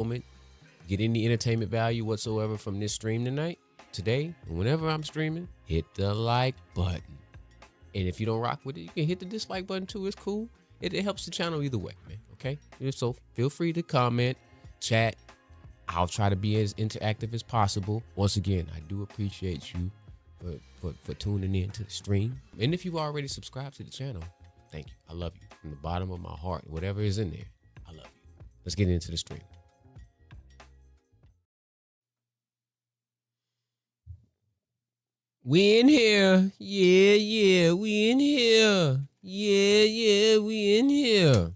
moment, get any entertainment value whatsoever from this stream today, and whenever I'm streaming, hit the like button. And if you don't rock with it, you can hit the dislike button too. It's cool. It helps the channel either way, man. Okay? So feel free to comment, chat. I'll try to be as interactive as possible. Once again, I do appreciate you for tuning in to the stream. And if you've already subscribed to the channel, thank you. I love you from the bottom of my heart. Whatever is in there, I love you. Let's get into the stream. We in here. Yeah, we in here. Yeah, we in here.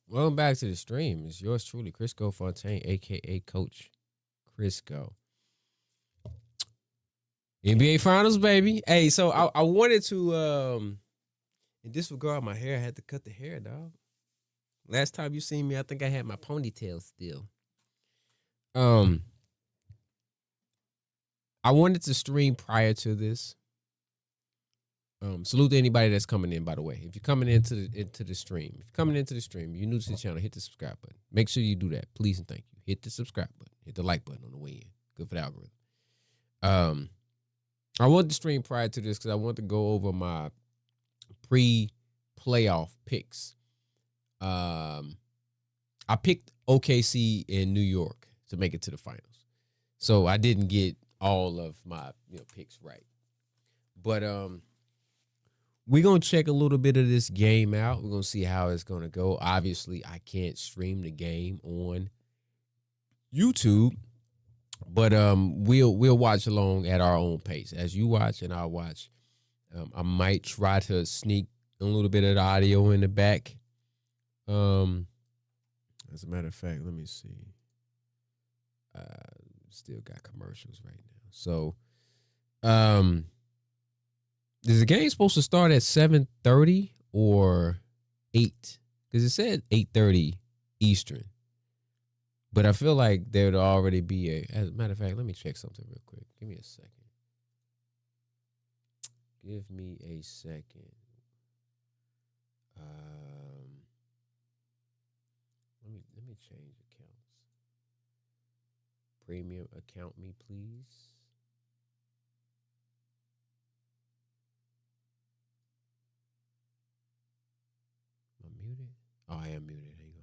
Welcome back to the stream. It's yours truly, Crisco Fontaine, aka Coach Crisco. NBA Finals, baby. Hey, so I wanted to in disregard my hair, I had to cut the hair, dog. Last time you seen me, I think I had my ponytail still. I wanted to stream prior to this. Salute to anybody that's coming in, by the way. If you're coming into the stream, you're new to the channel, hit the subscribe button. Make sure you do that, please and thank you. Hit the subscribe button, hit the like button on the way in. Good for the algorithm. I wanted to stream prior to this because I want to go over my pre-playoff picks. I picked OKC in New York to make it to the finals, so I didn't get all of my picks right. But we're going to check a little bit of this game out. We're going to see how it's going to go. Obviously, I can't stream the game on YouTube, but we'll watch along at our own pace. As you watch and I'll watch. I might try to sneak a little bit of the audio in the back. As a matter of fact, let me see. Still got commercials right now. So, is the game supposed to start at 7:30 or 8? Because it said 8:30 Eastern. But I feel like there would already be as a matter of fact, let me check something real quick. Give me a second. Let me change accounts. Premium account me, please. Am I muted? Oh, I am muted. Hang on.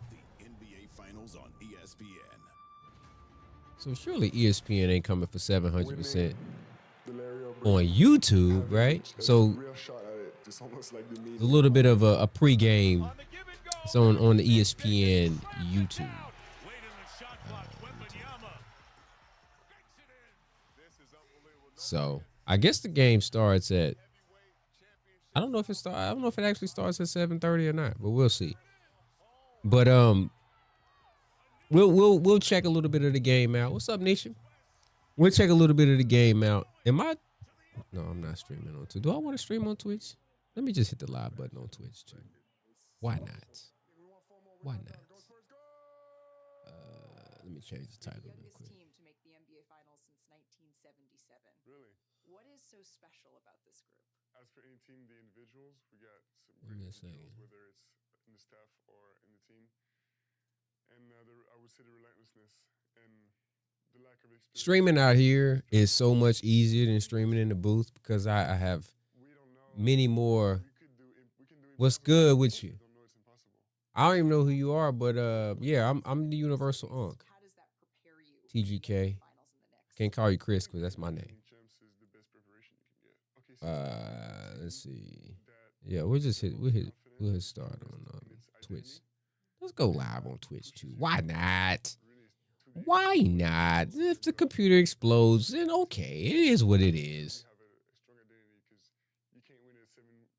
The NBA Finals on ESPN. So surely ESPN ain't coming for 700% on YouTube, right? So a little bit of a pregame. It's on the ESPN YouTube. So I guess the game starts at. I don't know if it actually starts at 7:30 or not, but we'll see. But we'll check a little bit of the game out. What's up, Nisha? We'll check a little bit of the game out. No, I'm not streaming on Twitch. Do I want to stream on Twitch? Let me just hit the live button on Twitch too. Why not? Why not? Let me change the title real quick. Team to make the NBA Finals since 1977. Really? What is so special about this group? As for any team, the individuals, we got some Give great me a individuals, second. whether it's in the staff or in the team. And I would say the relentlessness and the lack of experience. Streaming out here is so much easier than streaming in the booth because I have We don't know. many more. We can do What's impossible good things, with but you? we don't know it's impossible. I don't even know who you are, but yeah, I'm the Universal Unk. How does that prepare you for the TGK. Finals and the Knicks? Can't call you Chris because that's my name. Being champs is the best preparation you can get. Okay, so Let's see. that Yeah, we'll hit start on Twitch. Let's go live on Twitch too. Why not? really is 2 days. Why not? If the computer explodes, then okay, it is what it is. Have a strong identity because you can't win at 7 wins.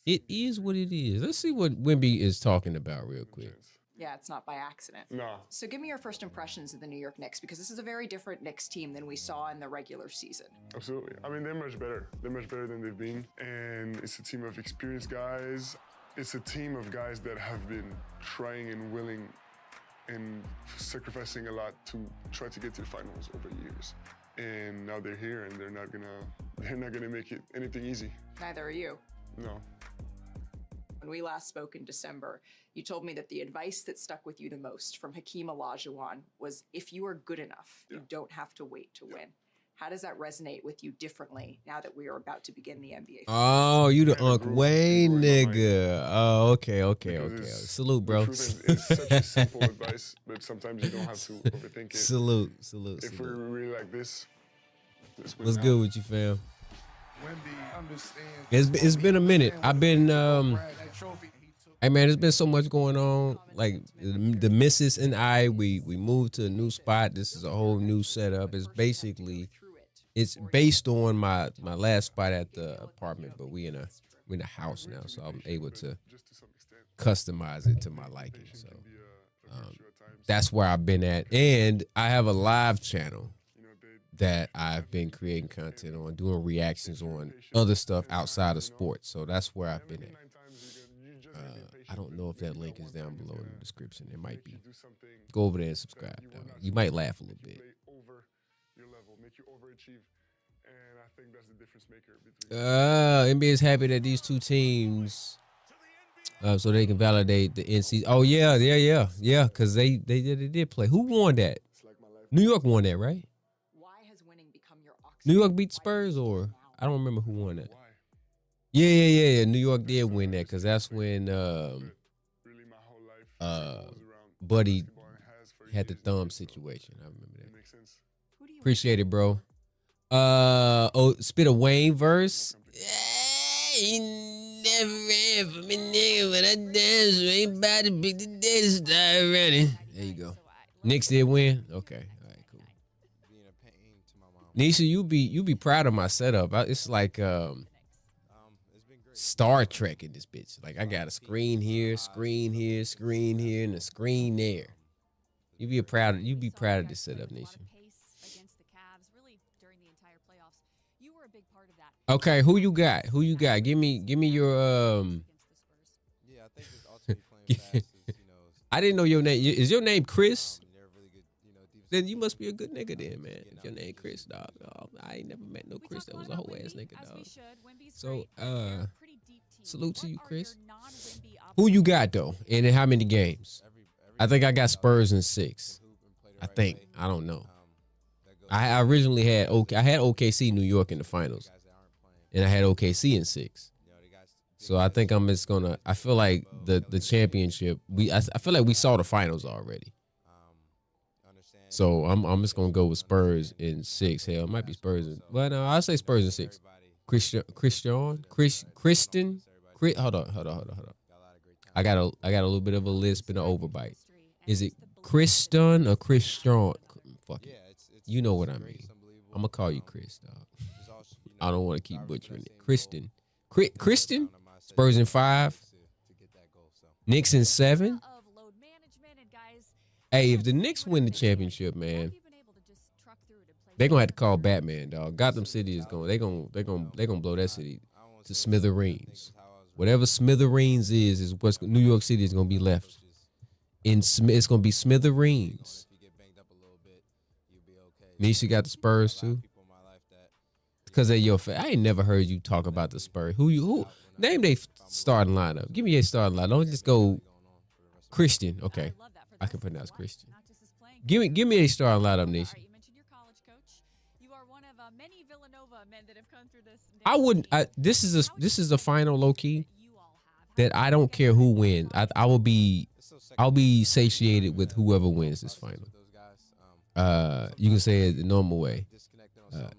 It is what it is. Let's see what Wimby is talking about real quick. Yeah, it's not by accident. No. So give me your first impressions of the New York Knicks, because this is a very different Knicks team than we saw in the regular season. Absolutely. I mean, they're much better. They're much better than they've been. And it's a team of experienced guys. It's a team of guys that have been trying and willing and sacrificing a lot to try to get to the finals over years. And now they're here, and they're not gonna make it anything easy. Neither are you. No. When we last spoke in December, you told me that the advice that stuck with you the most from Hakeem Olajuwon was, if you are good enough, you don't have to wait to win. How does that resonate with you differently now that we are about to begin the NBA? Oh, you the Unc Wayne nigga. Oh, okay. Salute, bro. It's such a simple advice, but sometimes you don't have to overthink it. Salute. If we're really like this, what's good with you, fam? It's been a minute. I've been hey man, there's been so much going on. Like the missus and I, we moved to a new spot. This is a whole new setup. It's based on my last spot at the apartment, but we're in a house now, so I'm able to customize it to my liking. So that's where I've been at, and I have a live channel that I've been creating content on, doing reactions on other stuff outside of sports. So that's where I've been at. I don't know if that link is down below in the description. It might be. Go over there and subscribe. You might laugh a little bit. Make you overachieve, and I think that's the difference maker between. NBA is happy that these two teams, so they can validate the NC. Oh yeah, because they did play. Who won that? New York won that, right? Why has winning become your New York beat Spurs, or I don't remember who won that. Yeah. New York did win that because that's when Buddy had the thumb situation. I remember that. Appreciate it, bro. Spit a Wayne verse. He never ran for me, nigga, but I dance. Ain't about to pick the day to start running. There you go. Knicks did win. Okay, all right, cool. Nisha, you be proud of my setup. It's like Star Trek in this bitch. Like I got a screen here, and a screen there. You be proud of this setup, Nisha. Okay, who you got? Give me your Yeah, I think it's ultimately playing fast is, I didn't know your name. Is your name Chris? Then you must be a good nigga then, man. If your name Chris, dog. Oh, I ain't never met no Chris that was a whole ass nigga, dog. So, salute to you, Chris. Who you got though? And in how many games? I think I got Spurs in 6. I think. I don't know. I originally had OKC New York in the finals. And I had OKC in 6. So I think I'm just gonna. I feel like the championship. I feel like we saw the finals already. So I'm just gonna go with Spurs in 6. Hell, it might be Spurs. Well, no, I'll say Spurs in 6. Kristen. Hold on. I got a little bit of a lisp and an overbite. Is it Kristen or Christian? Fuck it. You know what I mean. I'm gonna call you Chris, dog. I don't want to keep butchering it. Kristen. Spurs in 5. Knicks in 7. Hey, if the Knicks win the championship, man, they're gonna have to call Batman, dog. Gotham City is going. They're gonna blow that city to smithereens. Whatever smithereens is what New York City is gonna be left. It's gonna be smithereens. Nisha got the Spurs too. Because of your I ain't never heard you talk about the Spurs. Who name they starting lineup? Give me a starting lineup. Don't just go Christian. Okay, I can pronounce Christian. Give me a starting lineup, Nisha. I wouldn't. This is a final low key that I don't care who wins. I'll be satiated with whoever wins this final. You can say it the normal way.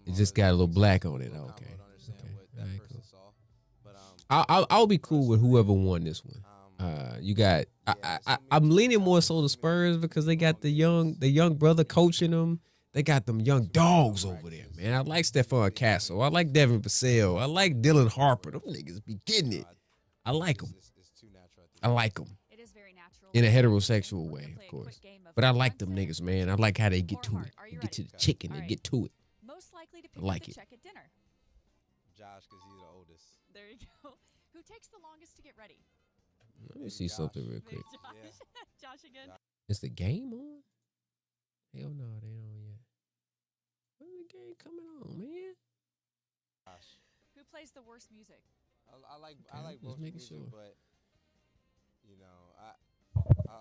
It just got a little black on it. Okay. All right, cool. I'll be cool with whoever won this one. You got. I'm leaning more so the Spurs because they got the young brother coaching them. They got them young dogs over there, man. I like Stephon Castle. I like Devin Vassell. I like Dylan Harper. Them niggas be getting it. I like them. In a heterosexual way, of course. But I like them niggas, man. I like how they get to it. They get to the chicken. They get to it. I like it. Josh, because he's the oldest. There you go. Who takes the longest to get ready? Let me see something real quick. Josh again. Is the game on? Hell no, they ain't on yet. When the game coming on, man? Gosh. Who plays the worst music? I like Okay, I like just both making music, sure. but you know,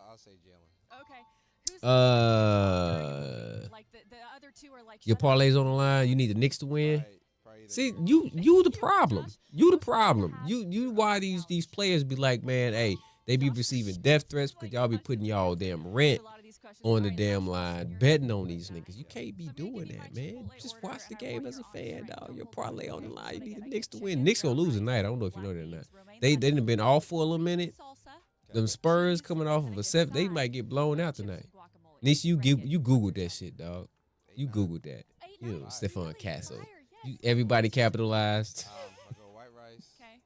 I'll say Jalen. Okay. Who's like the other two are like Your shut up. parlay's on the line. You need the Knicks to win. Probably the See, Knicks. you the problem. You the problem. You why these players be like, man, hey, they be receiving death threats because y'all be putting y'all damn rent on the damn line, betting on these niggas. You can't be doing that, man. Just watch the game as a fan, dog. Your parlay on the line. You need the Knicks to win. Knicks gonna lose tonight. I don't know if you know that or not. They done been off for a little minute. Them Spurs coming off of a 7, they might get blown out tonight. Nish, you Googled that shit, dog. You Googled that. You know, Stephon Castle. Everybody capitalized. I go white rice. Okay.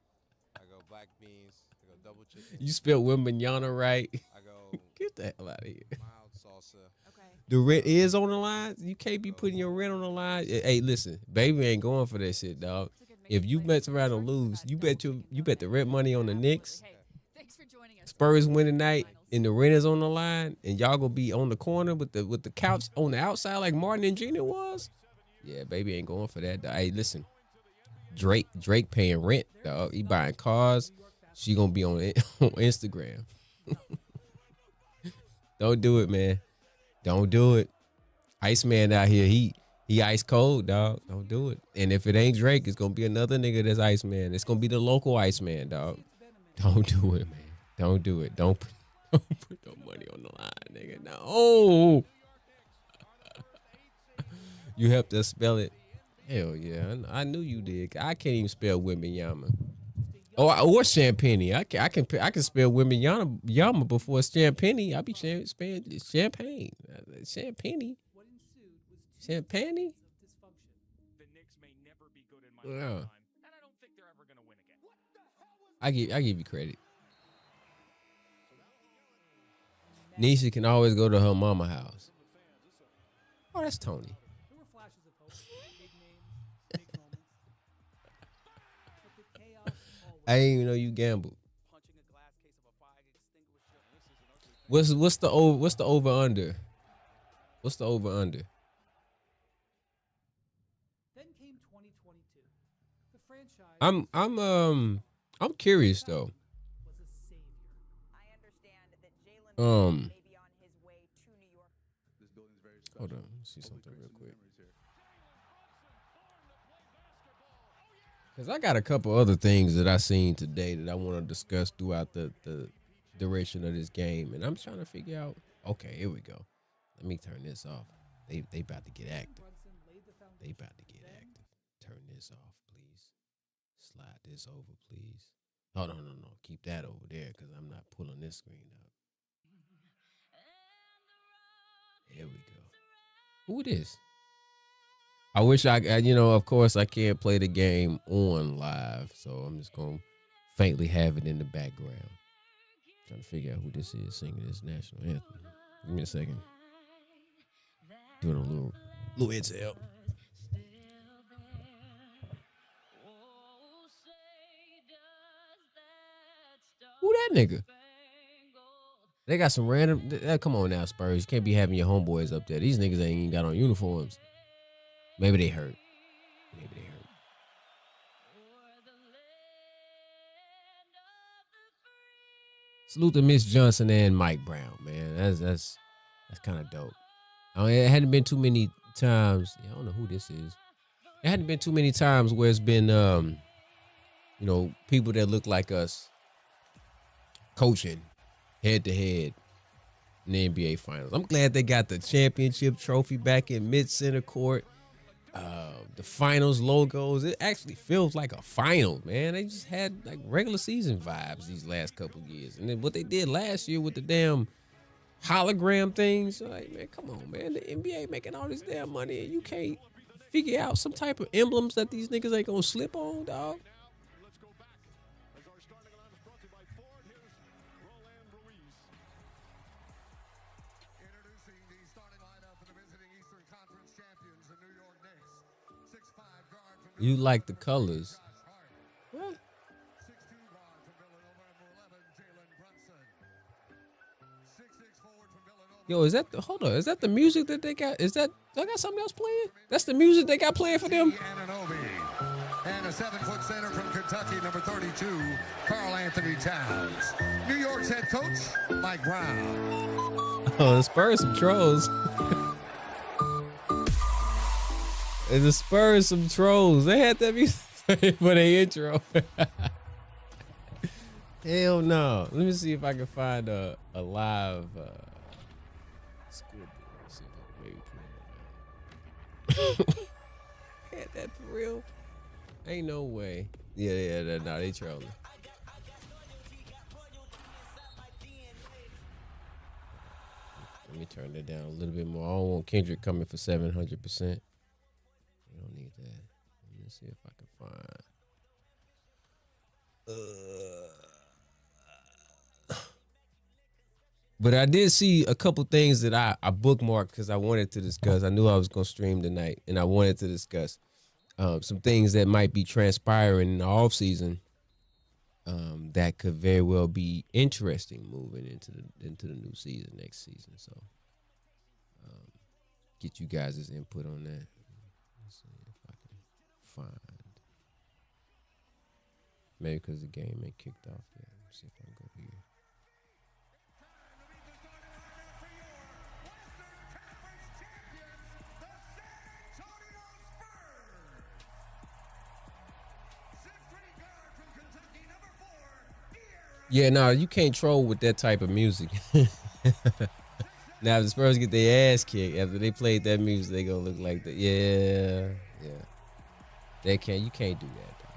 I go black beans. I go double chicken. You spelled Wembanyama right. I go Get the hell out of here. mild salsa. Okay. The rent is on the line. You can't be putting your rent on the line. Hey, listen, baby ain't going for that shit, dog. If you mess around and lose, you bet the rent money on the Knicks. Hey, thanks for joining us. Spurs win tonight, and the rent is on the line, and y'all gonna be on the corner with the couch on the outside like Martin and Gina was. Yeah, baby ain't going for that, dog. Hey, listen, Drake paying rent, dog. He buying cars. She gonna be on Instagram. Don't do it, man. Don't do it. Iceman out here, he ice cold, dog. Don't do it. And if it ain't Drake, it's gonna be another nigga that's Iceman. It's gonna be the local Iceman, dog. Don't do it, man. Don't do it. Don't put no money on the line, nigga. No. You helped us spell it. Hell yeah, I knew you did. I can't even spell Wembanyama. Or Champagne. I can spell Wembanyama before Champagne. I be spelling champagne. Champagne. Champagne. The Knicks may never be good in my Yeah. lifetime, and I don't think they're ever going to win again. I give you credit. Nisha can always go to her mama house. Oh, that's Tony. There were flashes of hope, big names, big moments. But the chaos always I didn't even know you gambled. punching a glass case of a fire extinguisher. What's the over under? What's the over under? Then came 2022. The franchise I'm curious though. was a savior. I understand that Jalen may be on his way to New York. This building's very special. Hold on, let's see something real quick. Cause I got a couple other things that I seen today that I want to discuss throughout the duration of this game, and I'm trying to figure out. Okay, here we go. Let me turn this off. They about to get active. Brunson laid the foundation. They about to get active. Turn this off, please. Slide this over, please. Oh no. Keep that over there because I'm not pulling this screen up. Here we go. Who it is? I wish of course I can't play the game on live, so I'm just gonna faintly have it in the background. Trying to figure out who this is singing this national anthem. Give me a second. Doing a little intel. Who that nigga? They got some random. Come on now, Spurs. You can't be having your homeboys up there. These niggas ain't even got on uniforms. Maybe they hurt. Salute to Miss Johnson and Mike Brown, man. That's kind of dope. It hadn't been too many times. I don't know who this is. It hadn't been too many times where it's been, people that look like us coaching head to head in the NBA Finals. I'm glad they got the championship trophy back in mid-center court. The finals logos, it actually feels like a final, man. They just had like regular season vibes these last couple years. And then what they did last year with the damn hologram things, like, man, come on, man. The NBA making all this damn money and you can't figure out some type of emblems that these niggas ain't gonna slip on, dog. Let's go back. As our starting lineup is brought to you by Ford. Here's Roland Ruiz. Introducing the starting lineup for the visiting Eastern Conference champions, the New York Knicks. 6'5" guard from You like the colors. What? 6'2" guard from Villanova, number 11, Jalen Brunson. 6'6" forward from Villanova, Yo, is that hold on? Is that the music that they got? Is that I got something else playing? That's the music they got playing for them. And a 7-foot center from Kentucky, number 32, Karl Anthony Towns. New York's head coach, Mike Brown. Oh, the Spurs some trolls. And the Spurs some trolls. They had that music for their intro. Hell no. Let me see if I can find a live scoreboard. See if I can maybe play it now. Had that for real? Ain't no way. Yeah, no, they trolling. Let me turn that down a little bit more. I don't want Kendrick coming for 700%. We don't need that. Let me see if I can find. But I did see a couple things that I bookmarked because I wanted to discuss. I knew I was going to stream tonight, and I wanted to discuss some things that might be transpiring in the offseason that could very well be interesting moving into the new season next season. So get you guys' input on that. Let's see if I can find. Maybe because the game ain't kicked off yet. Let's see if I can go here. Yeah, no, you can't troll with that type of music. Now, if the Spurs get their ass kicked after they played that music, they gonna look like that. Yeah. They can't. You can't do that, dog.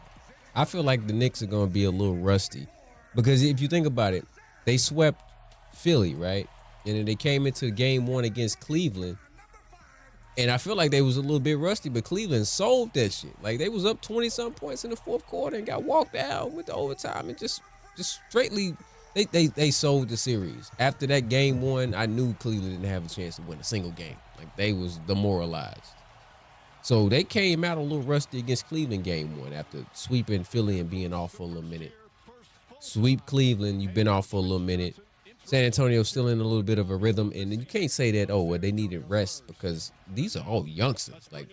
I feel like the Knicks are gonna be a little rusty because if you think about it, they swept Philly, right? And then they came into game one against Cleveland, and I feel like they was a little bit rusty, but Cleveland sold that shit. Like they was up 20-something points in the fourth quarter and got walked out with the overtime and just straightly they sold the series. After that game one, I knew Cleveland didn't have a chance to win a single game. Like they was demoralized. So they came out a little rusty against Cleveland game one after sweeping Philly and being off for a little minute. Sweep Cleveland, you've been off for a little minute. San Antonio's still in a little bit of a rhythm, and you can't say that, oh, well, they needed rest because these are all youngsters. Like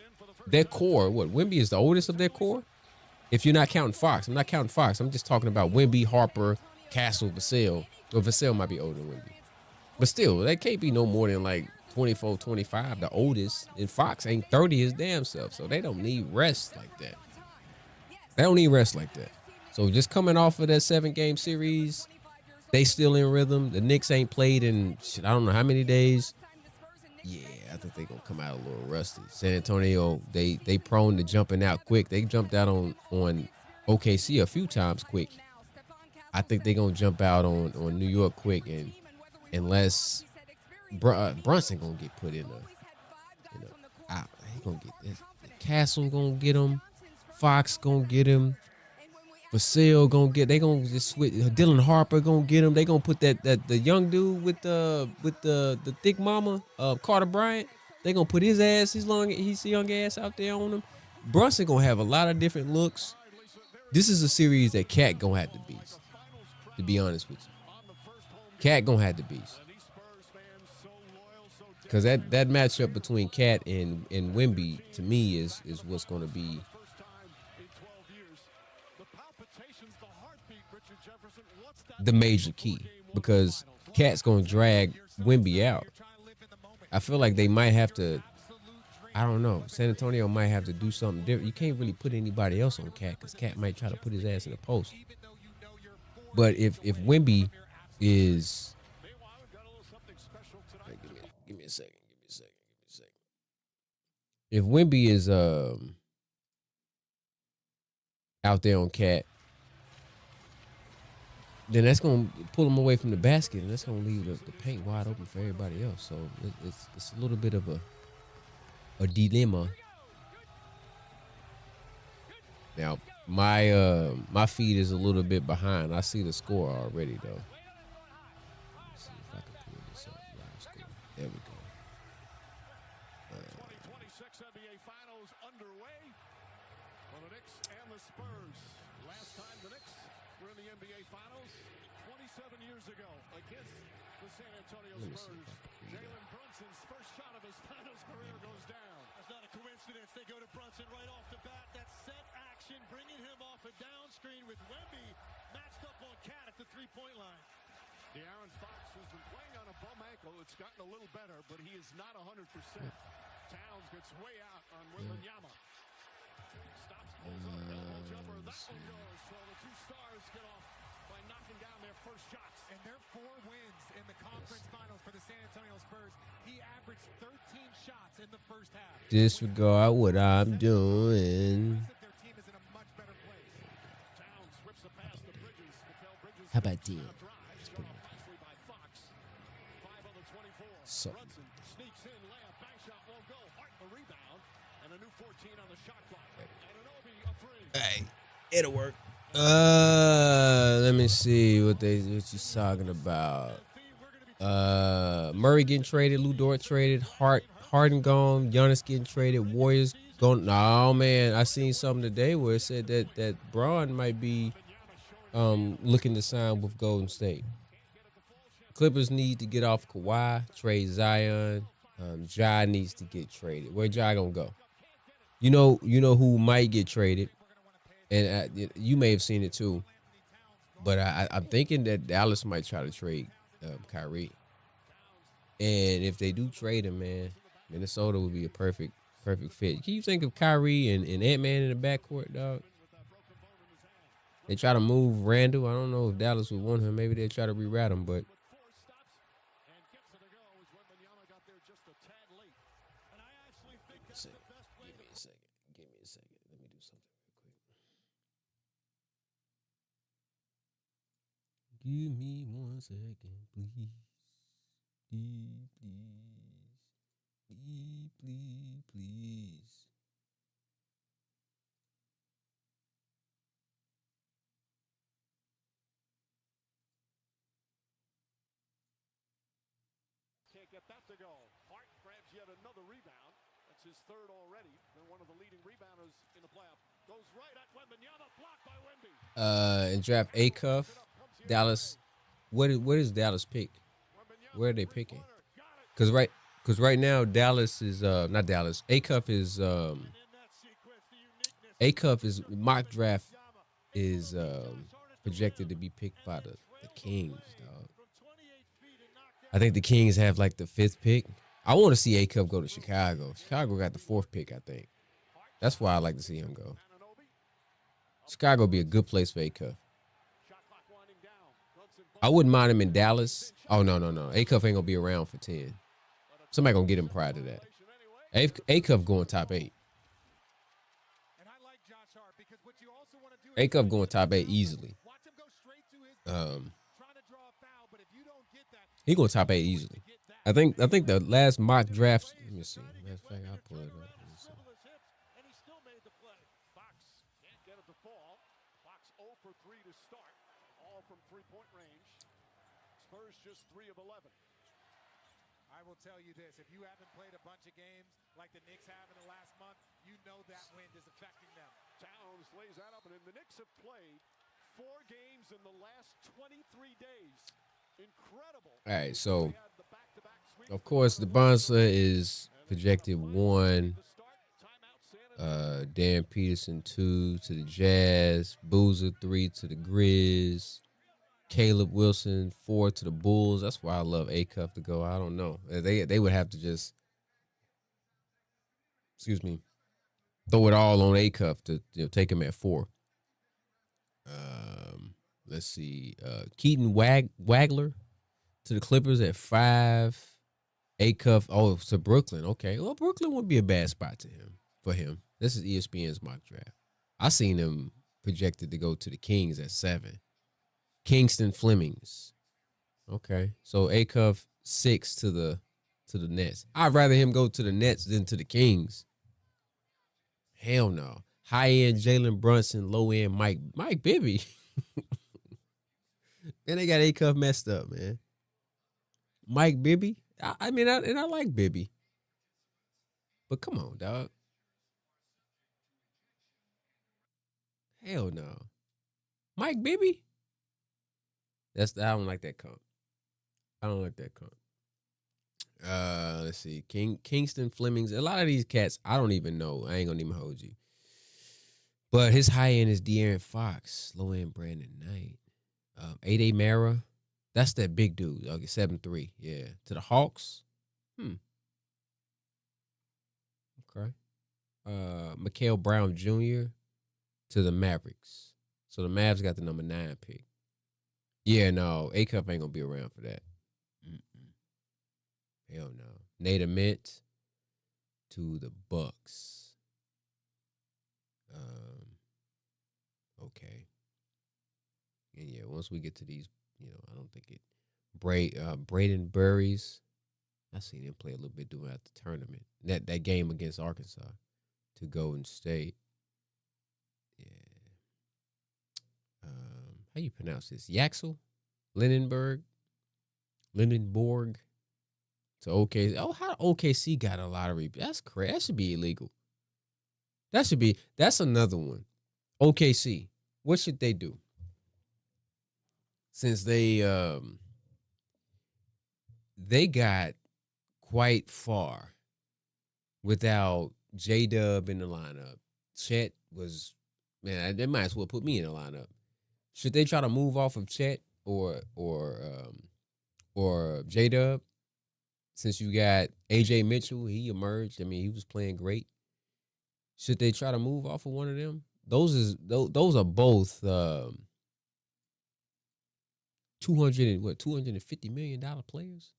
their core, Wemby is the oldest of their core? If you're not counting Fox. I'm not counting Fox. I'm just talking about Wemby, Harper, Castle, Vassell. Or Vassell might be older than Wemby. But still, they can't be no more than like 24, 25, the oldest. And Fox ain't 30 his damn self. So they don't need rest like that. They don't need rest like that. So just coming off of that 7-game series, they still in rhythm. The Knicks ain't played in, I don't know how many days. Yeah, I think they're going to come out a little rusty. San Antonio, they prone to jumping out quick. They jumped out on OKC a few times quick. I think they're going to jump out on New York quick, and unless Brunson going to get put in he going to get this. Castle going to get him. Fox going to get him. Vassell going to get, they going to just switch. Dylan Harper going to get him. They going to put the young dude with the thick mama, Carter Bryant. They going to put his young ass out there on him. Brunson going to have a lot of different looks. This is a series that Cat going to have to beast, to be honest with you. Cat going to have to beast. Because that matchup between Cat and Wemby, to me, is what's going to be the major key, because Cat's going to drag Wemby out. I feel like they might have to, I don't know, San Antonio might have to do something different. You can't really put anybody else on Cat because Cat might try to put his ass in the post. But if Wemby is, give me a second. If Wemby is out there on Cat, then that's going to pull him away from the basket, and that's going to leave the paint wide open for everybody else. So it's a little bit of a dilemma. Now, my feed is a little bit behind. I see the score already, though. Let's see if I can pull this up. There we go. 2026 NBA Finals underway for the Knicks and the Spurs. Last time the Knicks were in the NBA Finals 27 years ago against the San Antonio Let me see Spurs. if I can read Jalen Brunson's first shot of his finals career goes down. That's not a coincidence. They go to Brunson right off the bat. That set action, bringing him off a down screen with Wemby matched up on Cat at the three-point line. De'Aaron Fox, who's been playing on a bum ankle, it's gotten a little better, but he is not 100%. Towns gets way out on Wembanyama. Stops, pulls up an elbow jumper. That one goes. So the two stars get off by knocking down their first shots. And their 4 wins in the conference finals for the San Antonio Spurs. He averaged 13 shots in the first half. Disregard what I'm doing. Their team is in a much better place. Towns whips the pass to Bridges. Mikal Bridges. How about that? By Fox. 5 on the 24. So. Brunson sneaks in, layup, bank shot won't go. Hart the rebound, and a new 14 on the shot clock. Anunoby a three. Hey, it'll work. Let me see what you talking about. Murray getting traded, Lou Dort traded, Harden gone, Giannis getting traded, Warriors gone. No man, I seen something today where it said that Braun might be looking to sign with Golden State. Clippers need to get off Kawhi, trade Zion. Ja needs to get traded. Where Ja gonna go? You know who might get traded, and you may have seen it too. But I'm thinking that Dallas might try to trade Kyrie. And if they do trade him, man, Minnesota would be a perfect fit. Can you think of Kyrie and Ant-Man in the backcourt, dog? They try to move Randall. I don't know if Dallas would want him. Maybe they try to reroute him, but. Give me a second. Let me do something real quick. Give me 1 second, please. Please. Can't get that to go. Hart grabs yet another rebound. That's his third already. Been one of the leading rebounders in the playoff. Goes right at Wembanyama, blocked by Wemby. And draft Acuff, Dallas. What is Dallas pick? Where are they picking? Because right now Dallas is not Dallas. Acuff is mock draft is projected to be picked by the Kings, dog. I think the Kings have like the 5th pick. I want to see Acuff go to Chicago. Chicago got the 4th pick, I think. That's why I like to see him go. Chicago would be a good place for Acuff. I wouldn't mind him in Dallas. Oh, no. Acuff ain't going to be around for 10. Somebody going to get him prior to that. Acuff going top 8. Acuff going top 8 easily. He going top 8 easily. I think the last mock draft. Let me see. Matter of fact, I'll pull it up. And he still made the play. Fox can't get it to fall. Fox 0 for 3 to start. All from 3-point range. Spurs just 3 of 11. I will tell you this. If you haven't played a bunch of games like the Knicks have in the last month, you know that wind is affecting them. Towns lays that up, and the Knicks have played 4 games in the last 23 days. Incredible. All right, so of course the Bonsa is projected 1. Dan Peterson 2 to the Jazz. Boozer 3 to the Grizz. Caleb Wilson 4 to the Bulls. That's why I love Acuff to go. I don't know. They would have to just, throw it all on Acuff to take him at 4. Let's see. Keaton Wagler to the Clippers at 5. Acuff, to Brooklyn. Okay. Well, Brooklyn would be a bad spot for him. This is ESPN's mock draft. I seen him projected to go to the Kings at 7. Kingston Flemings. Okay. So Acuff 6 to the Nets. I'd rather him go to the Nets than to the Kings. Hell no. High-end Jalen Brunson, low-end Mike Bibby. And they got Acuff messed up, man. Mike Bibby. I like Bibby. But come on, dog. Hell no. Mike Bibby? I don't like that comp. I don't like that comp. Let's see. Kingston Flemings. A lot of these cats, I don't even know. I ain't gonna even hold you. But his high end is De'Aaron Fox. Low end Brandon Knight. 8A Mara. That's that big dude. Okay, 7'3". Yeah. To the Hawks. Okay. Mikael Brown Jr. to the Mavericks. So the Mavs got the number 9 pick. Yeah, no. A-Cup ain't gonna be around for that. Hell no. Nate Mint to the Bucks. Okay. And yeah, once we get to these, I don't think it. Braden Burries. I seen him play a little bit throughout the tournament. That game against Arkansas to Golden State. Yeah. How you pronounce this? Yaxel? Lindenborg to OKC. Oh, how OKC got a lottery? That's crazy. That should be illegal. That's another one. OKC. What should they do? Since they got quite far without J-Dub in the lineup. Chet was, man, they might as well put me in the lineup. Should they try to move off of Chet or J-Dub? Since you got AJ Mitchell, he emerged. I mean, he was playing great. Should they try to move off of one of them? Those are both $250 million players.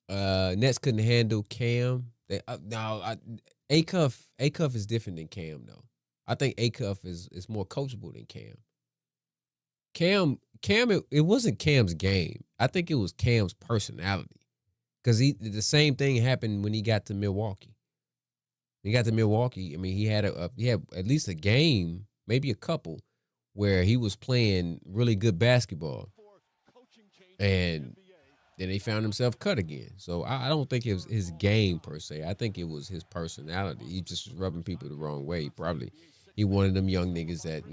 Nets couldn't handle Cam. A-Cuff is different than Cam though. I think A-Cuff is more coachable than Cam. Cam, it wasn't Cam's game. I think it was Cam's personality. Because the same thing happened when he got to Milwaukee. When he got to Milwaukee, I mean, he had at least a game, maybe a couple, where he was playing really good basketball. And then he found himself cut again. So I don't think it was his game per se. I think it was his personality. He just was rubbing people the wrong way. He wanted them young niggas that,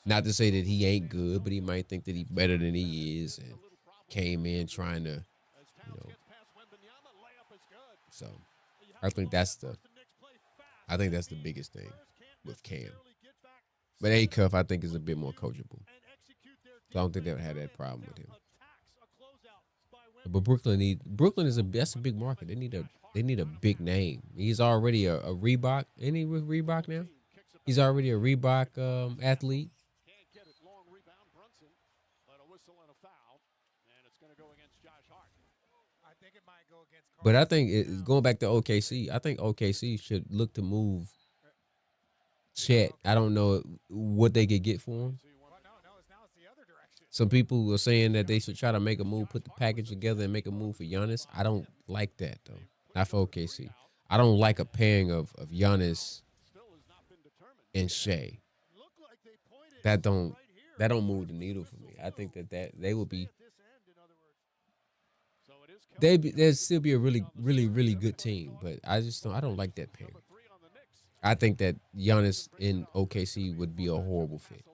not to say that he ain't good, but he might think that he's better than he is, and came in trying to, So I think that's the biggest thing with Cam. But A-Cuff, I think, is a bit more coachable. So I don't think they would have that problem with him. But Brooklyn that's a big market. They need a big name. He's already a Reebok. Isn't he with Reebok now? He's already a Reebok athlete. But I think going back to OKC, I think OKC should look to move Chet. I don't know what they could get for him. Some people were saying that they should try to make a move, put the package together and make a move for Giannis. I don't like that, though. Not for OKC. I don't like a pairing of Giannis and Shea. That don't move the needle for me. I think that they would be. They'd still be a really, really, really good team, but I don't like that pairing. I think that Giannis in OKC would be a horrible fit.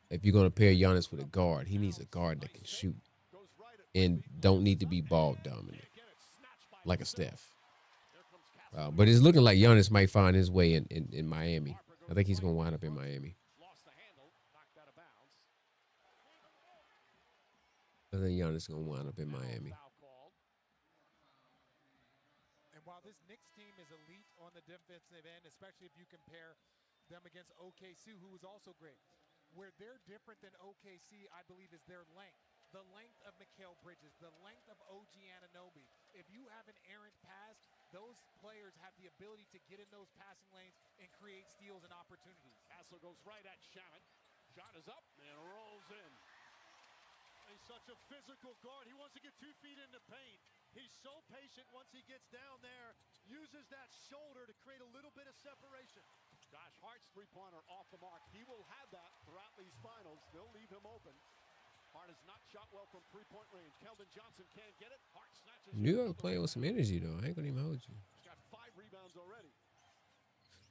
If you're going to pair Giannis with a guard, he needs a guard that can shoot and don't need to be ball dominant, like a Steph. But it's looking like Giannis might find his way in Miami. I think he's going to wind up in Miami. I think Giannis is going to wind up in Miami. And while this Knicks team is elite on the defensive end, especially if you compare them against OKC, who was also great, where they're different than OKC, I believe, is their length. The length of Mikal Bridges, the length of OG Anunoby. If you have an errant pass, those players have the ability to get in those passing lanes and create steals and opportunities. Castle goes right at Shamit. Shot is up and rolls in. He's such a physical guard. He wants to get 2 feet in the paint. He's so patient once he gets down there, uses that shoulder to create a little bit of separation. Josh Hart's three-pointer off the mark. He will have that throughout these finals. They'll leave him open. Hart has not shot well from three-point range. Keldon Johnson can't get it. Hart snatches. New York playing with some energy, though. I ain't going to even hold you. He's got 5 rebounds already.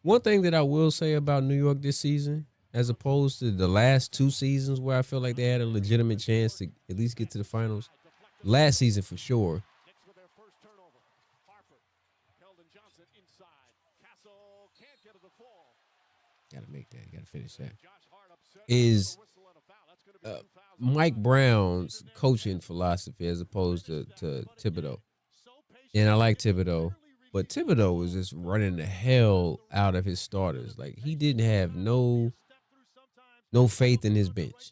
One thing that I will say about New York this season, as opposed to the last 2 seasons where I feel like they had a legitimate chance to at least get to the finals. Last season for sure. Knicks with their first turnover. Harper, Keldon Johnson inside. Castle can't get to the fall. Gotta make that. Gotta finish that. Josh Hart upset. Is Whistle and a foul. That's going to be 2,000. Mike Brown's coaching philosophy as opposed to Thibodeau. And I like Thibodeau, but Thibodeau was just running the hell out of his starters. Like he didn't have no faith in his bench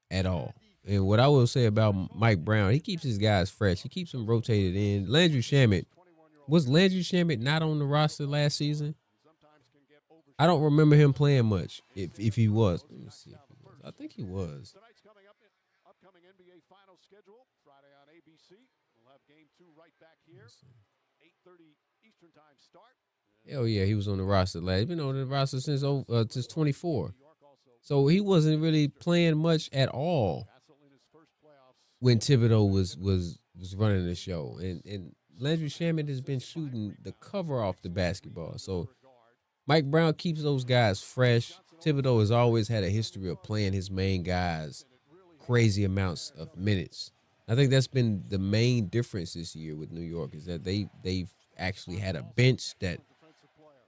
at all. And what I will say about Mike Brown, he keeps his guys fresh. He keeps them rotated in. Landry Shamet, was Landry Shamet not on the roster last season? I don't remember him playing much. If he was, let me see if he was. I think he was. Tonight's coming up. Upcoming NBA Finals schedule Friday on ABC. We'll have Game 2 right back here. 8:30 Eastern Time start. Hell yeah, he was on the roster last. He's been on the roster since 24. So he wasn't really playing much at all when Thibodeau was running the show. And Landry Shamet has been shooting the cover off the basketball. So Mike Brown keeps those guys fresh. Thibodeau has always had a history of playing his main guys crazy amounts of minutes. I think that's been the main difference this year with New York is that they've actually had a bench that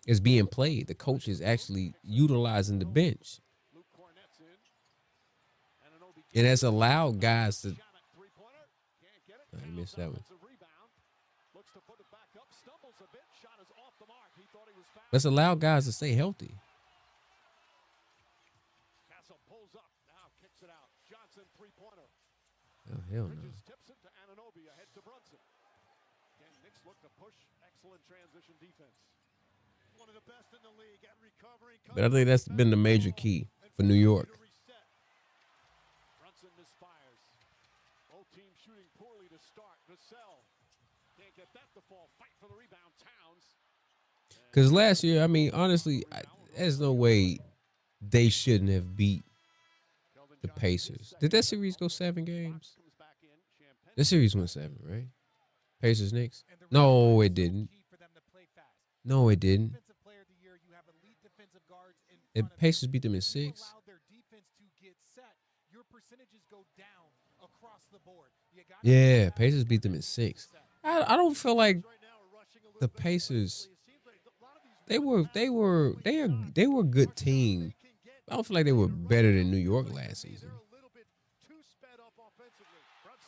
is being played. The coach is actually utilizing the bench. And has allowed guys to. Oh, he missed that one. Let's allow guys to stay healthy. Castle pulls up. Now kicks it out. Johnson three-pointer. Oh, hell no. Tips it to Anunoby ahead to Brunson. Again, Knicks look to push. Excellent transition defense. One of the best in the league at recovering. But I think that's been the major key for New York. Brunson misfires. Both teams shooting poorly to start. Vassell can't get that to fall. Fight for the rebound. Towns. Because last year, I mean, honestly, there's no way they shouldn't have beat the Pacers. Did that series go 7 games? The series went 7, right? Pacers Knicks? No, it didn't. No, it didn't. The Pacers beat them in 6. Yeah, Pacers beat them in 6. I don't feel like the Pacers. They were a good team. I don't feel like they were better than New York last season.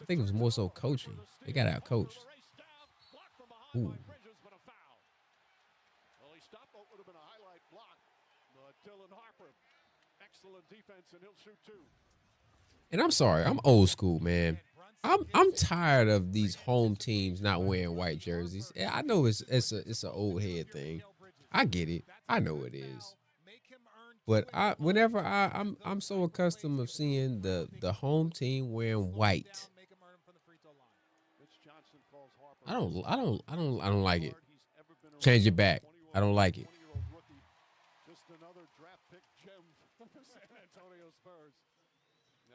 I think it was more so coaching. They got out coached. Ooh. Well, he stopped what would have been a highlight block. But Dylan Harper, excellent defense, and he'll shoot 2. And I'm sorry, I'm old school, man. I'm tired of these home teams not wearing white jerseys. I know it's an old head thing. I get it. I know it is. But I'm so accustomed of seeing the home team wearing white. I don't like it. Change it back. I don't like it. Just another draft pick gem for the San Antonio Spurs.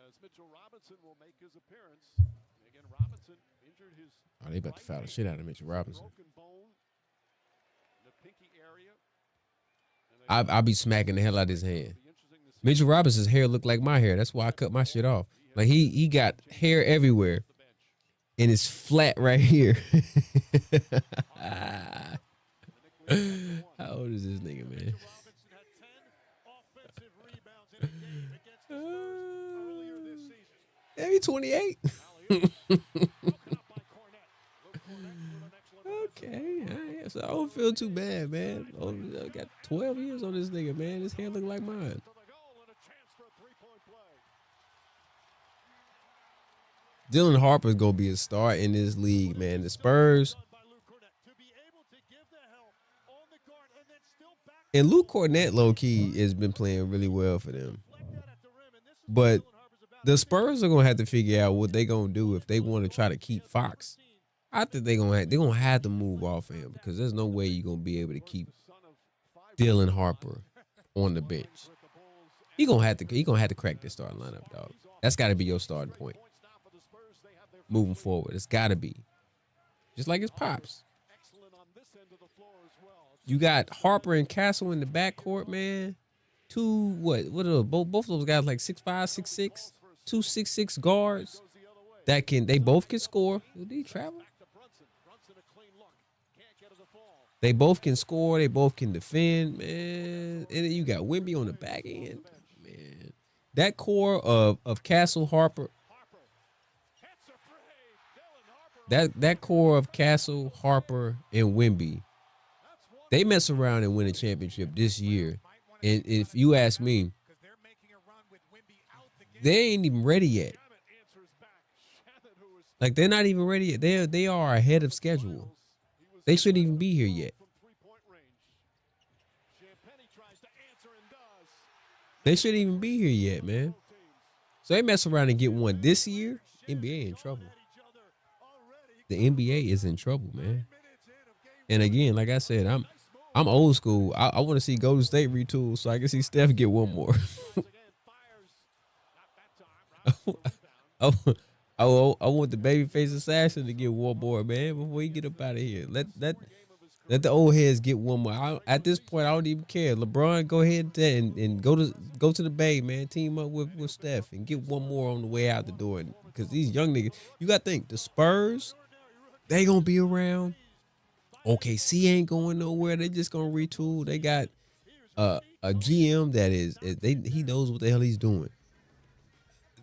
As Mitchell Robinson will make his appearance. Again, Robinson injured his. Oh, they about to foul the shit out of Mitchell Robinson. Broken bone in the pinky area. I'll be smacking the hell out of his hand. Mitchell Robinson's hair looked like my hair. That's why I cut my shit off. Like he got hair everywhere, and it's flat right here. How old is this nigga, man? Maybe 28. Okay, right. So I don't feel too bad, man. I got 12 years on this nigga, man. His hair look like mine. Dylan Harper's gonna be a star in this league, man. The Spurs. And Luke Cornett, low-key, has been playing really well for them. But the Spurs are gonna have to figure out what they're gonna do if they want to try to keep Fox. I think they're gonna have to move off of him because there's no way you're gonna be able to keep Dylan Harper on the bench. He gonna have to crack this starting lineup, dog. That's got to be your starting point moving forward. It's got to be just like his pops. You got Harper and Castle in the backcourt, man. What are both of those guys like 6'5", 6'6", 2 6'6" guards they both can score. Did he travel? They both can score. They both can defend, man. And then you got Wemby on the back end, man. That core of Castle Harper. That core of Castle, Harper, and Wemby, they mess around and win a championship this year. And if you ask me, they ain't even ready yet. Like, they're not even ready yet. They are ahead of schedule. They shouldn't even be here yet. They shouldn't even be here yet, man. So they mess around and get one this year, NBA in trouble. The NBA is in trouble, man. And again, like I said, I'm old school. I want to see Golden State retool so I can see Steph get one more. I want the babyface assassin to get one more, man, before he get up out of here. Let the old heads get one more. At this point, I don't even care. LeBron, go ahead and go to the Bay, man. Team up with Steph and get one more on the way out the door. Because these young niggas, you got to think, the Spurs, they going to be around. OKC ain't going nowhere. They just going to retool. They got a GM that he knows what the hell he's doing.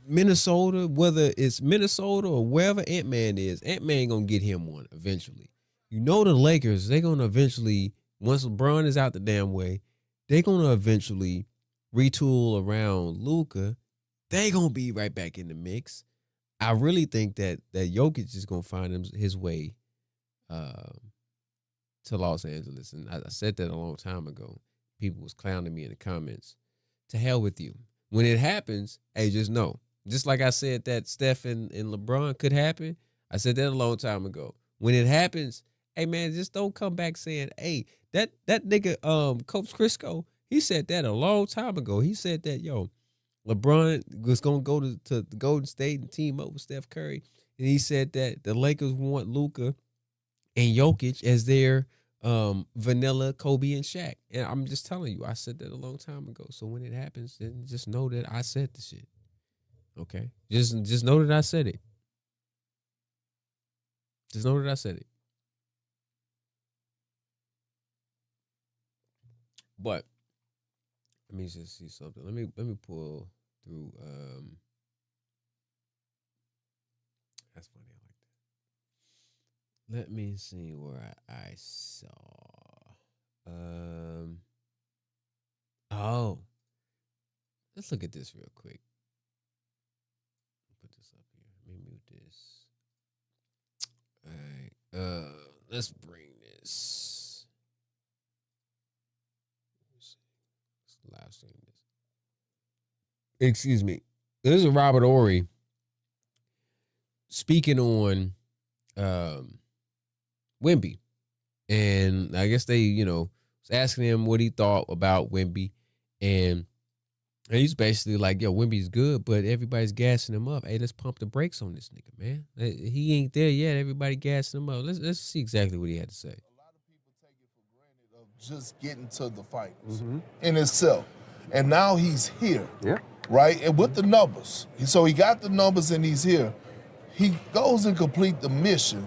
Minnesota, whether it's Minnesota or wherever Ant-Man is, Ant-Man going to get him one eventually. You know the Lakers, they're going to eventually, once LeBron is out the damn way, they're going to eventually retool around Luka. They're going to be right back in the mix. I really think that Jokic is going to find his way to Los Angeles. And I said that a long time ago. People was clowning me in the comments. To hell with you. When it happens, hey, just know. Just like I said that Steph and LeBron could happen, I said that a long time ago. When it happens, hey, man, just don't come back saying, hey, that nigga, Coach Crisco, he said that a long time ago. He said that, yo, LeBron was going to go to Golden State and team up with Steph Curry. And he said that the Lakers want Luka and Jokic as their vanilla Kobe and Shaq. And I'm just telling you, I said that a long time ago. So when it happens, then just know that I said the shit. Okay? Just know that I said it. Just know that I said it. But let me just see something. Let me pull through. That's funny. I like that. Let me see where I saw. Oh, let's look at this real quick. Put this up here. Let me mute this. All right. Let's bring this. Live stream this. Excuse me. This is Robert Horry speaking on Wemby. And I guess they, was asking him what he thought about Wemby. And he's basically like, yo, Wemby's good, but everybody's gassing him up. Hey, let's pump the brakes on this nigga, man. He ain't there yet. Everybody gassing him up. Let's see exactly what he had to say. Just getting to the finals in itself. And now he's here. Yeah. Right? And with the numbers. So he got the numbers and he's here. He goes and complete the mission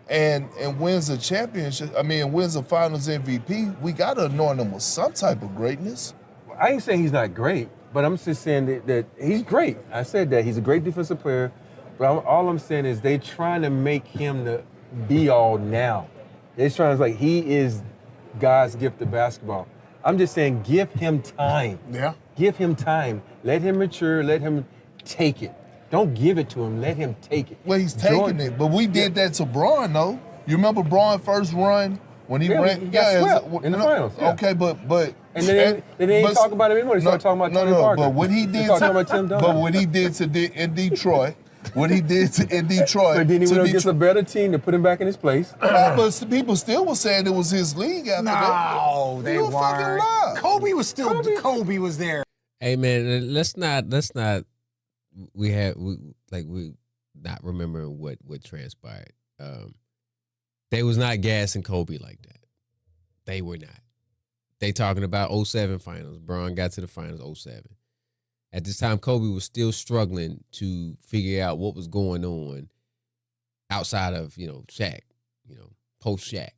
and wins a championship. Wins a finals MVP. We got to anoint him with some type of greatness. I ain't saying he's not great, but I'm just saying that he's great. I said that. He's a great defensive player. But all I'm saying is they trying to make him the be-all now. They're trying to, he is God's gift to basketball. I'm just saying, give him time. Yeah. Give him time. Let him mature. Let him take it. Don't give it to him. Let him take it. Well, he's taking it. But we did that to Braun, though. You remember Braun first run when he ran? He got swept in the finals. Yeah. Okay, but and then they ain't talk about him anymore. They start talking about Tony Parker. But what he did in Detroit. What he did in Detroit. But then he went against a better team to put him back in his place. But people still were saying it was his league after that. No, they weren't. Kobe was still Kobe was there. Hey man, let's not we not remembering what transpired. They was not gassing Kobe like that. They were not. They talking about 07 finals. Bron got to the finals 07. At this time, Kobe was still struggling to figure out what was going on outside of, Shaq, post Shaq.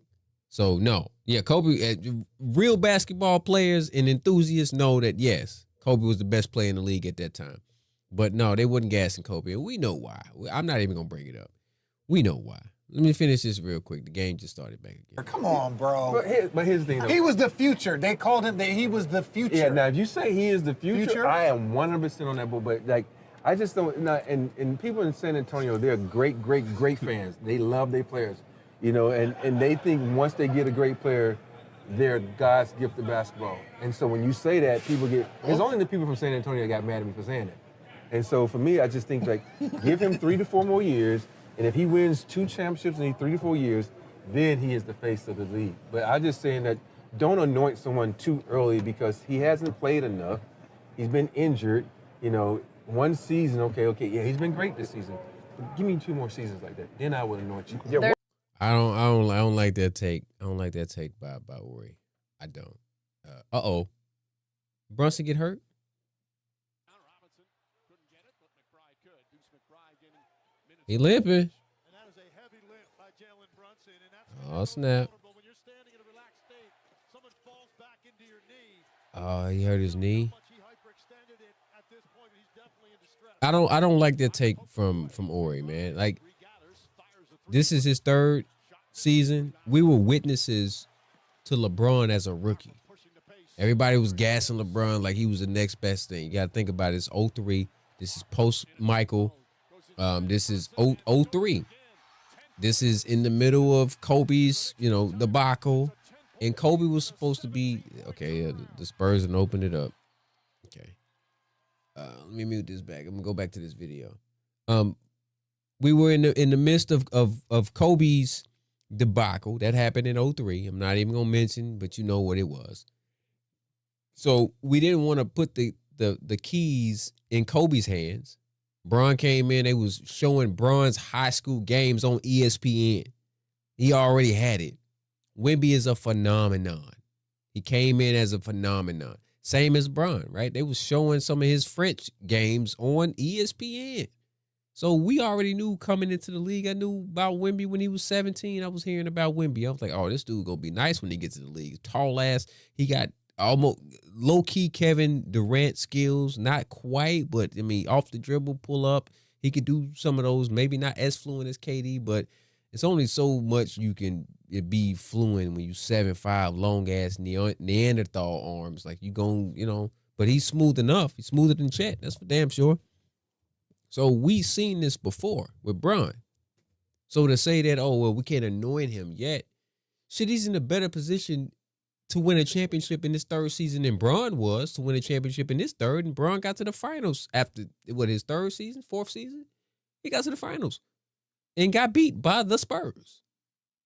So, no. Yeah, Kobe, real basketball players and enthusiasts know that, yes, Kobe was the best player in the league at that time. But no, they wasn't gassing Kobe. And we know why. I'm not even going to bring it up. We know why. Let me finish this real quick. The game just started back again. Come on, bro. But here's the thing, though. He was the future. They called him that he was the future. Yeah, now if you say he is the future, I am 100% on that boat. But like, I just don't. And people in San Antonio, they're great, great, great fans. They love their players, and they think once they get a great player, they're God's gift to basketball. And so when you say that, people get. It's only the people from San Antonio that got mad at me for saying that. And so for me, I just think like, give him 3 to 4 more years. And if he wins 2 championships in 3 to 4 years, then he is the face of the league. But I'm just saying that don't anoint someone too early because he hasn't played enough. He's been injured. One season, okay, yeah, he's been great this season. But give me 2 more seasons like that, then I would anoint you. Yeah, I don't like that take. I don't like that take by Ori. I don't. Brunson get hurt? He limping. Oh, snap. Oh, he hurt his knee. I don't like that take from Ori, man. Like, this is his 3rd season. We were witnesses to LeBron as a rookie. Everybody was gassing LeBron like he was the next best thing. You got to think about it. It's 03. This is post-Michael. This is 03. This is in the middle of Kobe's, debacle. And Kobe was supposed to be, the Spurs and open it up. Okay. Let me mute this back. I'm going to go back to this video. We were in the midst of Kobe's debacle. That happened in 03. I'm not even going to mention, but you know what it was. So we didn't want to put the keys in Kobe's hands. Bron came in. They was showing Bron's high school games on ESPN. He already had it. Wemby is a phenomenon. He came in as a phenomenon. Same as Bron, right? They was showing some of his French games on ESPN. So we already knew coming into the league. I knew about Wemby when he was 17. I was hearing about Wemby. I was like, oh, this dude gonna be nice when he gets to the league. Tall ass. He got almost low-key Kevin Durant skills. Not quite, but, off the dribble, pull up. He could do some of those, maybe not as fluent as KD, but it's only so much you can be fluent when you 7'5", long-ass Neanderthal arms. Like, you gon', but he's smooth enough. He's smoother than Chet. That's for damn sure. So we seen this before with Bron. So to say that, we can't anoint him yet, shit, he's in a better position to win a championship in this 3rd season than Bron was to win a championship in this 3rd, and Bron got to the finals after, his 3rd season, 4th season? He got to the finals and got beat by the Spurs.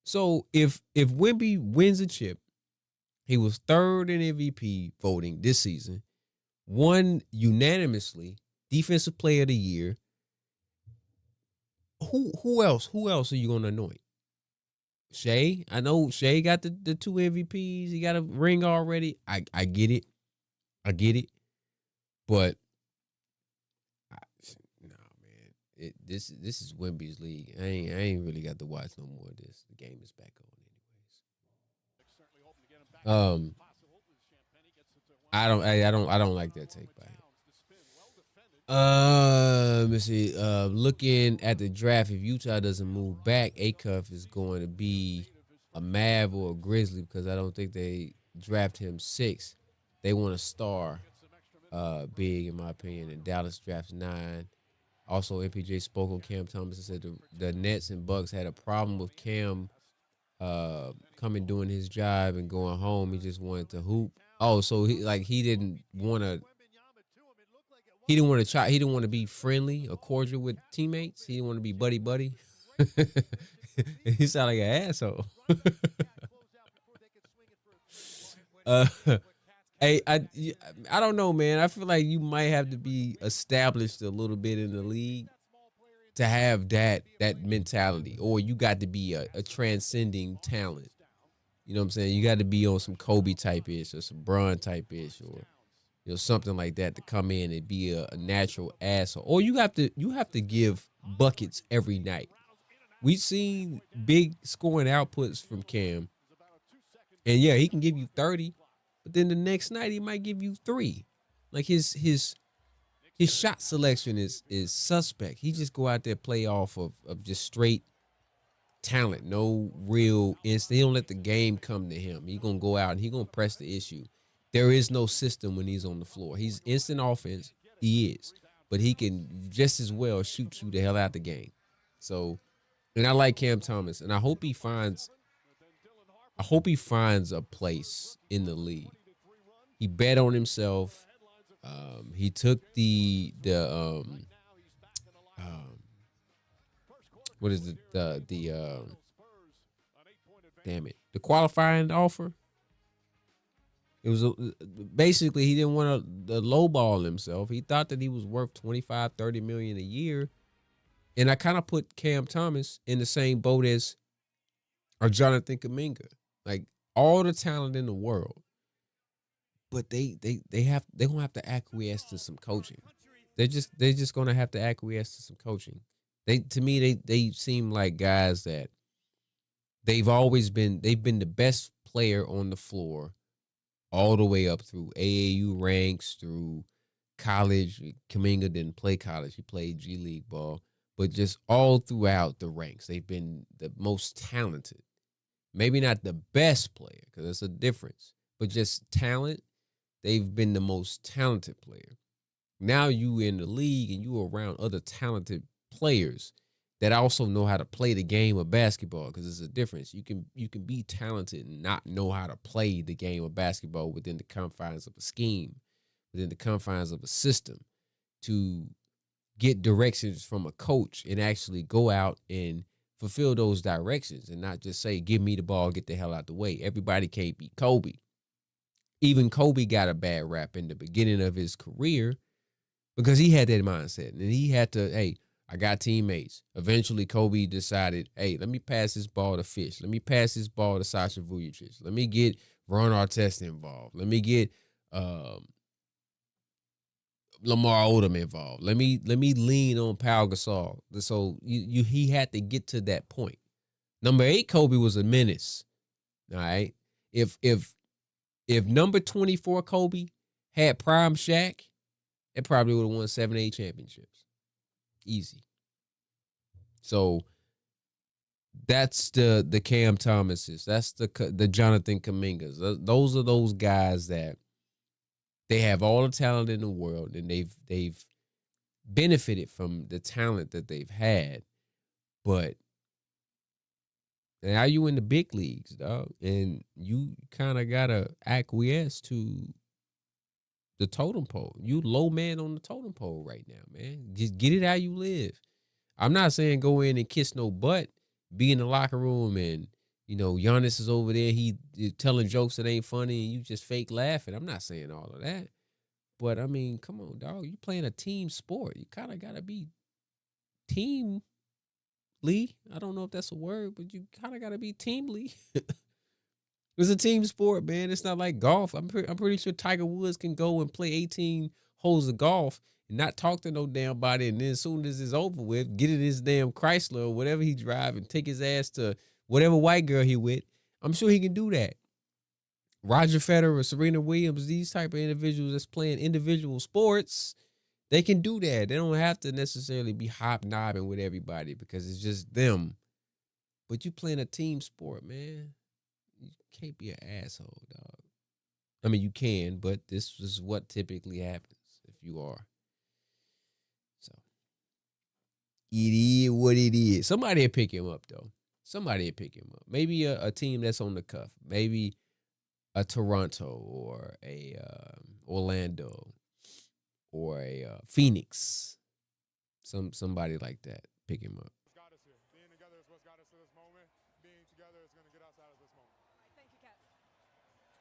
So if Wemby wins a chip, he was 3rd in MVP voting this season, won unanimously Defensive Player of the Year. Who else are you gonna anoint? Shea? I know Shea got the 2 MVPs. He got a ring already. I get it. But man. This is Wemby's league. I ain't really got to watch no more of this. The game is back on anyways. I don't like that take by him. Let me see. Looking at the draft, if Utah doesn't move back, Acuff is going to be a Mav or a Grizzly because I don't think they draft him 6. They want a star, big in my opinion. And Dallas drafts 9. Also, MPJ spoke on Cam Thomas and said the Nets and Bucks had a problem with Cam coming doing his job and going home. He just wanted to hoop. Oh, so he didn't want to. He didn't want to try. He didn't want to be friendly or cordial with teammates. He didn't want to be buddy. He sounded like an asshole. Hey, I don't know, man. I feel like you might have to be established a little bit in the league to have that mentality, or you got to be a transcending talent You know what I'm saying? You got to be on some Kobe type ish or some Bron type ish or something like that to come in and be a natural asshole. Or you have to give buckets every night. We've seen big scoring outputs from Cam. And yeah, he can give you 30, but then the next night he might give you 3. Like his shot selection is suspect. He just go out there play off of just straight talent, no real instinct. He don't let the game come to him. He gonna go out and he gonna press the issue. There is no system when he's on the floor. He's instant offense. He is, but he can just as well shoot you the hell out the game. So, and I like Cam Thomas, and I hope he finds a place in the league. He bet on himself. He took the what is it the qualifying offer. It was basically he didn't want to lowball himself. He thought that he was worth 25-30 million a year, and I kind of put Cam Thomas in the same boat as Jonathan Kuminga. Like all the talent in the world, but they're gonna have to acquiesce to some coaching. They're just gonna have to acquiesce to some coaching. They seem like guys that they've been the best player on the floor all the way up through AAU ranks, through college. Kuminga didn't play college. He played G League ball. But just all throughout the ranks, they've been the most talented. Maybe not the best player, because there's a difference. But just talent, they've been the most talented player. Now you in the league and you around other talented players that also know how to play the game of basketball, because there's a difference. You can be talented and not know how to play the game of basketball within the confines of a scheme, within the confines of a system, to get directions from a coach and actually go out and fulfill those directions and not just say, give me the ball, get the hell out the way. Everybody can't be Kobe. Even Kobe got a bad rap in the beginning of his career because he had that mindset and he had to, hey, I got teammates. Eventually, Kobe decided, hey, let me pass this ball to Fish. Let me pass this ball to Sasha Vujacic. Let me get Ron Artest involved. Let me get Lamar Odom involved. Let me lean on Pau Gasol. So he had to get to that point. Number 8, Kobe was a menace. All right. If number 24 Kobe had prime Shaq, it probably would have won 7, 8 championships. Easy. So that's the Cam Thomases. That's the Jonathan Kumingas. Those are those guys that they have all the talent in the world, and they've benefited from the talent that they've had. But now you in the big leagues, dog, and you kind of gotta acquiesce to the totem pole. You low man on the totem pole right now, man. Just get it how you live. I'm not saying go in and kiss no butt. Be in the locker room and, Giannis is over there. He telling jokes that ain't funny and you just fake laughing. I'm not saying all of that. But, I mean, come on, dog. You playing a team sport. You kind of got to be teamly. I don't know if that's a word, but you kind of got to be teamly. It's a team sport, man. It's not like golf. I'm pretty sure Tiger Woods can go and play 18 holes of golf and not talk to no damn body. And then as soon as it's over with, get in his damn Chrysler or whatever he drive and take his ass to whatever white girl he with. I'm sure he can do that. Roger Federer, Serena Williams, these type of individuals that's playing individual sports, they can do that. They don't have to necessarily be hobnobbing with everybody because it's just them. But you playing a team sport, man. You can't be an asshole, dog. I mean, you can, but this is what typically happens if you are. So, it is what it is. Somebody will pick him up, though. Somebody will pick him up. Maybe a team that's on the cuff. Maybe a Toronto or a Orlando or a Phoenix. Somebody like that. Pick him up. Being together is what's got us to this moment. Being together is going to get us out of this moment. Thank you, Kat.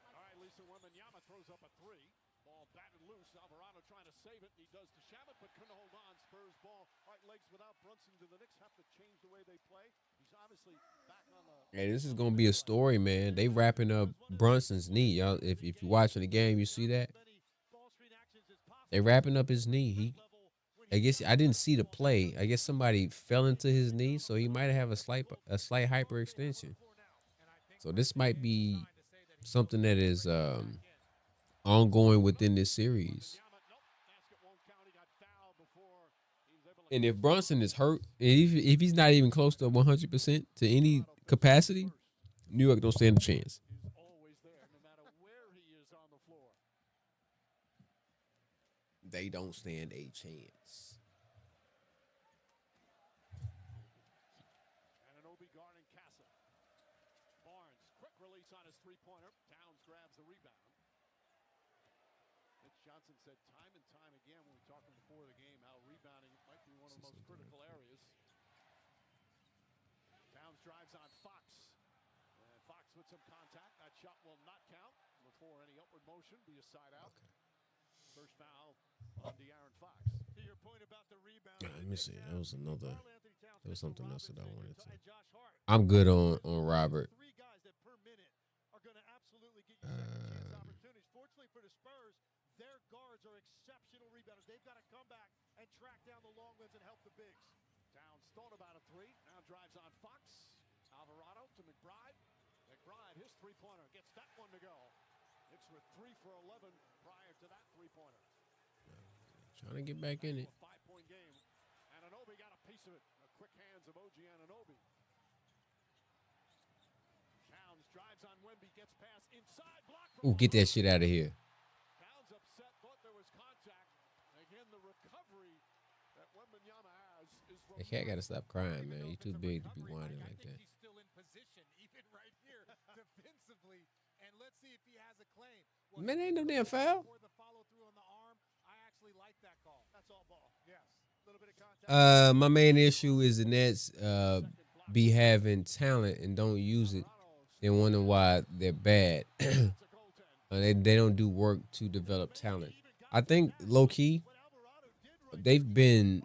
All right, Lisa Wembanyama throws up a 3. Ball batted loose. Alvarado trying to save it. He does to Shabbat, but couldn't hold on. Spurs ball. Right legs without Brunson. Do the Knicks have to change the way they play? He's obviously back on the. Hey, this is gonna be a story, man. They wrapping up Brunson's knee, y'all. If you're watching the game, you see that they wrapping up his knee. I guess I didn't see the play. I guess somebody fell into his knee, so he might have a slight hyperextension. So this might be something that is ongoing within this series. And if Brunson is hurt, if he's not even close to 100% to any capacity, New York don't stand a chance. They don't stand a chance. Ananobi guarding Casa. Barnes, quick release on his three-pointer. Towns grabs the rebound. Mitch Johnson said time and time again when we talked before the game how rebounding might be one of the most critical areas. Towns drives on Fox. And Fox with some contact. That shot will not count before any upward motion. Be a side out. Okay. First foul on De'Aaron Fox. To your point about the rebound. Let me see. That was something else that I wanted to. I'm good on Robert. Three guys that per minute are going to absolutely get you second chance opportunities. Fortunately for the Spurs, their guards are exceptional rebounders. They've got to come back and track down the long ones and help the bigs. Towns thought about a three. Now drives on Fox. Alvarado to McBride. McBride, his three-pointer, gets that one to go. Knicks were 3 for 11 prior to that three-pointer. Trying to get back in it. 5-point game. Ananobi got a piece of it. A quick hands of OG Ananobi. Towns drives on Wemby, gets past inside block. Ooh, get that shit out of here. Towns upset, thought there was contact. Again, the recovery that Wembanyama has is from. The cat got to stop crying, man. You too big to be whining like that. He's still in position, even right here, defensively. And let's see if he has a claim. Man, ain't no damn foul. For the follow through on the arm, I actually like that call. That's all ball. Yes. A little bit of contact. My main issue is the Nets be having talent and don't use it, and wonder why they're bad. They don't do work to develop talent. I think low key, they've been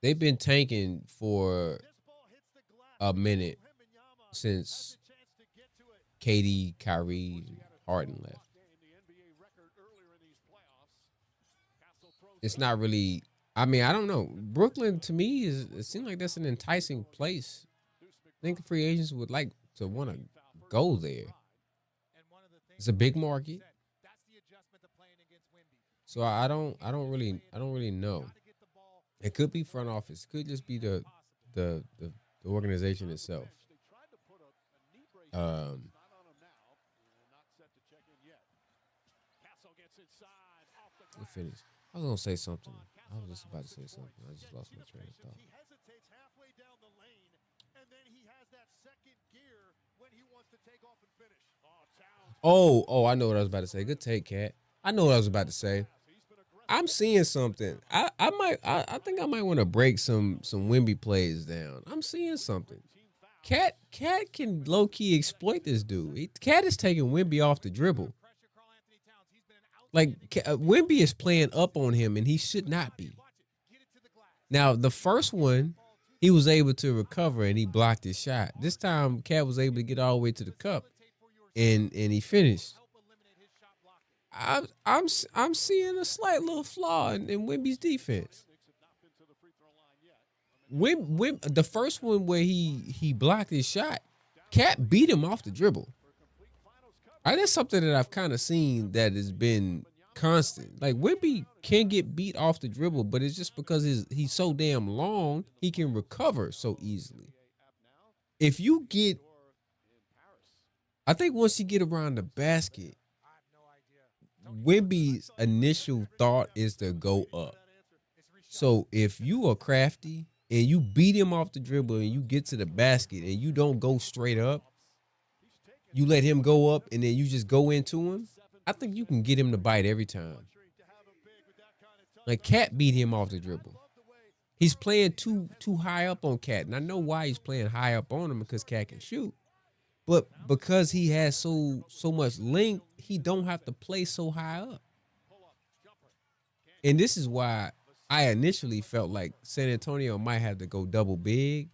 tanking for a minute since KD, Kyrie, Harden left. It's not really. I mean, I don't know. Brooklyn to me it seems like that's an enticing place. I think free agents would like to want to go there. It's a big market, so I don't really know. It could be front office. It could just be the organization itself. Finish. I was gonna say something. I was just about to say something. I just lost my train of thought. He hesitates halfway down the lane, and then he has that second gear when he wants to take off and finish. Oh, I know what I was about to say. Good take, Cat. I know what I was about to say. I'm seeing something. I think I might want to break some Wemby plays down. I'm seeing something. Cat can low key exploit this dude. Cat is taking Wemby off the dribble. Like Wemby is playing up on him, and he should not be. Now the first one, he was able to recover and he blocked his shot. This time, Cat was able to get all the way to the cup, and he finished. I'm seeing a slight little flaw in Wemby's defense. The first one where he blocked his shot, Cat beat him off the dribble. That's something that I've kind of seen that has been constant. Like Wemby can get beat off the dribble, but it's just because he's so damn long, he can recover so easily. If you get, I think once you get around the basket, Wemby's initial thought is to go up. So if you are crafty and you beat him off the dribble and you get to the basket and you don't go straight up, you let him go up and then you just go into him, I think you can get him to bite every time. Like Cat beat him off the dribble. He's playing too high up on Cat, and I know why he's playing high up on him, because Cat can shoot. But because he has so much length, he don't have to play so high up. And this is why I initially felt like San Antonio might have to go double big.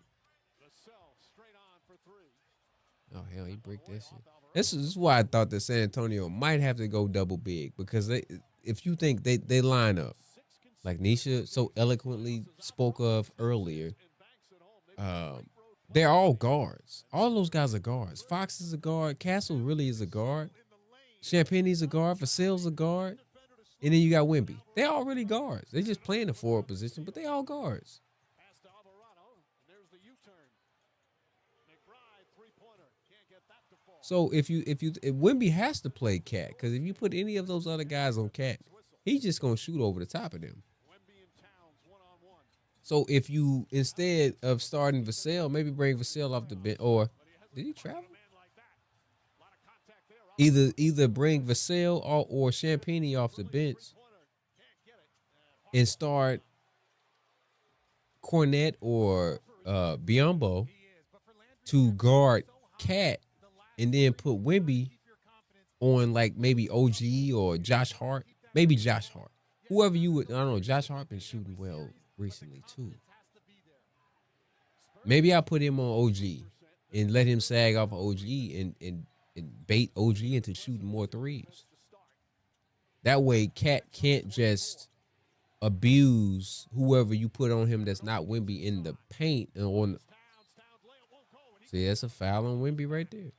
Oh hell, he break that shit. This is why I thought that San Antonio might have to go double big because if you think they line up like Nisha so eloquently spoke of earlier, they're all guards. All those guys are guards. Fox is a guard. Castle really is a guard. Champagne's a guard. Vassell's a guard. And then you got Wemby. They all really guards. They just playing the forward position, but they all guards. So if Wemby has to play Cat, because if you put any of those other guys on Cat, he's just gonna shoot over the top of them. So if you instead of starting Vassell, maybe bring Vassell off the bench, or did he travel? Either bring Vassell or Champagne off the bench and start Cornette or Biombo to guard Cat, and then put Wemby on like maybe OG or Josh Hart, maybe Josh Hart, whoever you would. I don't know. Josh Hart been shooting well recently too. Maybe I put him on OG and let him sag off of OG and bait OG into shooting more threes. That way, Cat can't just abuse whoever you put on him that's not Wemby in the paint and on. See, that's a foul on Wemby right there.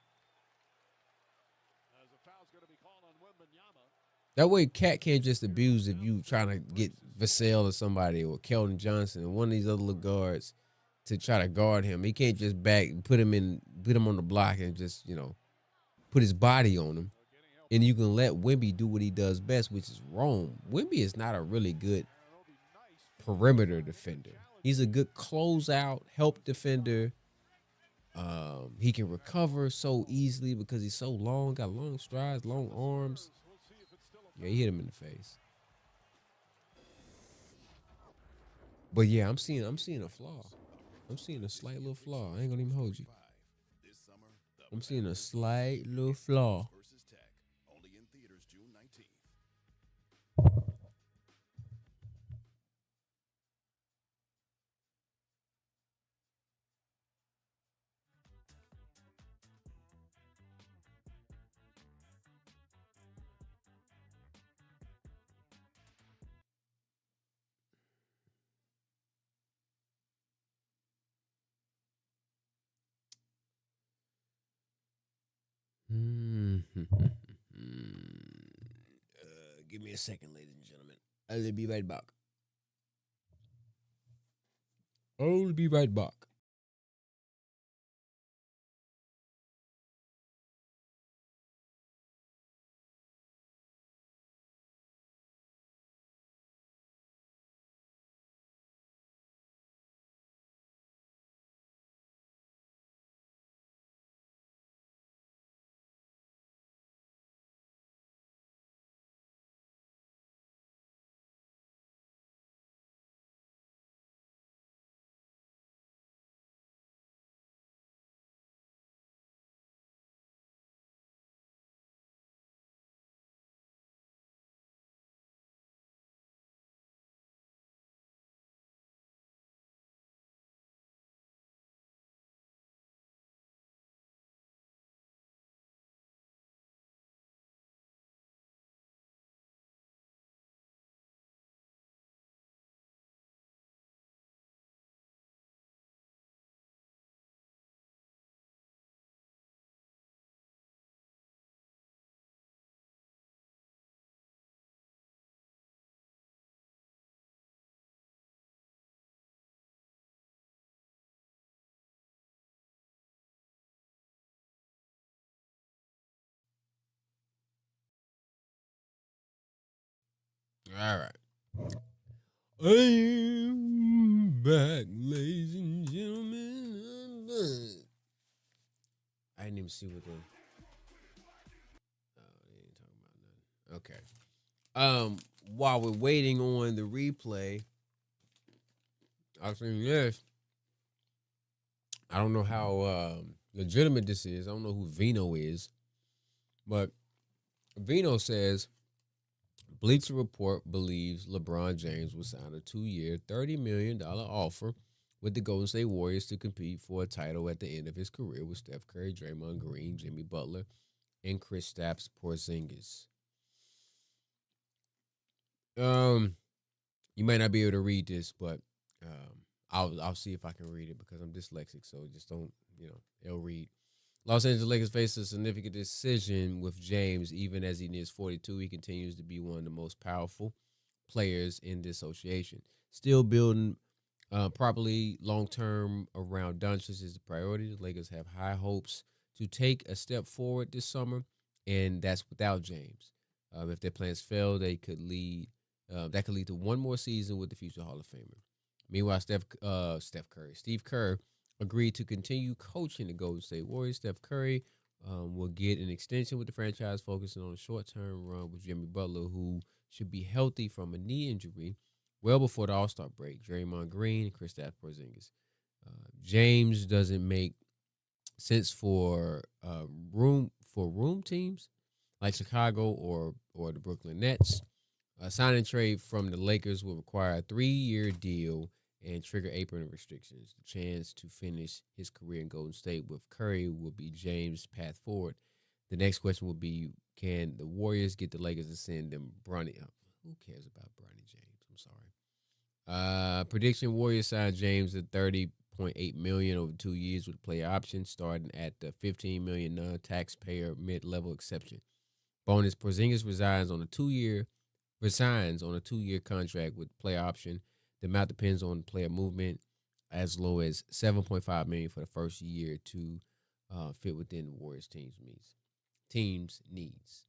That way, Cat can't just abuse if you trying to get Vassell or somebody or Keldon Johnson or one of these other little guards to try to guard him. He can't just put him on the block and just, put his body on him. And you can let Wemby do what he does best, which is roam. Wemby is not a really good perimeter defender. He's a good closeout, help defender. He can recover so easily because he's so long, got long strides, long arms. Yeah, he hit him in the face. But yeah, I'm seeing a flaw. I'm seeing a slight little flaw. I ain't gonna even hold you. I'm seeing a slight little flaw. Give me a second, ladies and gentlemen. I'll be right back. I'll be right back. All right. I am back, ladies and gentlemen. I'm back. I didn't even see what the. Oh, they ain't talking about nothing. Okay. While we're waiting on the replay, I've seen this. I don't know how legitimate this is. I don't know who Vino is, but Vino says Bleacher Report believes LeBron James will sign a 2-year, $30 million offer with the Golden State Warriors to compete for a title at the end of his career with Steph Curry, Draymond Green, Jimmy Butler, and Kristaps Porzingis. You may not be able to read this, but I'll see if I can read it because I'm dyslexic, so just don't, it'll read. Los Angeles Lakers face a significant decision with James. Even as he nears 42, he continues to be one of the most powerful players in the association. Still building properly long-term around Doncic is the priority. The Lakers have high hopes to take a step forward this summer, and that's without James. If their plans fail, that could lead to one more season with the future Hall of Famer. Meanwhile, Steve Kerr agreed to continue coaching the Golden State Warriors. Steph Curry will get an extension with the franchise, focusing on a short-term run with Jimmy Butler, who should be healthy from a knee injury well before the All-Star break. Draymond Green and Kristaps Porzingis. James doesn't make sense for room teams like Chicago or the Brooklyn Nets. A sign and trade from the Lakers will require a 3-year deal and trigger apron restrictions. The chance to finish his career in Golden State with Curry will be James' path forward. The next question will be, can the Warriors get the Lakers to send them Bronny? Who cares about Bronny James? I'm sorry. Prediction: Warriors sign James at $30.8 million over 2 years with a player option, starting at the $15 million non-taxpayer mid-level exception. Bonus: Porzingis resigns on a 2-year contract with player option. The amount depends on player movement, as low as $7.5 million for the first year to fit within the Warriors team's needs.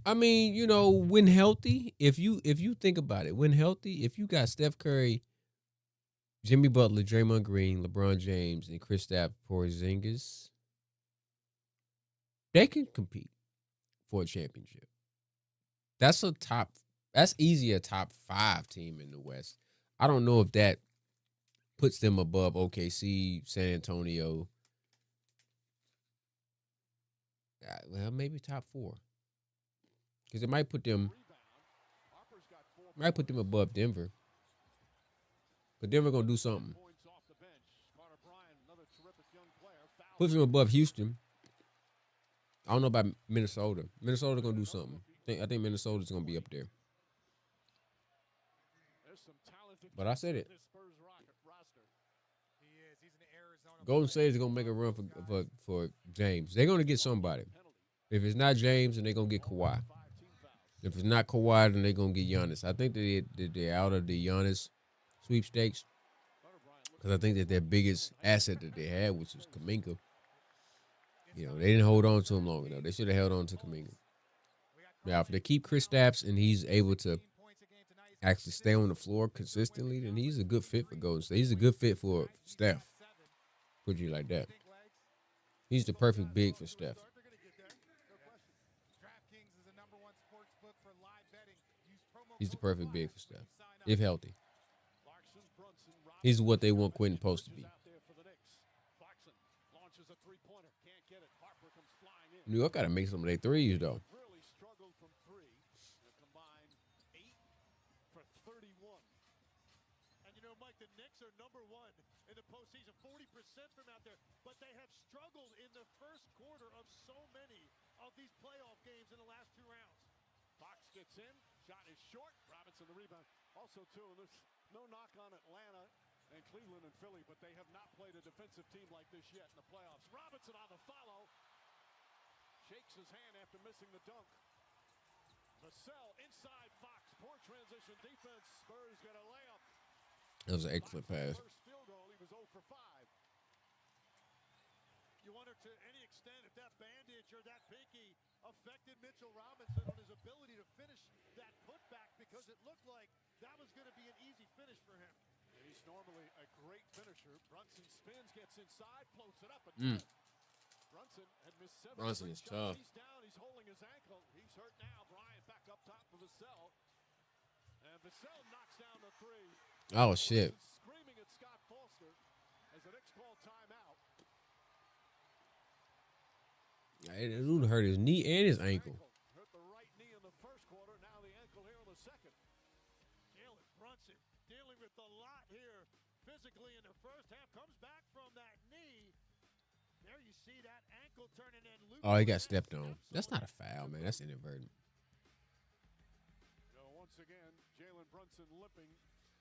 I mean, when healthy, if you think about it, when healthy, if you got Steph Curry, Jimmy Butler, Draymond Green, LeBron James, and Kristaps Porzingis, they can compete for a championship. That's easy a top 5 team in the West. I don't know if that puts them above OKC, San Antonio. Well, maybe top 4. Because it might put them above Denver. But Denver gonna do something. Puts them above Houston. I don't know about Minnesota. Minnesota gonna do something. I think Minnesota's gonna be up there. But I said it. Golden State is gonna make a run for James. They're gonna get somebody. If it's not James, then they're gonna get Kawhi. If it's not Kawhi, then they're gonna get Giannis. I think that they're out of the Giannis sweepstakes because I think that their biggest asset that they had, which was Kuminga, they didn't hold on to him long enough. They should have held on to Kuminga. Now, if they keep Kristaps and he's able to actually stay on the floor consistently, then he's a good fit for Golden State. He's a good fit for Steph. Put you like that. He's the perfect big for Steph. He's the perfect big for Steph, if healthy. He's what they want Quentin Post to be. New York got to make some of their threes, though. The Knicks are number 1 in the postseason, 40% from out there, but they have struggled in the first quarter of so many of these playoff games in the last 2 rounds. Fox gets in, shot is short. Robinson the rebound. Also, too, there's no knock on Atlanta and Cleveland and Philly, but they have not played a defensive team like this yet in the playoffs. Robinson on the follow. Shakes his hand after missing the dunk. Vassell inside Fox. Poor transition defense. Spurs get a layup. That was an excellent pass. First field goal, he was 0 for 5. You wonder to any extent if that bandage or that pinky affected Mitchell Robinson on his ability to finish that putback, because it looked like that was going to be an easy finish for him. He's normally a great finisher. Brunson spins, gets inside, floats it up. Brunson had missed 7. Brunson is tough. He's down. He's holding his ankle. He's hurt now. Bryant back up top for Vassell. And Vassell knocks down the 3. Oh, shit. Screaming at Scott Foster as the Knicks call timeout. It hurt his knee and his ankle. Hurt the right knee in the first half, comes back from that knee. There you see that ankle turning in. Oh, he got stepped on. That's not a foul, man. That's inadvertent. So once again, Jalen Brunson limping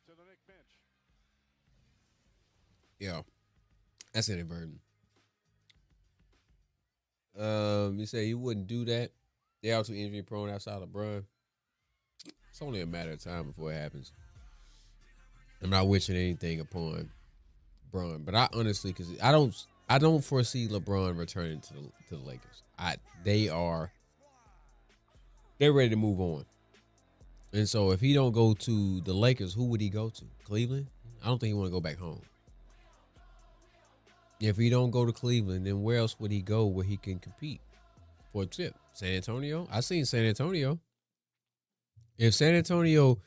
to the Knicks bench. Yeah, that's inadvertent. You say you wouldn't do that. They're also injury prone outside LeBron. It's only a matter of time before it happens. I'm not wishing anything upon LeBron, but I honestly, because I don't foresee LeBron returning to the Lakers. They're ready to move on, and so if he don't go to the Lakers, who would he go to? Cleveland? I don't think he want to go back home. If he don't go to Cleveland, then where else would he go where he can compete for a chip? San Antonio? I seen San Antonio. If San Antonio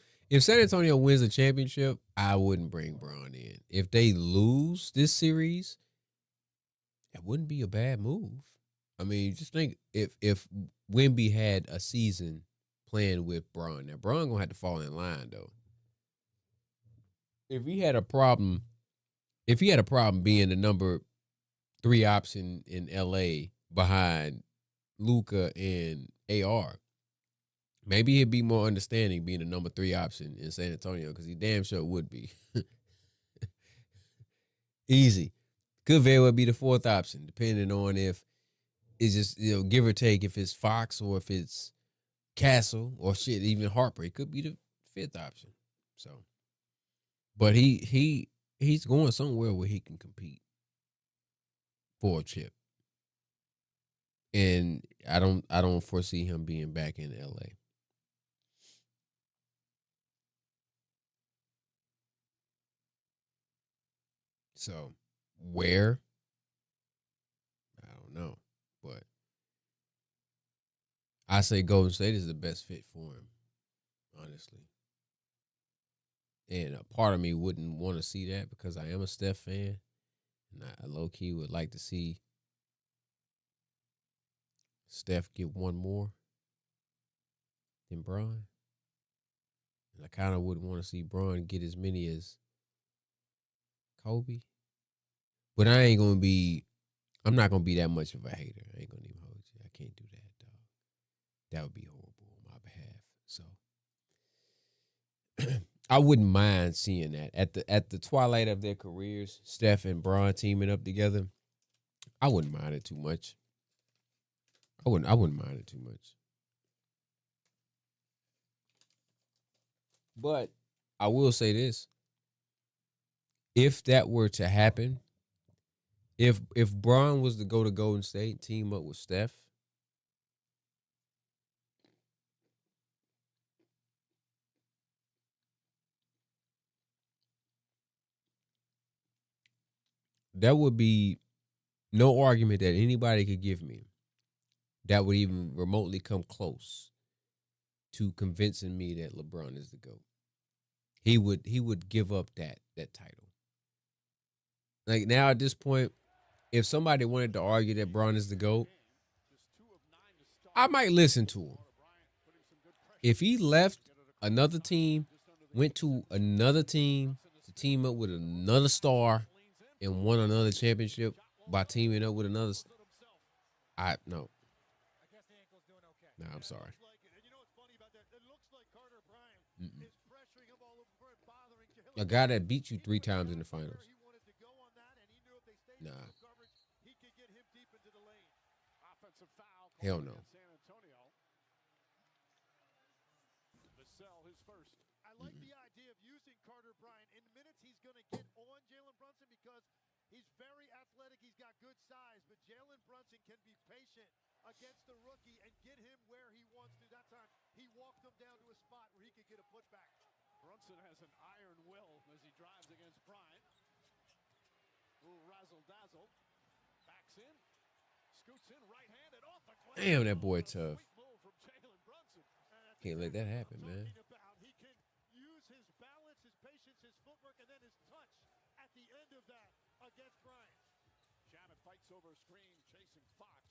wins a championship, I wouldn't bring Bron in. If they lose this series, it wouldn't be a bad move. I mean, just think if Wemby had a season playing with Bron. Now Bron gonna have to fall in line though. If he had a problem being the number 3 option in LA behind Luka and AR, maybe he'd be more understanding being the number 3 option in San Antonio, because he damn sure would be. Easy. Could very well be the 4th option, depending on if it's just, give or take, if it's Fox or if it's Castle or shit, even Harper. It could be the 5th option. So, but he's going somewhere where he can compete for a chip. And I don't foresee him being back in LA. So, where? I don't know. But I say Golden State is the best fit for him, honestly. And a part of me wouldn't want to see that because I am a Steph fan. And I low-key would like to see Steph get one more than Bron. And I kind of would want to see Bron get as many as Kobe. But I'm not going to be that much of a hater. I ain't going to even hold you. I can't do that, dog. That would be horrible on my behalf. So I wouldn't mind seeing that. At the twilight of their careers, Steph and Bron teaming up together, I wouldn't mind it too much. I wouldn't mind it too much. But I will say this. If that were to happen, if Bron was to go to Golden State, team up with Steph, there would be no argument that anybody could give me that would even remotely come close to convincing me that LeBron is the GOAT. He would give up that title. Like now at this point, if somebody wanted to argue that Bron is the GOAT, I might listen to him. If he left another team, went to another team to team up with another star and won another championship by teaming up with another, no. No, I'm sorry. A guy that beat you 3 times in the finals. Nah. Hell no. I like the idea of using Carter Bryant in minutes he's going to get on Jalen Brunson because he's very athletic. He's got good size, but Jalen Brunson can be patient against the rookie and get him where he wants to. That time, he walked him down to a spot where he could get a putback. Brunson has an iron will as he drives against Bryant. Little razzle-dazzle. Backs in. Scoots in right-handed off the glass. Damn, that boy tough. Can't let that happen, man. He can use his balance, his patience, his footwork, and then his touch at the end of that against Bryant. Shannon fights over a screen, chasing Fox.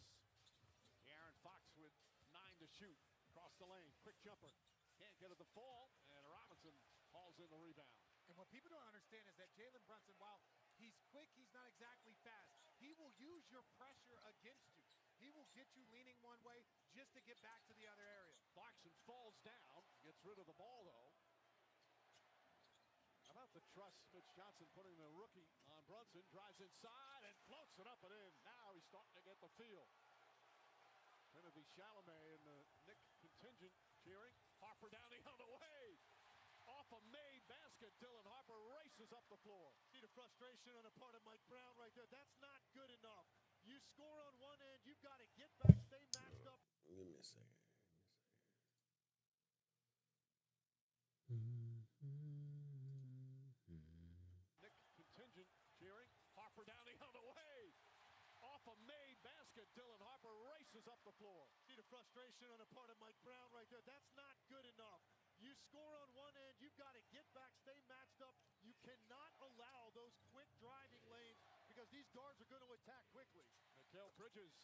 Aaron Fox with 9 to shoot. Across the lane, quick jumper. Can't get it to fall, and Robinson hauls in the rebound. And what people don't understand is that Jalen Brunson, while He's quick. He's not exactly fast. He will use your pressure against you. He will get you leaning one way just to get back to the other area. Clarkson falls down, gets rid of the ball, though. How about the trust Mitch Johnson putting the rookie on Brunson, drives inside and floats it up and in. Now he's starting to get the feel. Timothy Chalamet and the Knicks contingent cheering. Harper down the other way. Off a made basket, Dylan Harper races up the floor. See the frustration on the part of Mike Brown right there. That's not good enough. You score on one end, you've got to get back, stay matched up. Give me a second. Knicks contingent cheering. Harper down the other way. Off a made basket, Dylan Harper races up the floor. See the frustration on the part of Mike Brown right there. That's not good enough. You score on one end, you've got to get back, stay matched up. You cannot allow those quick driving lanes because these guards are going to attack quickly. Mikal Bridges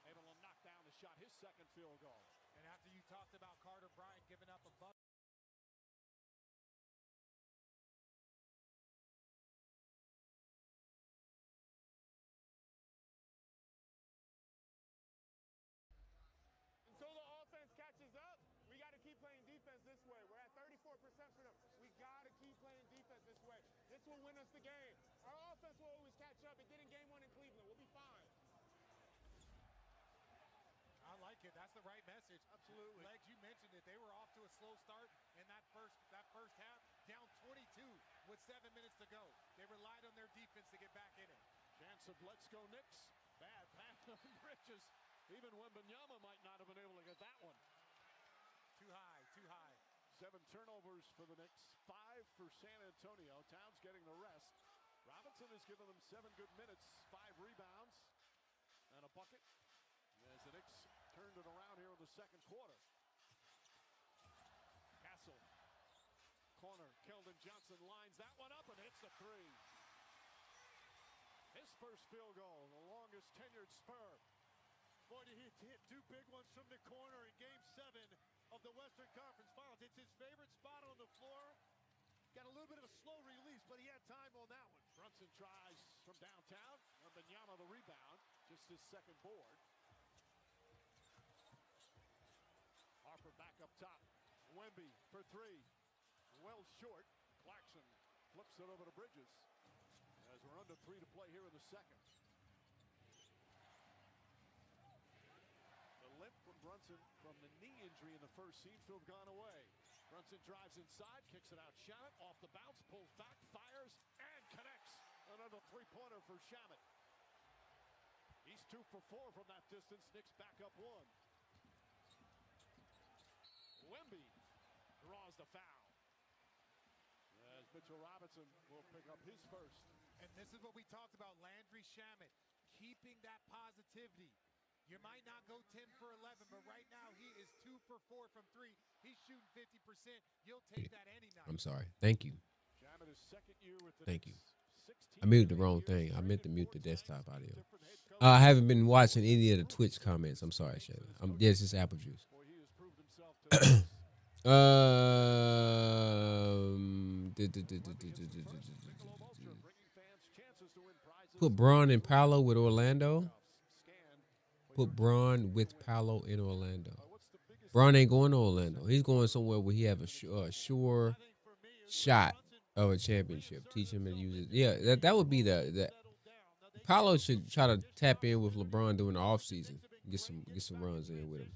able to knock down the shot, his second field goal. And after you talked about Carter Bryant giving up a bucket. Until the offense catches up, we got to keep playing defense this way. We're at 34% for them. We got to keep playing defense this way. This will win us the game. Our offense will always catch up. It did in game 1 in Cleveland. We'll be fine. I like it. That's the right message. Absolutely. Legs, you mentioned it. They were off to a slow start in that first half, down 22 with 7 minutes to go. They relied on their defense to get back in it. Chance of let's go Knicks. Bad pass on Bridges. Even Wembanyama might not have been able to get that one. Too high, too high. 7 turnovers for the Knicks, 5 for San Antonio. Towns getting the rest. Robinson has given them 7 good minutes, 5 rebounds, and a bucket. As the Knicks turned it around here in the second quarter. Castle, corner, Keldon Johnson lines that one up and hits the 3. His first field goal, the longest tenured Spur. Boy, he hit 2 big ones from the corner in Game 7 of the Western Conference Finals. It's his favorite spot on the floor. Got a little bit of a slow release, but he had time on that one. Brunson tries from downtown. Wembanyama the rebound, just his second board. Harper back up top. Wemby for 3. Well short. Clarkson flips it over to Bridges. As we're under 3 to play here in the second. The limp from Brunson from the knee injury in the first seems to have gone away. Brunson drives inside, kicks it out. Shamet off the bounce, pulls back, fires, and connects. Another 3-pointer for Shamet. He's 2 for 4 from that distance. Knicks back up 1. Wemby draws the foul. As Mitchell Robinson will pick up his first. And this is what we talked about, Landry Shamet, keeping that positivity. You might not go 10 for 11, but right now he is 2 for 4 from 3. He's shooting 50%. You'll take that any night. I'm sorry. Thank you. Shamet is second year with the Thank you. Knicks. I muted the wrong thing. I meant to mute the desktop audio. I haven't been watching any of the Twitch comments. I'm sorry, Shayla. Yes, it's apple juice. Put Braun and Paolo with Orlando. Put Braun with Paolo in Orlando. Braun ain't going to Orlando. He's going somewhere where he have a sure shot of a championship. Teach him to use it. Yeah, that would be the Paolo should try to tap in with LeBron during the offseason. Get some runs in with him.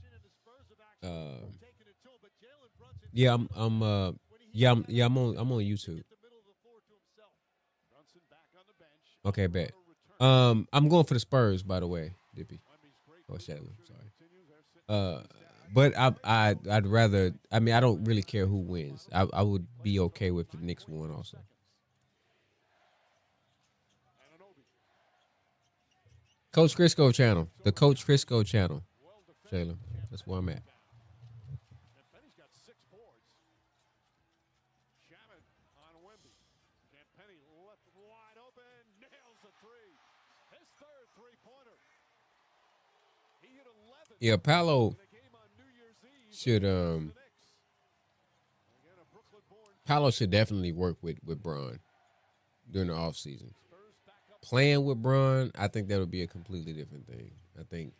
I'm on YouTube. Okay, bet. I'm going for the Spurs, by the way, Dippy. Oh, Shadley, sorry. But I'd rather. I mean, I don't really care who wins. I would be okay with the Knicks win also. Coach Crisco channel, the Coach Crisco channel, Jalen. That's where I'm at. Penny's got 6 boards. Shamet on Wemby. Penny left wide open, nails a 3. His third 3-pointer. He hit 11. Yeah, Paolo should Paolo should definitely work with Braun during the offseason. playing with Bron, I think that would be a completely different thing. I think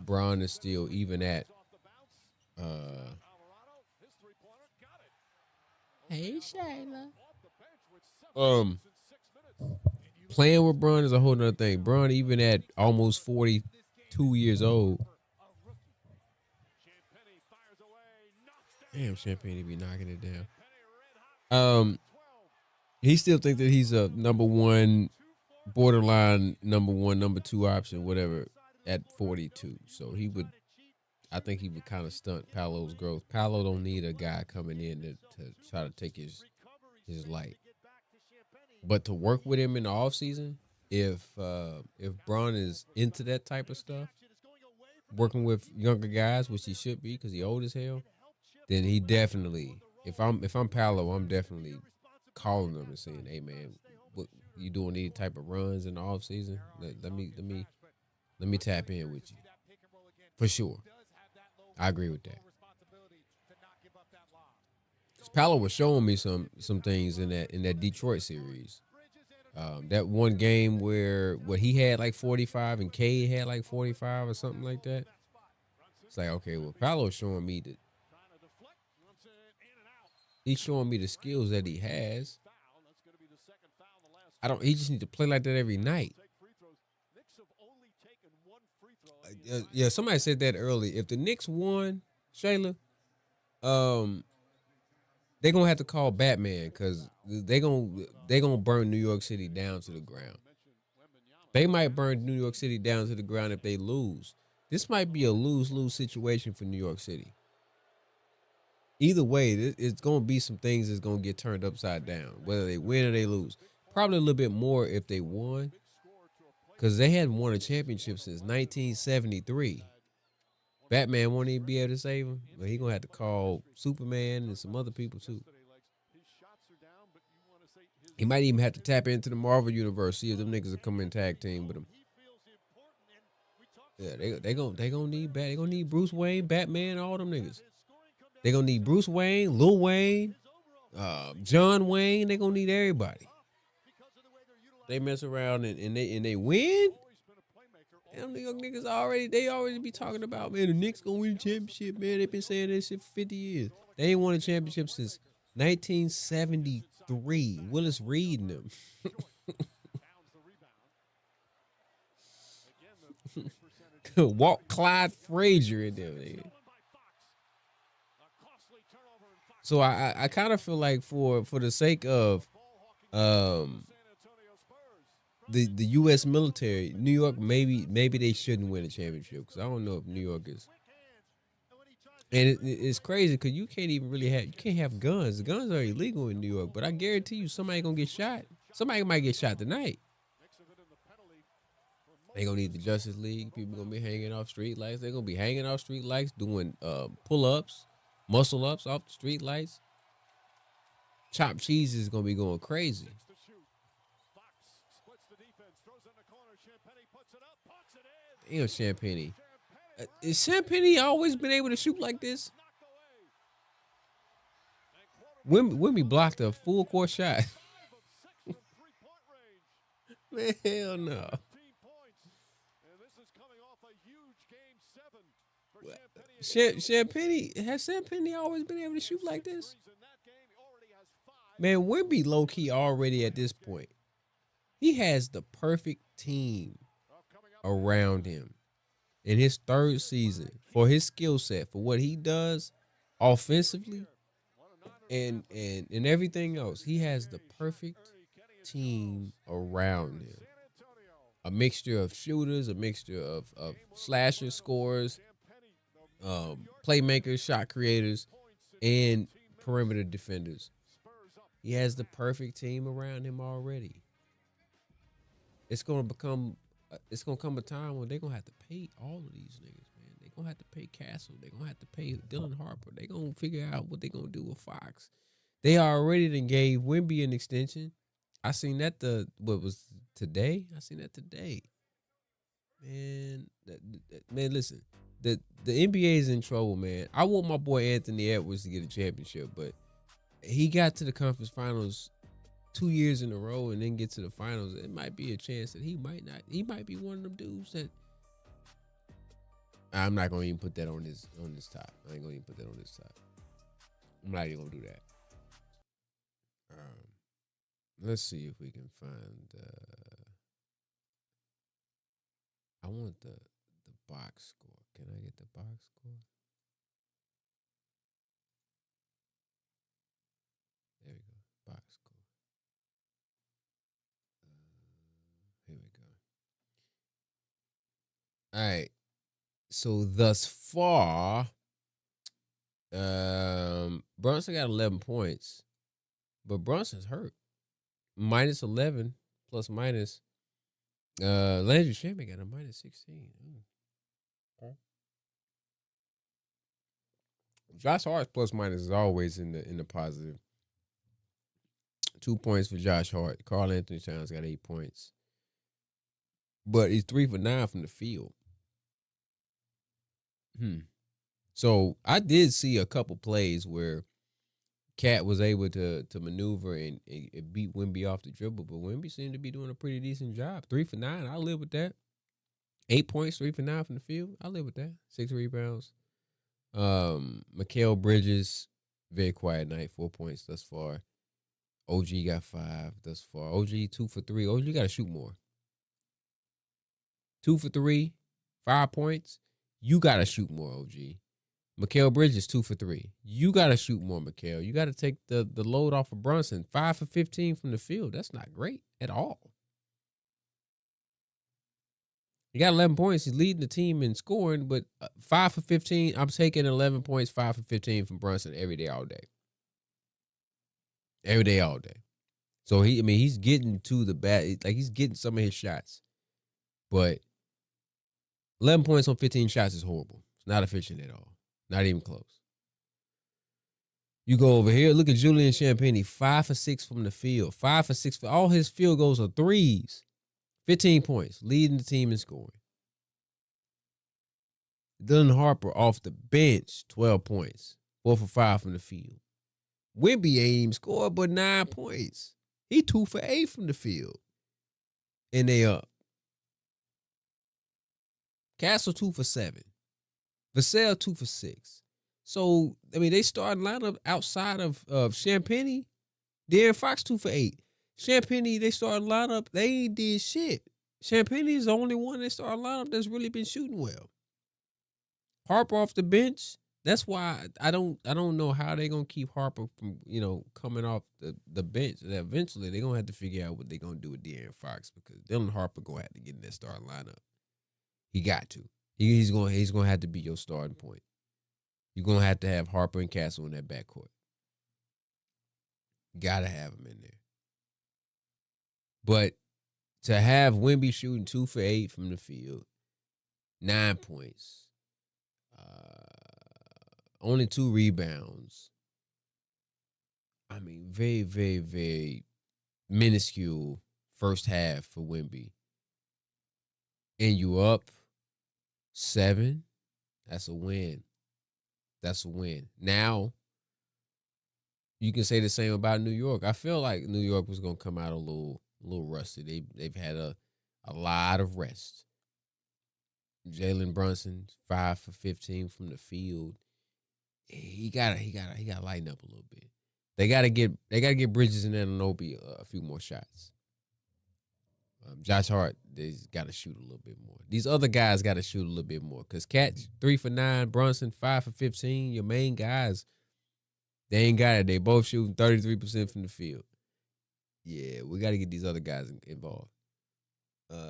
Bron is still even at. Hey Shayla. Playing with Bron is a whole nother thing. Bron, even at almost 42 years old. Damn, Champagne be knocking it down. He still think that he's a number one, borderline number one, number two option, whatever, at 42. So I think he would kind of stunt Paolo's growth. Paolo don't need a guy coming in to try to take his light. But to work with him in the offseason, if Bron is into that type of stuff, working with younger guys, which he should be because he's old as hell, then he definitely, if I'm Paolo, I'm definitely calling him and saying, "Hey man, what you doing these type of runs in the offseason? Let me tap in with you for sure." I agree with that. Paolo was showing me some things in that Detroit series. That one game where he had like 45 and Cade had like 45 or something like that. It's like, okay, well, Paolo's showing me that he's showing me the skills that he has. He just need to play like that every night. Yeah, somebody said that early. If the Knicks won, Shayla, they're gonna have to call Batman because they're gonna burn New York City down to the ground. They might burn New York City down to the ground if they lose. This might be a lose-lose situation for New York City. Either way, it's gonna be some things that's gonna get turned upside down, whether they win or they lose. Probably a little bit more if they won, because they hadn't won a championship since 1973. Batman won't even be able to save him, but he's gonna have to call Superman and some other people too. He might even have to tap into the Marvel universe, see if them niggas will come in tag team with him. Yeah, they gonna need Bruce Wayne, Batman, all them niggas. They gonna need Bruce Wayne, Lil Wayne, John Wayne. They gonna need everybody. They mess around and they win. Them New York niggas already be talking about, man, the Knicks gonna win the championship, man. They've been saying that shit for 50 years. They ain't won a championship since 1973. Willis Reed and them. Walt Clyde Frazier in them. Nigga. So I kind of feel like for the sake of the U.S. military, New York maybe they shouldn't win a championship because I don't know if New York is. And it's crazy because you can't have guns. The guns are illegal in New York, but I guarantee you somebody gonna get shot. Somebody might get shot tonight. They gonna need the Justice League. People gonna be hanging off street lights. They're gonna be hanging off street lights, doing pull-ups, muscle-ups off the street lights. Chopped cheese is gonna be going crazy. Damn, Champagne. Is Champagne always been able to shoot like this? Wimby blocked a full court shot. Man, hell no. Champagne, has Champagne always been able to shoot like this? Man, Wimby low-key already at this point. He has the perfect team around him in his third season for his skill set, for what he does offensively and everything else. He has the perfect team around him. A mixture of shooters, a mixture of slashers, scorers, playmakers, shot creators, and perimeter defenders. He has the perfect team around him already. It's gonna come a time when they're gonna have to pay all of these niggas, man. They're gonna have to pay Castle. They're gonna have to pay Dylan Harper. They're gonna figure out what they're gonna do with Fox. They already done gave Wemby an extension. I seen that today? I seen that today. Man, man, listen. The NBA is in trouble, man. I want my boy Anthony Edwards to get a championship, but he got to the conference finals 2 years in a row and then get to the finals, it might be a chance that he might not. He might be one of them dudes that. I'm not gonna even put that on this top. I ain't gonna even put that on this top. I'm not even gonna do that. Let's see if we can find. I want the box score. Can I get the box score? There we go. Box score. Here we go. All right. So thus far, Brunson got 11 points, but Brunson's hurt. Minus 11 plus minus. Landry Shamet got a minus 16. Okay. Josh Hart's plus minus is always in the positive. 2 points for Josh Hart. Karl Anthony Towns got 8 points, but he's 3 for 9 from the field. So I did see a couple plays where Cat was able to maneuver and beat Wemby off the dribble, but Wemby seemed to be doing a pretty decent job. 3 for 9, I live with that. 8 points, 3 for 9 from the field, I live with that. 6 rebounds. Mikal Bridges, very quiet night, 4 points thus far. OG got 5 thus far. OG 2 for 3. OG got to shoot more. 2 for 3, 5 points. You got to shoot more, OG. Mikal Bridges 2 for 3. You got to shoot more, Mikal. You got to take the load off of Brunson. 5 for 15 from the field. That's not great at all. He got 11 points. He's leading the team in scoring, but 5 for 15. I'm taking 11 points, 5 for 15 from Brunson every day, all day. Every day, all day. So he's getting to the bat. Like, he's getting some of his shots. But 11 points on 15 shots is horrible. It's not efficient at all. Not even close. You go over here, look at Julian Champagnie, 5 for 6 from the field. 5 for 6. All his field goals are threes. 15 points, leading the team in scoring. Dylan Harper off the bench, 12 points. 4 for 5 from the field. Wemby ain't even scored but 9 points. He 2 for 8 from the field. And they up. Castle 2 for 7. Vassell 2 for 6. So, they starting lineup outside of Champagnie. De'Aaron Fox 2 for 8. Champagnie, they started lineup. They ain't did shit. Champagnie is the only one that started lineup that's really been shooting well. Harper off the bench. That's why I don't know how they're gonna keep Harper from coming off the bench. And eventually they're gonna have to figure out what they're gonna do with De'Aaron Fox, because Dylan Harper gonna have to get in that starting lineup. He got to. He's gonna have to be your starting point. You're gonna have to have Harper and Castle in that backcourt. Gotta have him in there. But to have Wemby shooting 2 for 8 from the field, 9 points, only 2 rebounds. Very, very, very minuscule first half for Wemby. And you up 7, that's a win. That's a win. Now, you can say the same about New York. I feel like New York was going to come out a little rusty. They've had a lot of rest. Jalen Brunson, 5 for 15 from the field. He got to lighten up a little bit. They got to get Bridges and Anunoby a few more shots. Josh Hart, they's got to shoot a little bit more. These other guys got to shoot a little bit more, because Cat 3 for 9, Brunson 5 for 15. Your main guys, they ain't got it. They both shooting 33% from the field. Yeah, we got to get these other guys involved. Wait.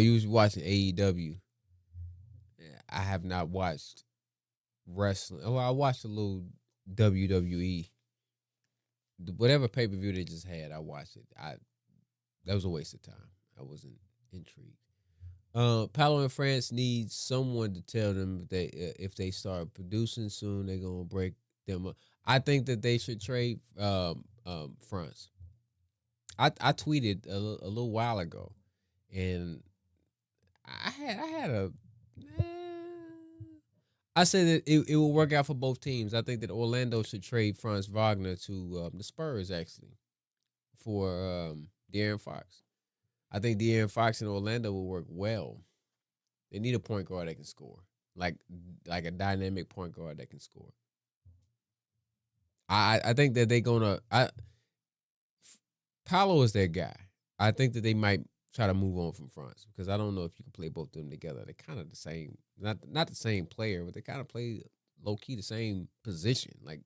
You was watching AEW. Yeah, I have not watched wrestling. Oh, I watched a little WWE. Whatever pay-per-view they just had, I watched it. That was a waste of time. I wasn't intrigued. Paolo and France needs someone to tell them that if they start producing soon, they're gonna break them up. I think that they should trade France. I tweeted a little while ago, and I had a I said that it will work out for both teams. I think that Orlando should trade Franz Wagner to the Spurs actually for De'Aaron Fox. I think De'Aaron Fox in Orlando will work well. They need a point guard that can score, like a dynamic point guard that can score. I think that they're gonna. Paolo is their guy. I think that they might try to move on from Franz because I don't know if you can play both of them together. They're kind of the same, not the same player, but they kind of play low key the same position. Like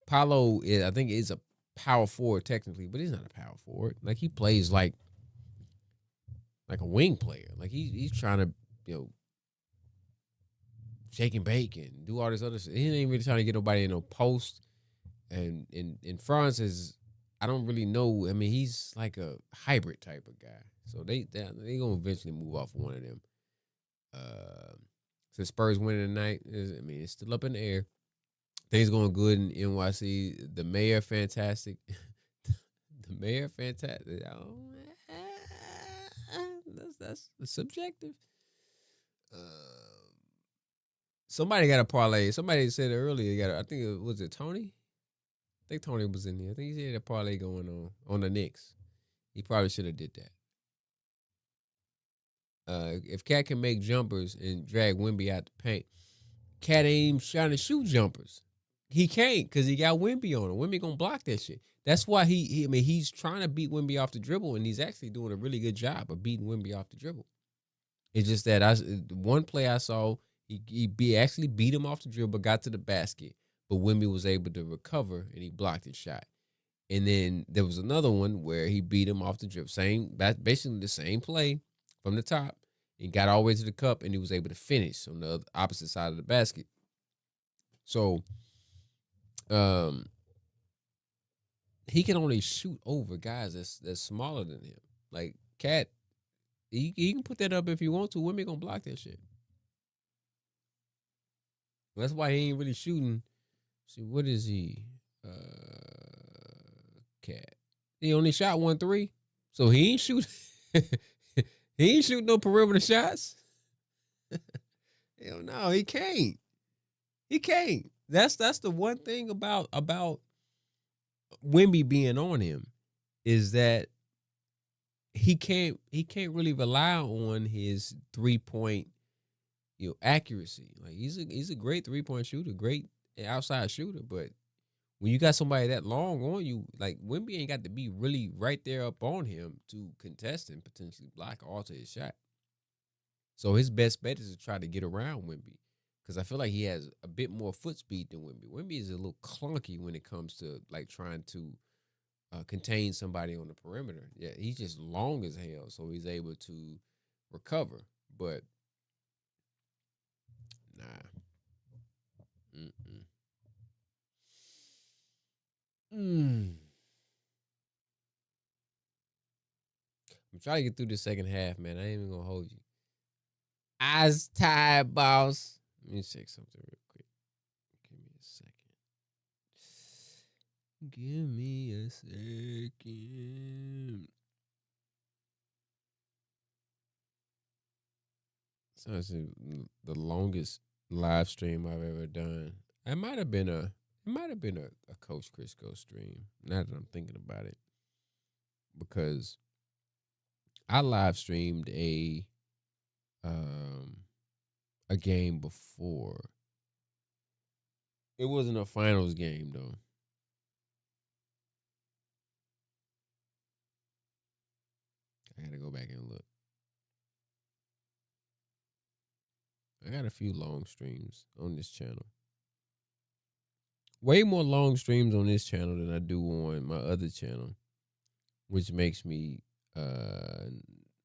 Paolo is, I think, is a power forward technically, but he's not a power forward. Like he plays like a wing player. Like he's trying to shake and bake and do all this other shit. He ain't really trying to get nobody in no post. And Franz is, I don't really know. I mean, he's like a hybrid type of guy. So they gonna eventually move off one of them. So Spurs winning tonight. It's still up in the air. Things going good in NYC. The mayor fantastic. The mayor fantastic. That's subjective. Somebody got a parlay. Somebody said it earlier. I think was it Tony? I think Tony was in here. I think he had a parlay going on the Knicks. He probably should have did that. If Cat can make jumpers and drag Wemby out the paint, Cat ain't even trying to shoot jumpers. He can't because he got Wemby on him. Wemby gonna block that shit. That's why he's trying to beat Wemby off the dribble, and he's actually doing a really good job of beating Wemby off the dribble. It's just that one play I saw, he actually beat him off the dribble, got to the basket, but Wemby was able to recover and he blocked his shot. And then there was another one where he beat him off the dribble, basically the same play from the top, and got all the way to the cup, and he was able to finish on the opposite side of the basket. So, he can only shoot over guys that's smaller than him. Like Cat, he can put that up if he wants to. Wemby gonna block that shit. That's why he ain't really shooting. See, what is he? Cat. He only shot 1 3, so he ain't shoot. He ain't shooting no perimeter shots. Hell no, he can't. He can't. That's the one thing about Wemby being on him is that he can't really rely on his 3-point accuracy. Like he's a great 3-point shooter, great outside shooter, but when you got somebody that long on you, like Wemby ain't got to be really right there up on him to contest and potentially block or alter his shot. So his best bet is to try to get around Wemby because I feel like he has a bit more foot speed than Wemby. Wemby is a little clunky when it comes to like trying to contain somebody on the perimeter. Yeah, he's just long as hell, so he's able to recover. But nah. I'm trying to get through the second half, man. I ain't even gonna hold you. Eyes tired, boss. Let me check something real quick. Give me a second. Give me a second. So it's the longest live stream I've ever done. It might have been a Coach Crisco stream. Now that I'm thinking about it, because I live streamed a game before. It wasn't a finals game though. I gotta go back and look. I got a few long streams on this channel. Way more long streams on this channel than I do on my other channel, which makes me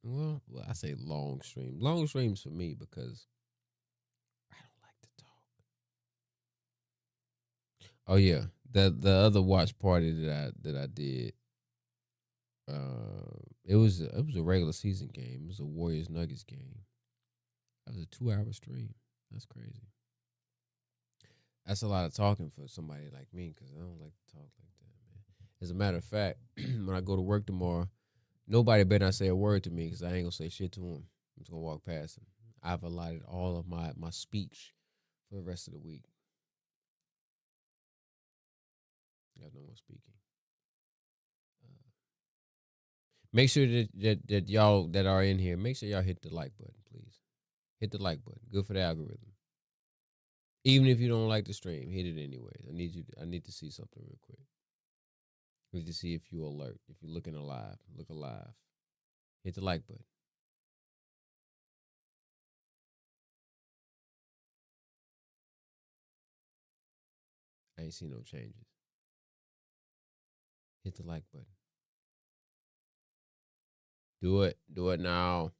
well, I say long stream. Long streams for me because I don't like to talk. Oh yeah, the other watch party that I did. It was a regular season game. It was a Warriors Nuggets game. That was a 2-hour stream. That's crazy. That's a lot of talking for somebody like me because I don't like to talk like that, man. As a matter of fact, when I go to work tomorrow, nobody better not say a word to me because I ain't gonna say shit to them. I'm just gonna walk past them. I've allotted all of my speech for the rest of the week. Got no one speaking. Make sure that y'all that are in here, make sure y'all hit the like button, please. Hit the like button. Good for the algorithm. Even if you don't like the stream, hit it anyways. I need to see something real quick. I need to see if you're alert. If you're looking alive, look alive. Hit the like button. I ain't seen no changes. Hit the like button. Do it. Do it now.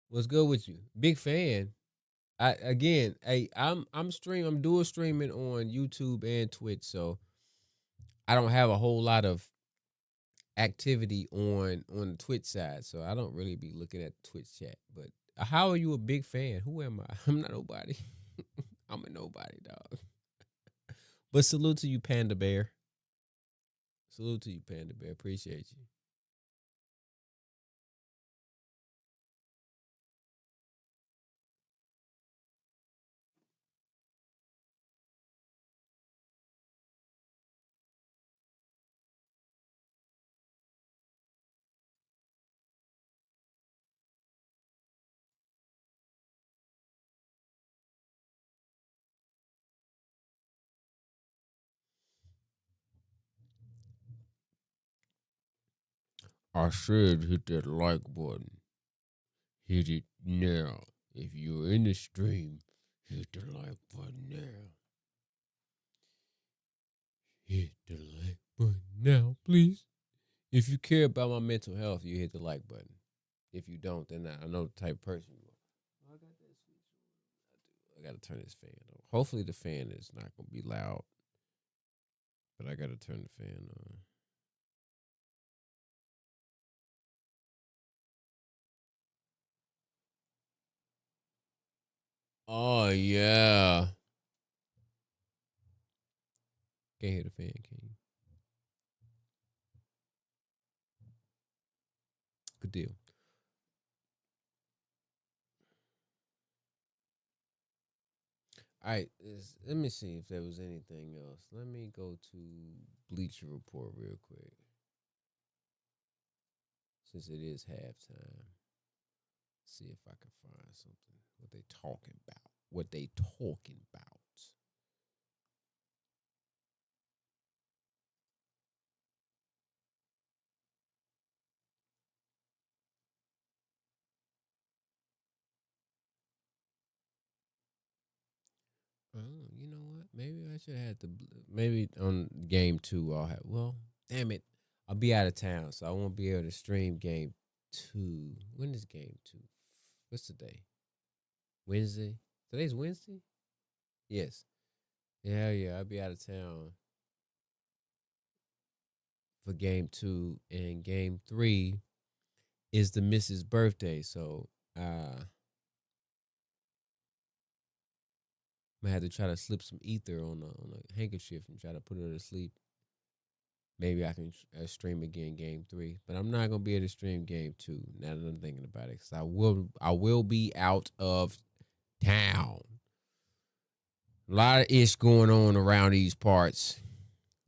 What's good with you? Big fan. I'm dual streaming on YouTube and Twitch, so I don't have a whole lot of activity on the Twitch side, so I don't really be looking at Twitch chat. But how are you a big fan? Who am I? I'm not nobody. I'm a nobody, dog. But salute to you, Panda Bear. Salute to you, Panda Bear. Appreciate you. I said hit that like button. Hit it now. If you're in the stream, hit the like button now. Hit the like button now, please. If you care about my mental health, you hit the like button. If you don't, then I know the type of person you are. I gotta turn this fan on. Hopefully the fan is not gonna be loud. But I gotta turn the fan on. Oh yeah. Can't hear the fan, can you? Good deal. All right, let me see if there was anything else. Let me go to Bleacher Report real quick. Since it is halftime. See if I can find something. What they talking about. What they talking about. Oh, you know what? Maybe I should have had to. Maybe on game 2 I'll have. Well, damn it, I'll be out of town, so I won't be able to stream game 2. When is game 2? What's the day? Wednesday. Today's Wednesday. Yes. Yeah. I'll be out of town for game 2, and game 3 is the Mrs. birthday. So I'm gonna have to try to slip some ether on a handkerchief and try to put her to sleep. Maybe I can stream again game 3, but I'm not gonna be able to stream game 2 now that I'm thinking about it, because I will be out of town. A lot of ish going on around these parts.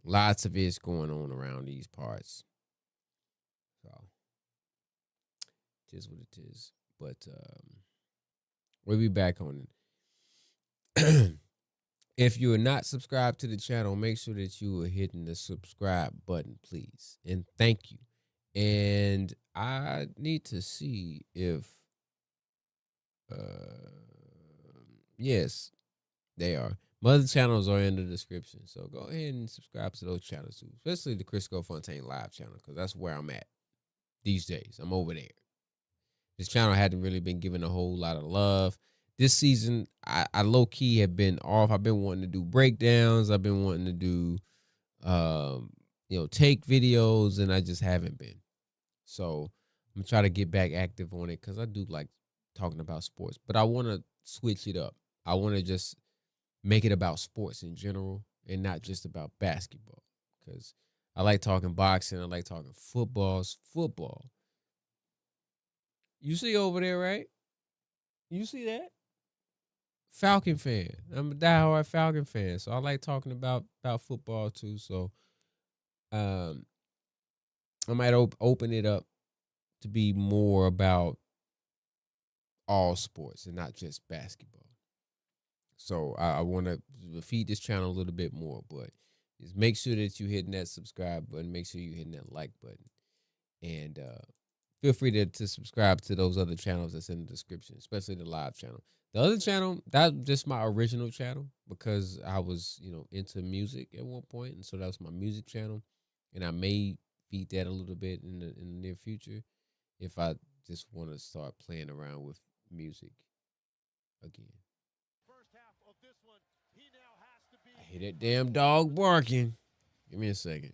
Lots of ish going on around these parts. So it is what it is. But we'll be back on it. If you are not subscribed to the channel, make sure that you are hitting the subscribe button, please. And thank you. And I need to see if, yes, they are. My other channels are in the description. So go ahead and subscribe to those channels too, especially the Crisco Fontaine live channel, because that's where I'm at these days. I'm over there. This channel hadn't really been given a whole lot of love. This season, I low key have been off. I've been wanting to do breakdowns. I've been wanting to do, take videos, and I just haven't been. So I'm gonna try to get back active on it, because I do like talking about sports. But I want to switch it up. I want to just make it about sports in general and not just about basketball, because I like talking boxing. I like talking football. You see over there, right? You see that? Falcon fan. I'm a diehard Falcon fan, so I like talking about football too. So, um, I might open it up to be more about all sports and not just basketball. So I want to feed this channel a little bit more, but just make sure that you hitting that subscribe button. Make sure you hitting that like button, and feel free to subscribe to those other channels that's in the description, especially the live channel. The other channel, that's just my original channel because I was, into music at one point, and so that was my music channel, and I may feed that a little bit in the near future if I just want to start playing around with music again. I hear that damn dog barking. Give me a second.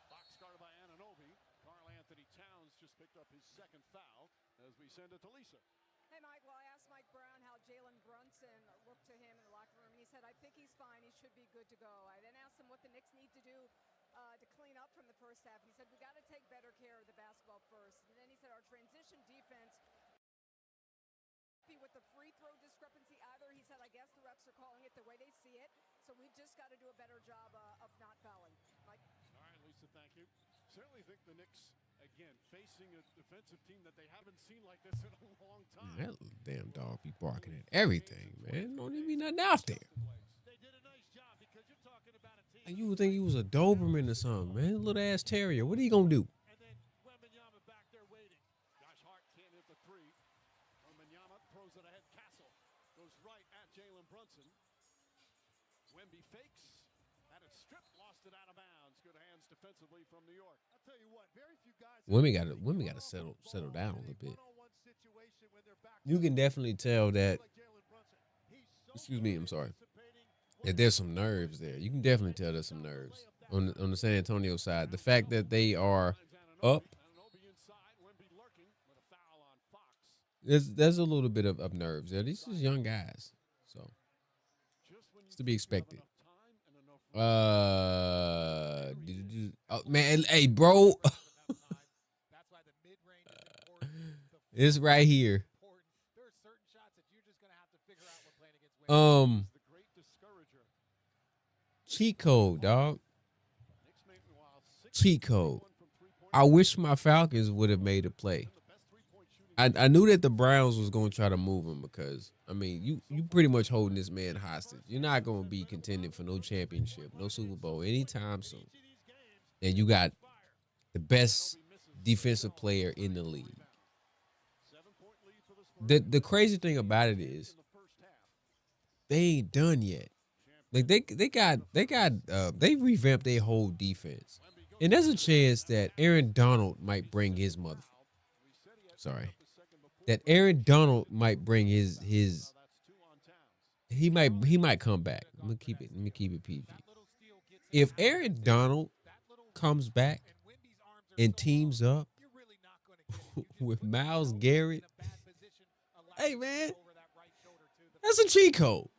Box guarded by Anunoby. Karl Anthony Towns just picked up his second foul as we send it to Lisa. Hey, Mike. Well, I asked Mike Brown how Jalen Brunson looked to him in the locker room, and he said, I think he's fine. He should be good to go. I then asked him what the Knicks need to do to clean up from the first half. He said, we got to take better care of the basketball first. And then he said, our transition defense with the free throw discrepancy either. He said, I guess the refs are calling it the way they see it. So we've just got to do a better job of not fouling. Mike? All right, Lisa, thank you. Certainly think the Knicks, again, facing a defensive team that they haven't seen like this in a long time. Man, that damn dog be barking at everything, man. Don't even be nothing out there. And you would think he was a Doberman or something, man. Little ass terrier. What are you gonna do? Josh Hart can't hit the three. Wembanyama throws it ahead. Castle goes right at Jalen Brunson. Wemby fakes. Had it stripped, lost it out of bounds. Good hands defensively from New York. I'll tell you what, very few guys. Women got to settle down a little bit. You can definitely tell that. Excuse me, I'm sorry. That there's some nerves there. You can definitely tell there's some nerves on the San Antonio side. The fact that they are up, there's a little bit of nerves there. These are young guys, so it's to be expected. Oh man, hey bro, it's right here. Cheat code, dog. Cheat code. I wish my Falcons would have made a play. I knew that the Browns was going to try to move him because, I mean, you pretty much holding this man hostage. You're not going to be contending for no championship, no Super Bowl anytime soon. And you got the best defensive player in the league. The crazy thing about it is they ain't done yet. Like they revamped their whole defense. And there's a chance that Aaron Donald might bring his that Aaron Donald might bring his he might come back. Let me keep it PG. If Aaron Donald comes back and teams up with Myles Garrett, hey man, that's a cheat code.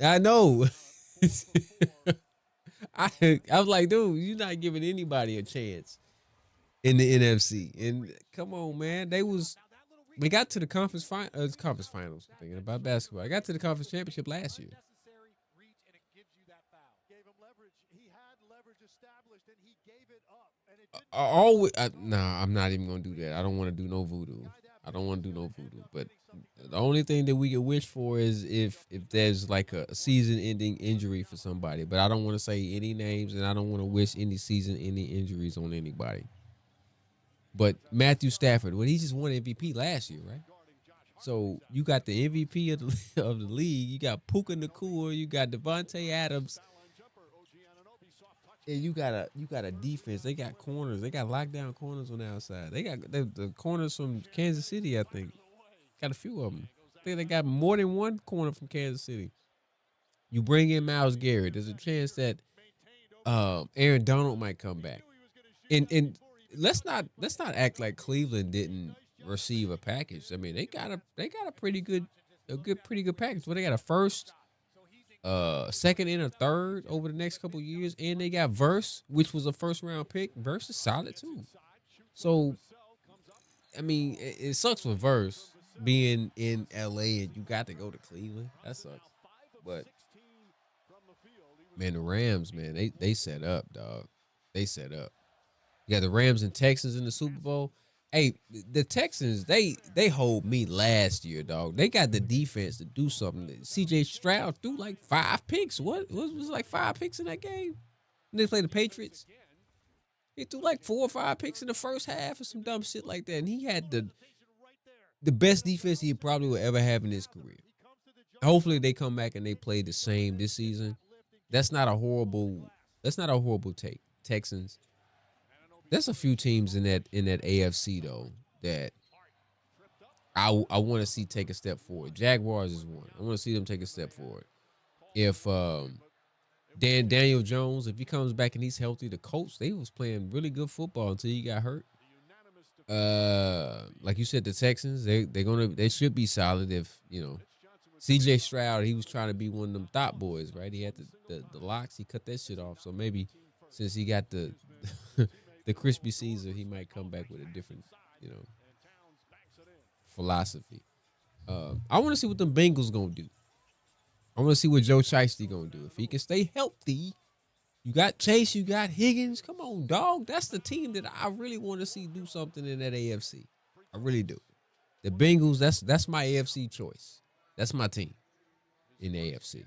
I know. I was like, dude, you're not giving anybody a chance in the NFC. And come on, man, they got to the conference finals. Thinking about basketball, I got to the conference championship last year. I'm not even gonna do that. I don't want to do no voodoo. But the only thing that we can wish for is if there's like a season-ending injury for somebody. But I don't want to say any names, and I don't want to wish any season-ending injuries on anybody. But Matthew Stafford, he just won MVP last year, right? So you got the MVP of the league. You got Puka Nacua. You got Devontae Adams. And you got a defense. They got corners. They got lockdown corners on the outside. They got the corners from Kansas City, I think. Got a few of them. I think they got more than one corner from Kansas City. You bring in Myles Garrett. There's a chance that Aaron Donald might come back. And let's not act like Cleveland didn't receive a package. I mean, they got a pretty good package. Well, they got a first, second, and a third over the next couple of years, and they got Verse, which was a first-round pick. Verse is solid too. So, I mean, it sucks for Verse being in LA and you got to go to Cleveland. That sucks. But man, the Rams, man, they set up, dog. They set up. You got the Rams and Texans in the Super Bowl. Hey, the Texans, they hold me last year, dog. They got the defense to do something. CJ Stroud threw like 5 picks. What was like 5 picks in that game? And they played the Patriots. He threw like 4 or 5 picks in the first half or some dumb shit like that. And he had the best defense he probably will ever have in his career. Hopefully they come back and they play the same this season. That's not a horrible take. Texans. There's a few teams in that AFC though that I want to see take a step forward. Jaguars is one. I want to see them take a step forward. If Daniel Jones, if he comes back and he's healthy, the coach, they was playing really good football until he got hurt. Like you said, the Texans, they should be solid if, CJ Stroud, he was trying to be one of them thought boys, right? He had the locks, he cut that shit off. So maybe since he got the the crispy Caesar, he might come back with a different, philosophy. I want to see what the Bengals gonna do. I want to see what Joe Shiesty gonna do. If he can stay healthy, you got Chase, you got Higgins. Come on, dog. That's the team that I really want to see do something in that AFC. I really do. The Bengals, that's my AFC choice. That's my team in the AFC.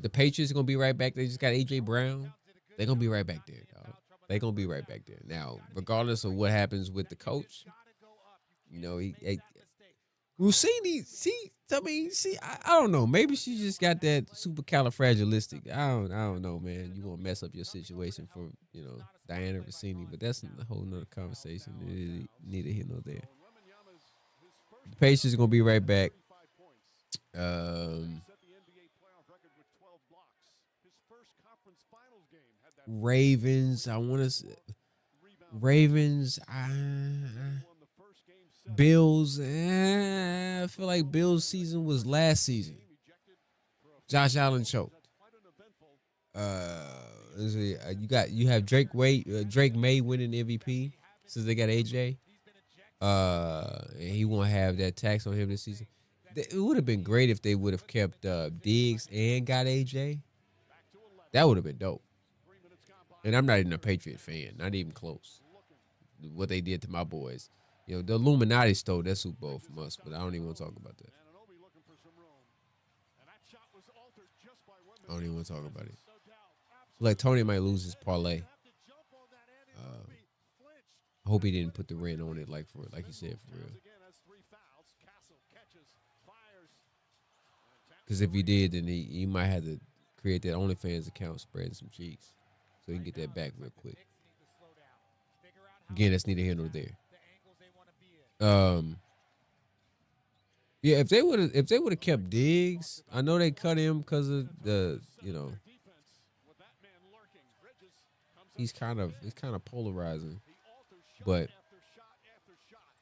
The Patriots are gonna be right back. They just got AJ Brown. They're gonna be right back there, dog. They're gonna be right back there. Now, regardless of what happens with the coach, Rossini, I don't know. Maybe she just got that supercalifragilistic. I don't know, man. You gonna mess up your situation for, Diana Rossini, but that's a whole nother conversation. Neither here nor there. The Patriots are gonna be right back. Ravens, Bills, I feel like Bills' season was last season. Josh Allen choked. You have Drake May winning MVP since they got AJ. And he won't have that tax on him this season. It would have been great if they would have kept Diggs and got AJ. That would have been dope. And I'm not even a Patriot fan, not even close. What they did to my boys. The Illuminati stole that Super Bowl from us, but I don't even want to talk about that. I don't even want to talk about it. Like Tony might lose his parlay. I hope he didn't put the rent on it like he said for real. Because if he did, then he might have to create that OnlyFans account, spreading some cheeks, so he can get that back real quick. Again, that's neither here nor there. Yeah, if they would have kept Diggs, I know they cut him because of the, it's kind of polarizing. But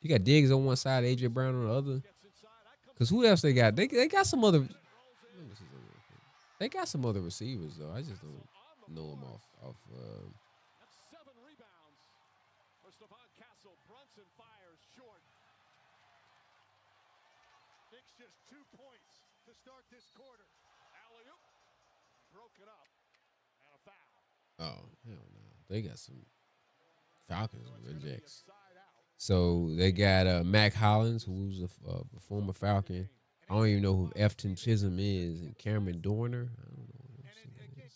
you got Diggs on one side, AJ Brown on the other. Because who else they got? They got some other. They got some other receivers though. I just don't know them off. Knicks just 2 points to start this quarter. Alley-oop, broken up, and a foul. Oh hell no! They got some Falcons rejects. So they got Mac Hollins, who's a former Falcon. I don't even know who Efton Chisholm is, and Cameron Dorner. I don't know who that is.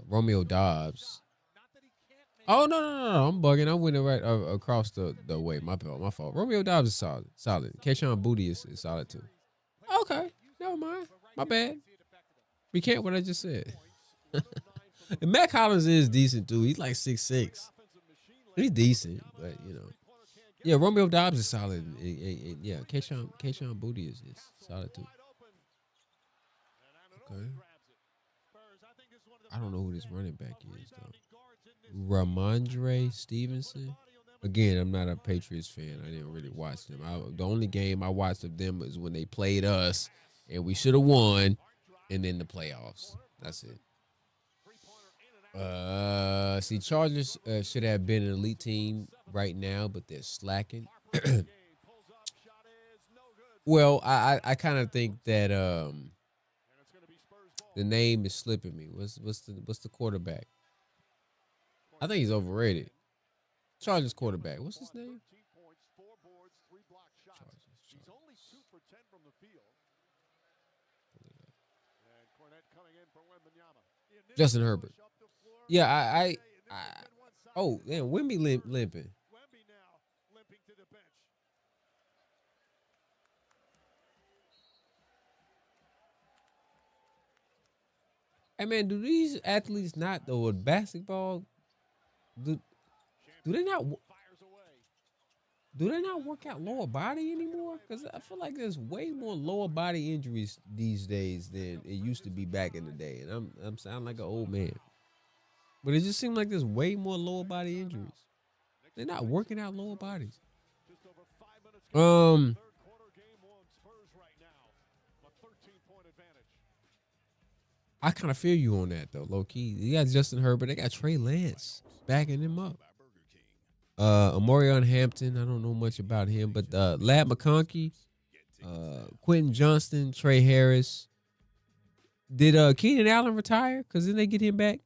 Romeo Dobbs. Oh no! I'm bugging. I went right across the way. My fault. Romeo Dobbs is solid. Keyshawn Booty is solid too. Okay, never mind. My bad. Recant what I just said. And Mac Hollins is decent too. He's like 6'6". He's decent, but yeah. Romeo Dobbs is solid. Yeah, Keyshawn Booty is solid too. Okay. I don't know who this running back is though. Ramondre Stevenson. Again, I'm not a Patriots fan. I didn't really watch them. The only game I watched of them was when they played us, and we should have won, and then the playoffs. That's it. Chargers should have been an elite team right now, but they're slacking. Well, I kind of think that the name is slipping me. What's the quarterback? I think he's overrated. Chargers quarterback. What's his name? Justin Herbert. Yeah, I oh, damn, Wimby limping. Hey man, do these athletes not though with basketball do they not do they not work out lower body anymore? Because I feel like there's way more lower body injuries these days than it used to be back in the day, and I'm sounding like an old man, but it just seems like there's way more lower body injuries. They're not working out lower bodies. I kind of feel you on that though, low key. You got Justin Herbert, they got Trey Lance backing him up. Amorion Hampton, I don't know much about him, but Lad McConkey, Quentin Johnston, Trey Harris. Did Keenan Allen retire? Because then they get him back.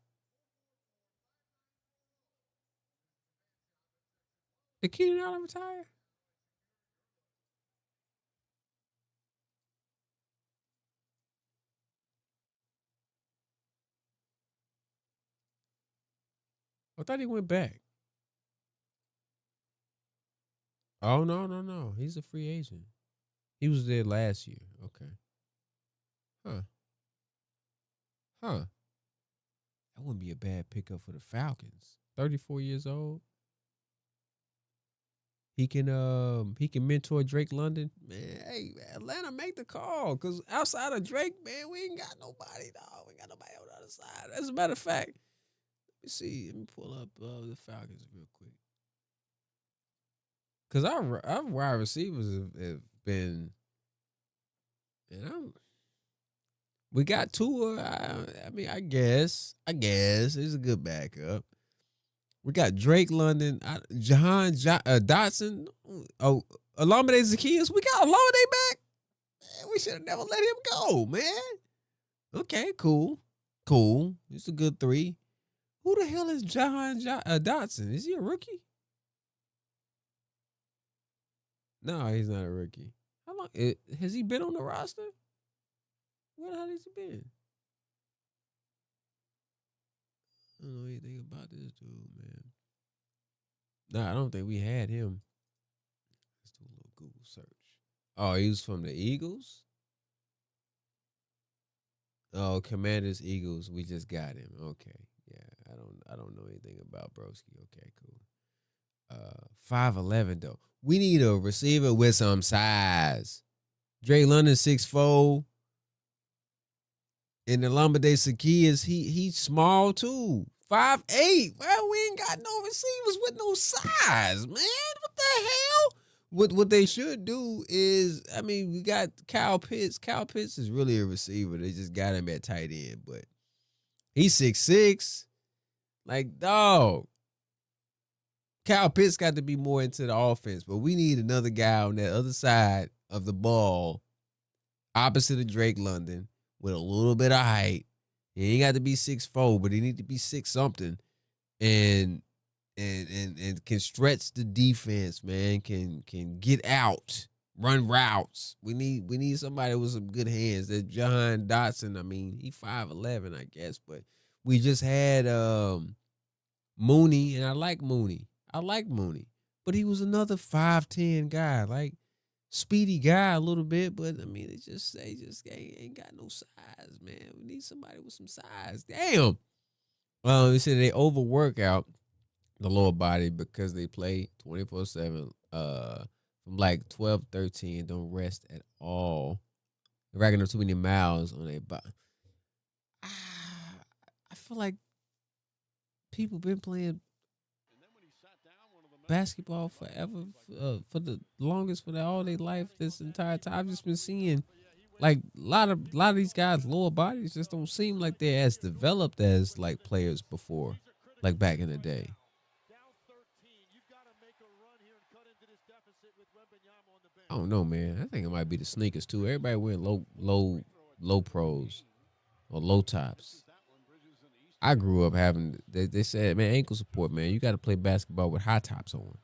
Did Keenan Allen retire? I thought he went back. Oh no. He's a free agent. He was there last year. Okay. Huh. That wouldn't be a bad pickup for the Falcons. 34 years old. He can mentor Drake London. Man, hey, Atlanta, make the call. Cause outside of Drake, man, we ain't got nobody, dog. We ain't got nobody on the other side. As a matter of fact, let me see. Let me pull up the Falcons real quick. Cause our wide receivers have been, and we got Tua. I mean, I guess it's a good backup. We got Drake London, Jahan Dotson, Olamide Zaccheaus. We got Olamide back. Man, we should have never let him go, man. Okay, cool. It's a good 3. Who the hell is Jahan Dotson? Is he a rookie? No, he's not a rookie. How long has he been on the roster? Where the hell has he been? I don't know anything about this dude, man. Nah, I don't think we had him. Let's do a little Google search. Oh, he was from the Eagles? Oh, Commanders, Eagles. We just got him. Okay. Yeah, I don't know anything about Broski. Okay, cool. 5'11" though. We need a receiver with some size. Drake London 6'4". And the Olamide Zaccheaus, he's small too. 5'8". Well, we ain't got no receivers with no size, man. What the hell? What they should do is, I mean, we got Kyle Pitts. Kyle Pitts is really a receiver. They just got him at tight end, but he's 6'6". Like, dog. Kyle Pitts got to be more into the offense, but we need another guy on that other side of the ball, opposite of Drake London, with a little bit of height. He ain't got to be 6'4", but he need to be 6 something, and can stretch the defense, man. Can get out, run routes. We need somebody with some good hands. That Jahan Dotson, I mean, he 5'11", I guess, but we just had Mooney, and I like Mooney, but he was another 5'10" guy, like speedy guy a little bit, but I mean, they just ain't got no size, man. We need somebody with some size. Damn. They said they overwork out the lower body because they play 24/7, from like 12-13, don't rest at all. They're racking up too many miles on their body. I feel like people been playing basketball forever, for the longest, for all their life. This entire time, I've just been seeing like a lot of these guys' lower bodies just don't seem like they're as developed as like players before, like back in the day. I don't know, man. I think it might be the sneakers too. Everybody wearing low pros or low tops. I grew up having. They said, man, ankle support, man. You got to play basketball with high tops on.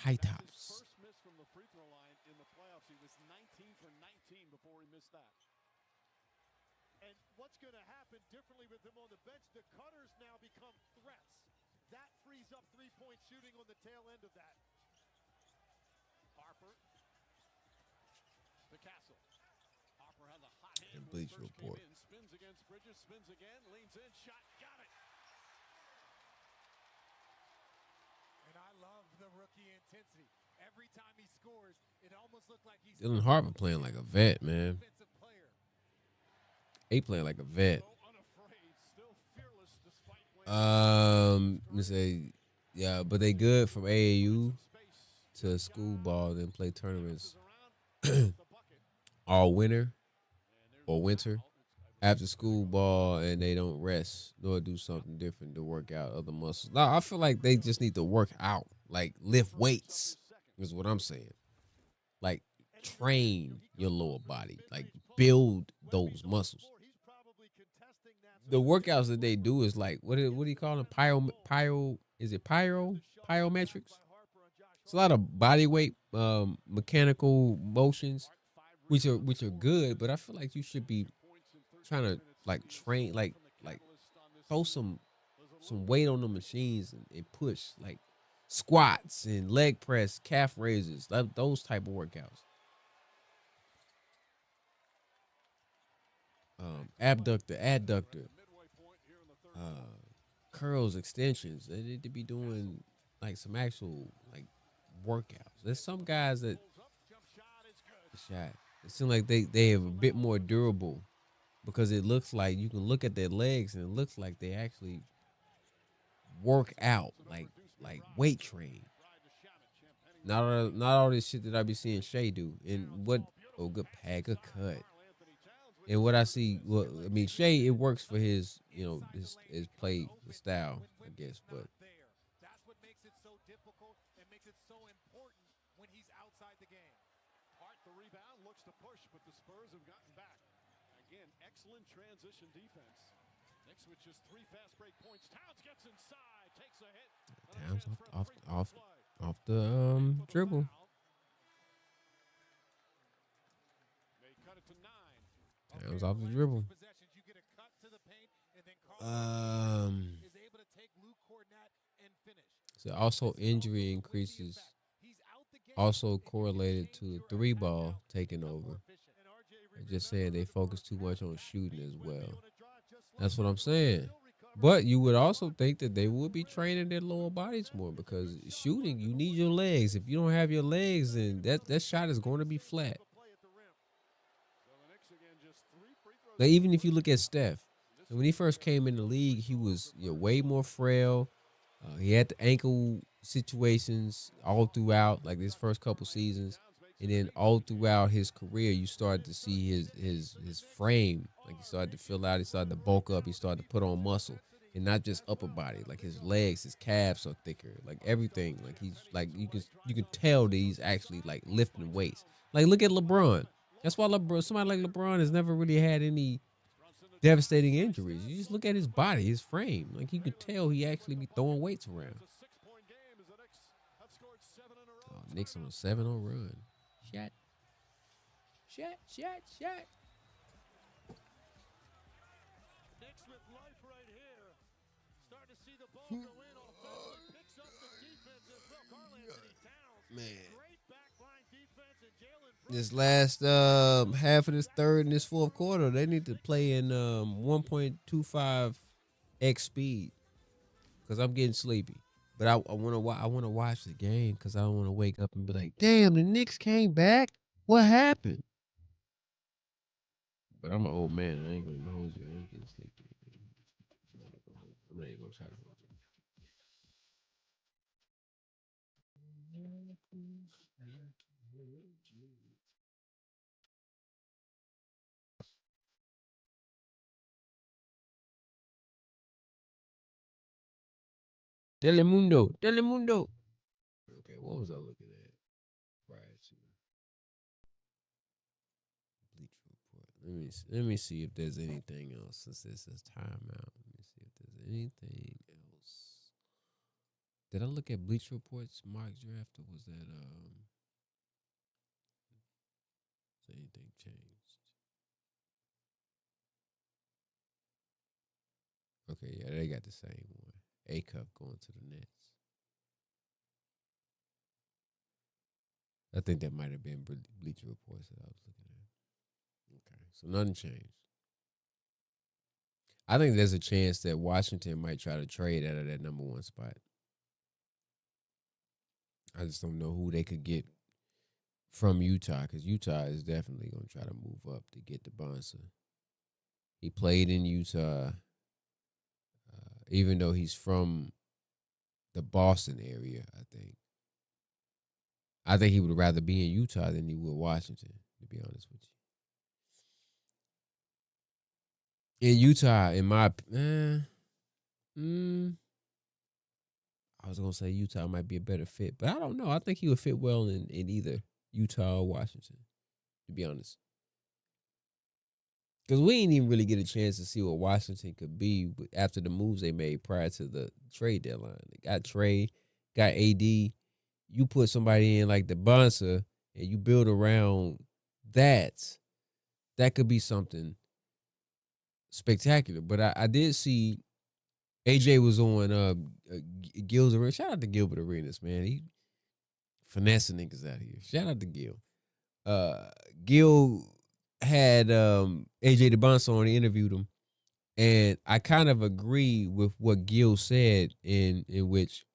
High tops. First miss from the free throw line in the playoffs. He was 19 for 19 before he missed that. And what's going to happen differently with him on the bench? The cutters now become threats. That frees up three-point shooting on the tail end of that. Harper. The Castle. Harper had the hot hand And when Bleacher Spurs Report. came in. Spins against Bridges. Spins again. Leans in. Shot. Got it. And I love the rookie intensity. Every time he scores, it almost looks like he's Dylan Harper playing like a vet, man. He playing like a vet. Let me say, yeah, but they good from AAU to school ball, then play tournaments all winter or winter after school ball, and they don't rest nor do something different to work out other muscles. No, I feel like they just need to work out, like lift weights, is what I'm saying. Like train your lower body, like build those muscles. The workouts that they do is like what do you call them? Plyometrics? It's a lot of body weight, mechanical motions, which are good, but I feel like you should be trying to like train, like throw some weight on the machines and push like squats and leg press, calf raises, those type of workouts. Abductor, adductor, curls, extensions. They need to be doing like some actual like workouts. There's some guys that shot. It seems like they have a bit more durable because it looks like you can look at their legs and it looks like they actually work out like weight train. Not all this shit that I be seeing Shay do. And what good pack, good cut. And what I see, well, I mean, Shay, it works for his, his play style, I guess. But that's what makes it so difficult and makes it so important when he's outside the game. Hart the rebound, looks to push, but the Spurs have gotten back. Again, excellent transition defense. Knicks with just 3 fast break points. Towns gets inside, takes a hit. Towns off the dribble. They cut it to 9. Towns off the dribble. So also injury increases also correlated to the 3 ball taking over. I'm just saying they focus too much on shooting as well. That's what I'm saying. But you would also think that they would be training their lower bodies more because shooting, you need your legs. If you don't have your legs, then that shot is going to be flat. Like even if you look at Steph, when he first came in the league, he was way more frail. He had the ankle situations all throughout, like his first couple seasons, and then all throughout his career, you started to see his frame, like he started to fill out, he started to bulk up, he started to put on muscle, and not just upper body, like his legs, his calves are thicker, like everything, like he's like you can tell that he's actually like lifting weights. Like look at LeBron. That's why somebody like LeBron has never really had any devastating injuries. You just look at his body, his frame. Like you could tell he actually be throwing weights around. Oh, Knicks on a 7-0 run. Shot. Knicks with life right here. Starting to see the ball go in offensively. Picks up the defense as well. Karl-Anthony Towns. Man. Great backline defense and Jalen This last half of this third and this fourth quarter, they need to play in 1.25x speed because I'm getting sleepy. But I want to watch the game because I don't want to wake up and be like, damn, the Knicks came back. What happened? But I'm an old man. I ain't gonna hold you. I ain't getting sleepy. I'm not even gonna try to hold you. Telemundo. Okay, what was I looking at? Let me see if there's anything else since this is timeout. Let me see if there's anything else. Did I look at Bleacher Report's mock draft, or was that has anything changed? Okay, yeah, they got the same one. A Cup going to the Nets. I think that might have been Bleacher Reports that I was looking at. Okay, so nothing changed. I think there's a chance that Washington might try to trade out of that number 1 spot. I just don't know who they could get from Utah, because Utah is definitely going to try to move up to get the Bonsa. He played in Utah, even though he's from the Boston area, I think. I think he would rather be in Utah than he would Washington, to be honest with you. In Utah, in my I was gonna say Utah might be a better fit, but I don't know. I think he would fit well in either Utah or Washington, to be honest. Because we didn't even really get a chance to see what Washington could be after the moves they made prior to the trade deadline. They got Trey, got AD. You put somebody in like the Bonsa and you build around that, that could be something spectacular. But I did see AJ was on Gil's Arena. Shout out to Gilbert Arenas, man. He finessing niggas out here. Shout out to Gil. Gil had AJ DeBonsa on. He interviewed him, and I kind of agree with what Gil said, in which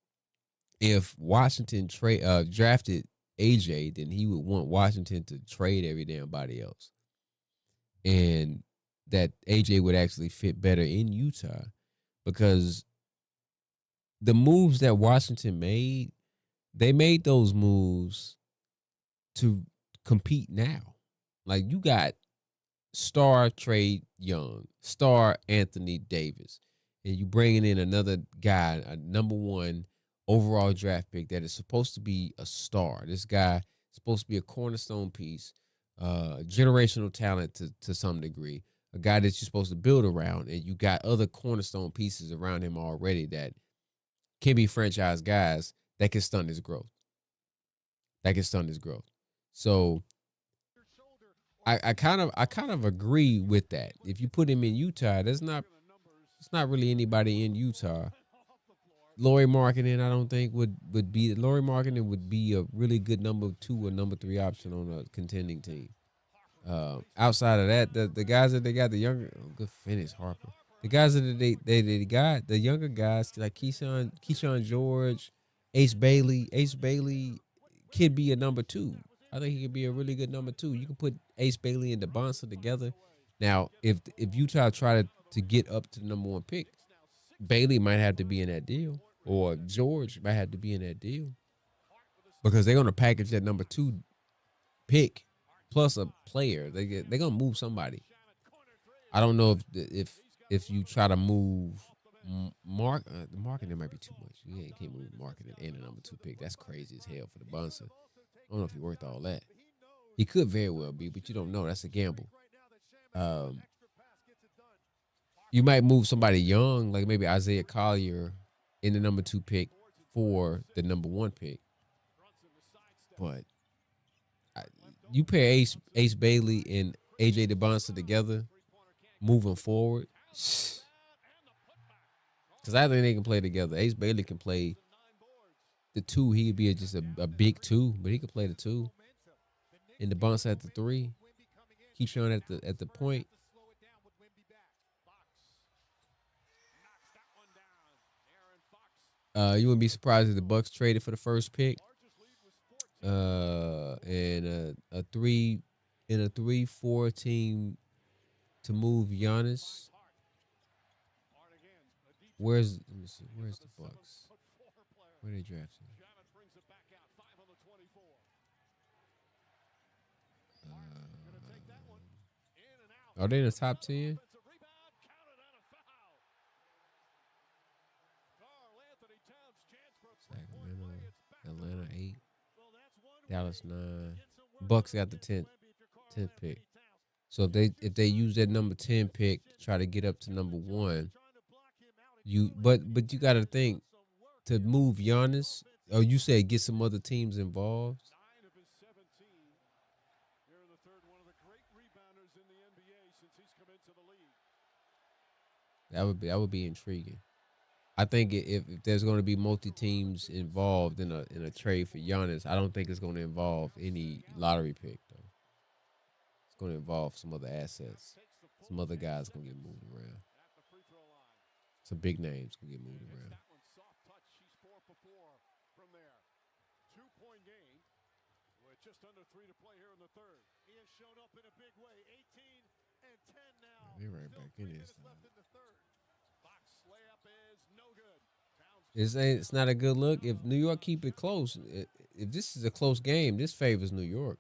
if Washington drafted AJ, then he would want Washington to trade every damn body else, and that AJ would actually fit better in Utah, because the moves that Washington made, they made those moves to compete now. Like, you got star Trey Young, star Anthony Davis, and you bringing in another guy, a number 1 overall draft pick that is supposed to be a star. This guy is supposed to be a cornerstone piece, generational talent to some degree, a guy that you're supposed to build around, and you got other cornerstone pieces around him already that can be franchise guys that can stunt his growth. So I kind of agree with that. If you put him in Utah, it's not really anybody in Utah. Lauri Markkanen, I don't think would be. Lauri Markkanen would be a really good number 2 or number 3 option on a contending team. Outside of that, the guys that they got, the younger, good finish, Harper. The guys that they got, the younger guys like Keyshawn George, Ace Bailey. Ace Bailey could be a number 2. I think he could be a really good number 2. You can put Ace Bailey and DeBonsa together. Now, if Utah tried to get up to the number 1 pick, Bailey might have to be in that deal, or George might have to be in that deal, because they're gonna package that number 2 pick plus a player. They're gonna move somebody. I don't know if you try to move Markkanen might be too much. You can't move Markkanen and a number 2 pick. That's crazy as hell for the Bonsa. I don't know if he worth all that. He could very well be, but you don't know. That's a gamble. You might move somebody young, like maybe Isaiah Collier, in the number 2 pick for the number 1 pick. But you pair Ace Bailey and AJ DeBonsa together, moving forward, because I think they can play together. Ace Bailey can play the 2. He could be just a big 2, but he could play the 2. And DeBonsa at the 3. Keyshawn at the point. You wouldn't be surprised if the Bucks traded for the first pick, and a 3-4 team to move Giannis. Where's the Bucks? Where they drafting? Are they in the top 10? Sacramento, Atlanta 8, Dallas 9. Bucks got the 10th pick. So if they use that number 10 pick to try to get up to number 1, but you got to think to move Giannis. Or you said get some other teams involved. 9 of his 17 here in the third. One of the great rebounders in the NBA since he's come into the league. That would be intriguing. I think if there's going to be multi teams involved in a trade for Giannis, I don't think it's going to involve any lottery pick though. It's going to involve some other assets. Some other guys going to get moved around. Some big names going to get moved around. That one soft touch. He's 4 for 4 from there. 2-point game with just under 3 to play here in the third. He has shown up in a big way. 18 and 10 now. They right back in this. Left in the third. Fox layup is no good. Towns It's not a good look. If New York keep it close, if this is a close game, this favors New York.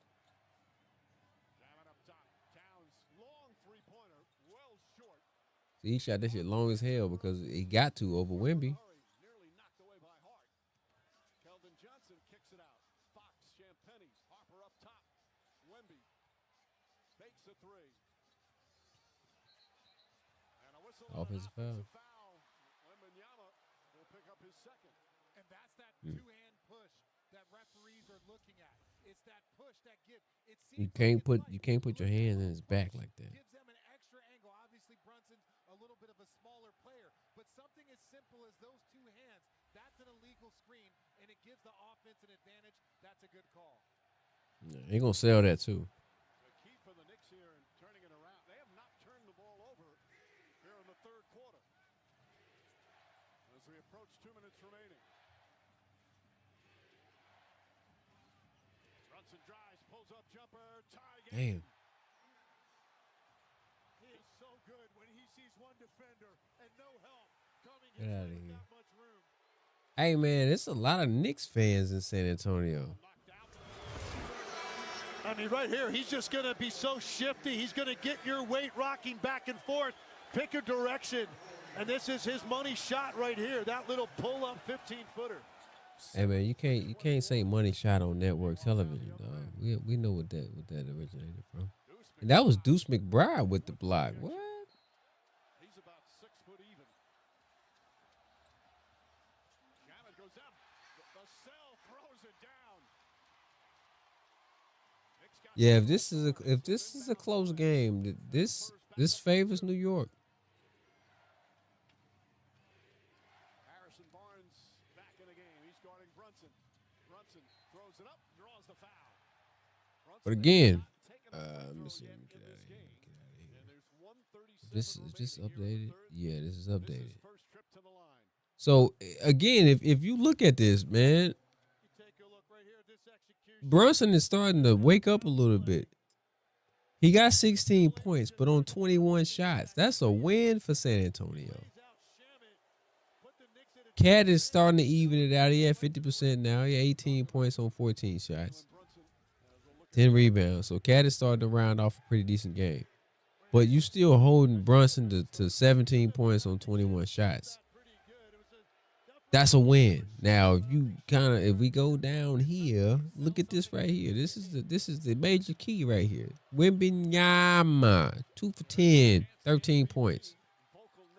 jamming up top. Towns long 3-pointer, well short. He shot that shit long as hell because he got to over Wemby. Nearly knocked away by Hart. Keldon Johnson kicks it out. Fox, Champagny, Harper up top. Wemby fakes a 3. And a whistle. Offensive foul. Wembanyama will pick up his second. And that's that two-hand push that referees are looking at. It's that push that gives. You can't put your hands in his back like that. Gives them an extra angle. Obviously, Brunson's a little bit of a smaller player, but something as simple as those two hands, that's an illegal screen, and it gives the offense an advantage. That's a good call. Yeah, he gonna sell that too. The key for the Knicks here in turning it around. They have not turned the ball over here in the third quarter. As we approach 2 minutes remaining. Brunson drives, pulls up jumper, tie game. Damn. He is so good when he sees one defender and no help coming Get his out of way with here. that much room. Hey man, there's a lot of Knicks fans in San Antonio. I mean, right here, he's just going to be so shifty. He's going to get your weight rocking back and forth, pick a direction. And this is his money shot right here, that little pull-up 15-footer. Hey man, you can't say money shot on network television, dog. We know what that originated from. And that was Deuce McBride with the block. What? He's about 6 foot even. Shannon goes up. The cell throws it down. Yeah, if this is a close game, this favors New York. Harrison Barnes back in the game. He's guarding Brunson. Brunson throws it up, draws the foul. But again, let me see. Let me get out of here. This is just updated. Yeah, this is updated. So again, if you look at this, man, Brunson is starting to wake up a little bit. He got 16 points, but on 21 shots. That's a win for San Antonio. Cat is starting to even it out. He had 50% now. He had 18 points on 14 shots. 10 rebounds. So Cat is starting to round off a pretty decent game. But you still holding Brunson to 17 points on 21 shots. That's a win. Now, if we go down here, look at this right here. This is the major key right here. Wembanyama, 2 for 10, 13 points.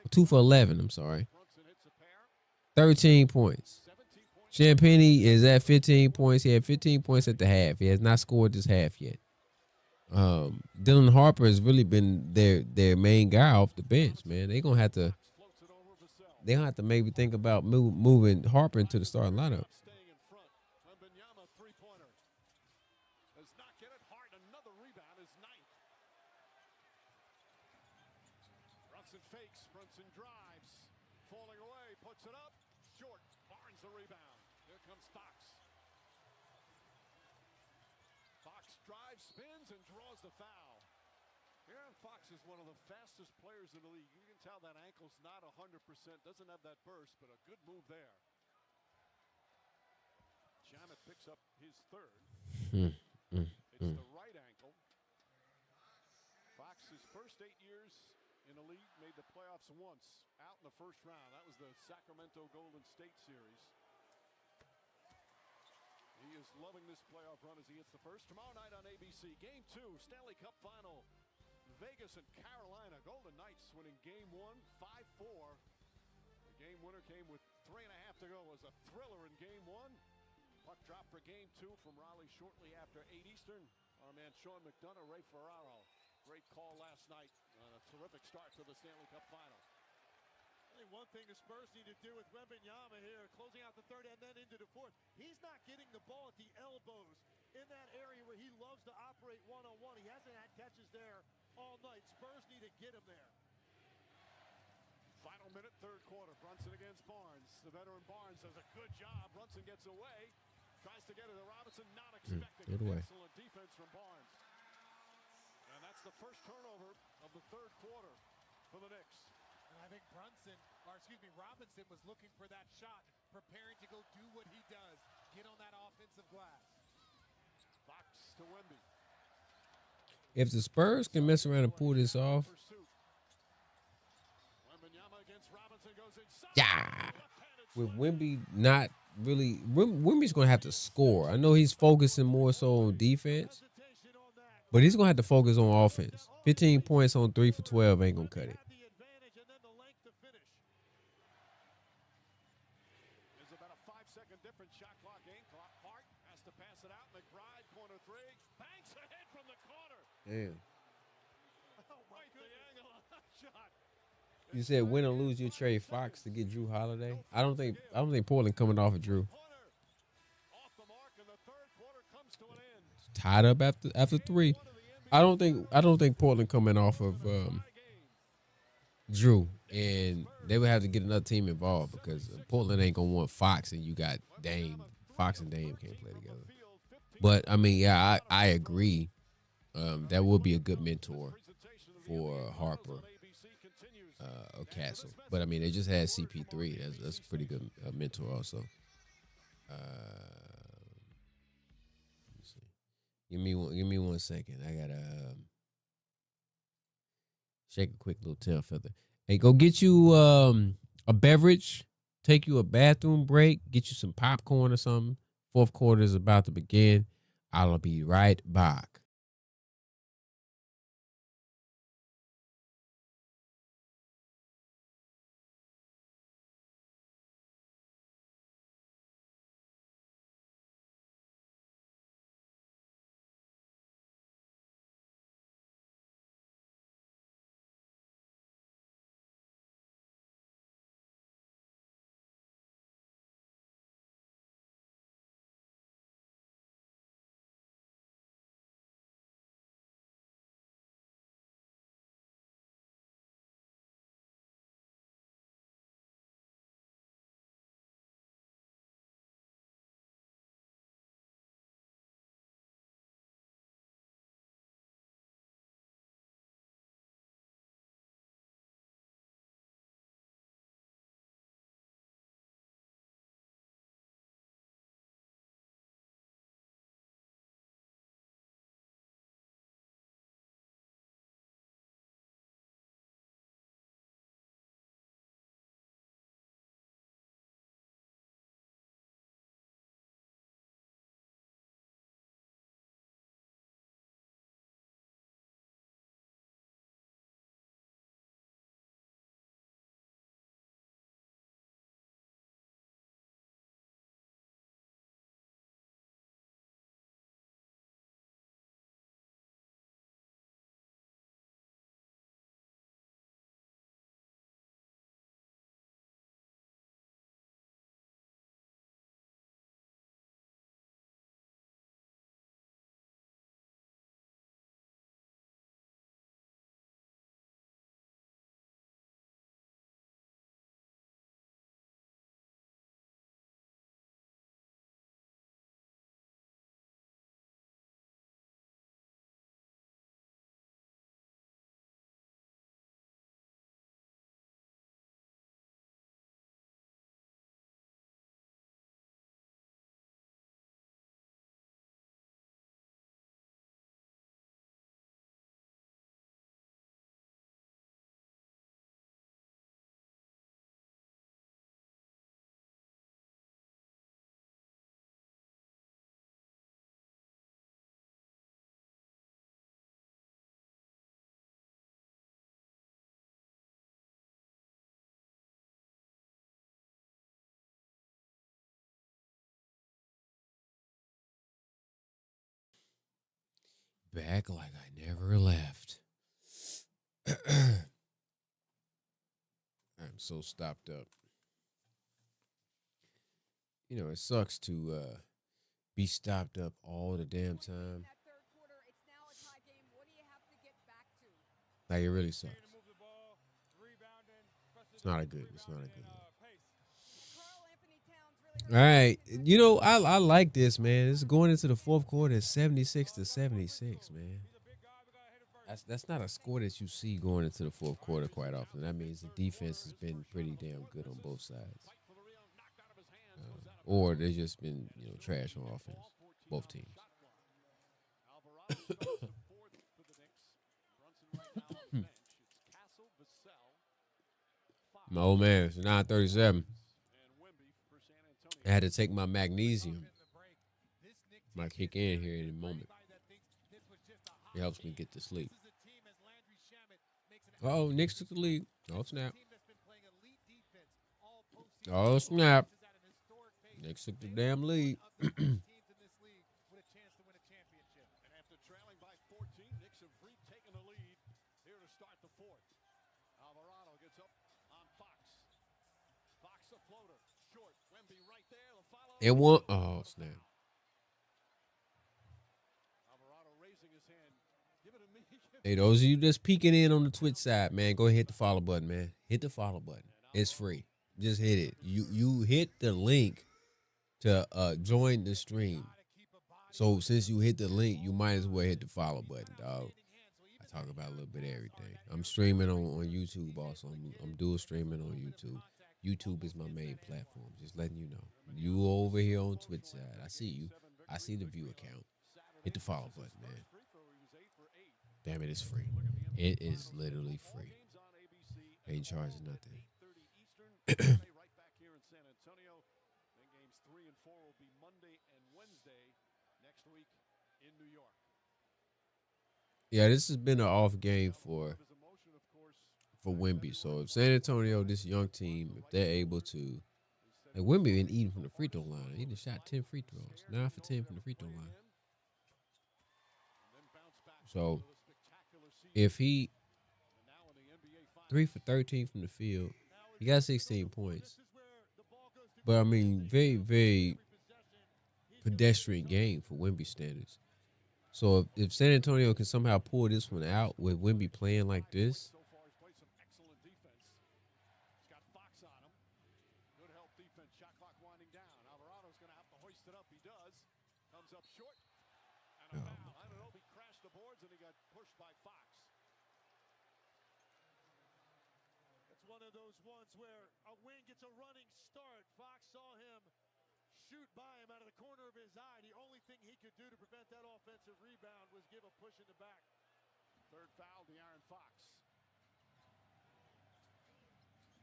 2 for 11, I'm sorry. 13 points. Champagny is at 15 points. He had 15 points at the half. He has not scored this half yet. Dylan Harper has really been their main guy off the bench, man. They're gonna have to maybe think about moving Harper into the starting lineup. Staying in front. Wembanyama three-pointer. Does not get it. Hart, another rebound, his ninth. Brunson fakes. Brunson drives. Falling away. Puts it up. Short. Barnes the rebound. Here comes Fox. Fox drives, spins, and draws the foul. Aaron Fox is one of the fastest players in the league. You can tell that ankle's not 100%, doesn't have that burst, but a good move there. Shamet picks up his third. It's the right ankle. Fox, his first 8 years in the league, made the playoffs once, out in the first round. That was the Sacramento Golden State series. He is loving this playoff run as he hits the first. Tomorrow night on ABC, Game 2, Stanley Cup Final. Vegas and Carolina. Golden Knights winning game 1, 5-4. The game winner came with 3.5 to go. It was a thriller in game 1. Puck drop for game 2 from Raleigh shortly after 8 Eastern. Our man Sean McDonough, Ray Ferraro. Great call last night. A terrific start to the Stanley Cup final. I think one thing the Spurs need to do with Wembanyama here, closing out the third and then into the fourth, he's not getting the ball at the elbows in that area where he loves to operate one-on-one. He hasn't had catches there all night. Spurs need to get him there. Final minute, third quarter. Brunson against Barnes. The veteran Barnes does a good job. Brunson gets away. Tries to get it to Robinson. Not expecting Good way. excellent defense from Barnes. And that's the first turnover of the third quarter for the Knicks. And I think Robinson was looking for that shot, preparing to go do what he does, get on that offensive glass. Fox to Wemby. If the Spurs can mess around and pull this off, Wembanyama against Robinson goes inside. yeah. With Wemby not really, Wemby's gonna have to score. I know he's focusing more so on defense, but he's gonna have to focus on offense. 15 points on 3 for 12 ain't gonna cut it. There's about a 5-second difference. Shot clock, game clock. Hart has to pass it out. McBride, corner 3. Banks ahead from the corner. Damn. Right the angle on that shot. You said win or lose, you trade Fox to get Drew Holiday. I don't think Portland coming off of Drew. Off the mark, and the third quarter comes to an end. Tied up after 3. I don't think Portland coming off of Drew, and they would have to get another team involved because Portland ain't gonna want Fox, and you got Dame. Fox and Dame can't play together. But I mean, yeah, I agree. That would be a good mentor for Harper or Castle. But I mean, they just had CP3. That's a pretty good mentor also. Let me see. Give me 1 second. I gotta shake a quick little tail feather. Hey, go get you a beverage. Take you a bathroom break. Get you some popcorn or something. Fourth quarter is about to begin. I'll be right back. back like I never left. I'm so stopped up. You know, it sucks to be stopped up all the damn time. Like, it really sucks. It's not a good look. All right. You know, I like this, man. It's going into the fourth quarter, 76-76, man. That's not a score that you see going into the fourth quarter quite often. That means the defense has been pretty damn good on both sides. Or they've just been, trash on offense. Both teams. My old man, it's 9:37. I had to take my magnesium. Might kick in here in a moment. It helps me get to sleep. Oh, Knicks took the lead. Oh, snap. Oh, snap. Knicks took the damn lead. And one. Oh, snap. Hey, those of you just peeking in on the Twitch side, man, go ahead, hit the follow button, man. Hit the follow button. It's free. Just hit it. You hit the link to join the stream. So since you hit the link, you might as well hit the follow button, dog. I talk about a little bit of everything. I'm streaming on YouTube also. I'm dual streaming on YouTube. YouTube is my main platform. Just letting you know. You over here on Twitch side. I see you. I see the view account. Hit the follow button, man. Damn it, it's free. It is literally free. Ain't charging nothing. Yeah, this has been an off game for Wemby. So if San Antonio, this young team, if they're able to, like, Wemby been eating from the free throw line. He just shot 10 free throws, 9 for 10 from the free throw line. So if he 3 for 13 from the field, he got 16 points. But I mean, very, very pedestrian game for Wemby standards. So if San Antonio can somehow pull this one out with Wemby playing like this, One of those ones where a wing gets a running start. Fox saw him shoot by him out of the corner of his eye. The only thing he could do to prevent that offensive rebound was give a push in the back. Third foul, De'Aaron Fox.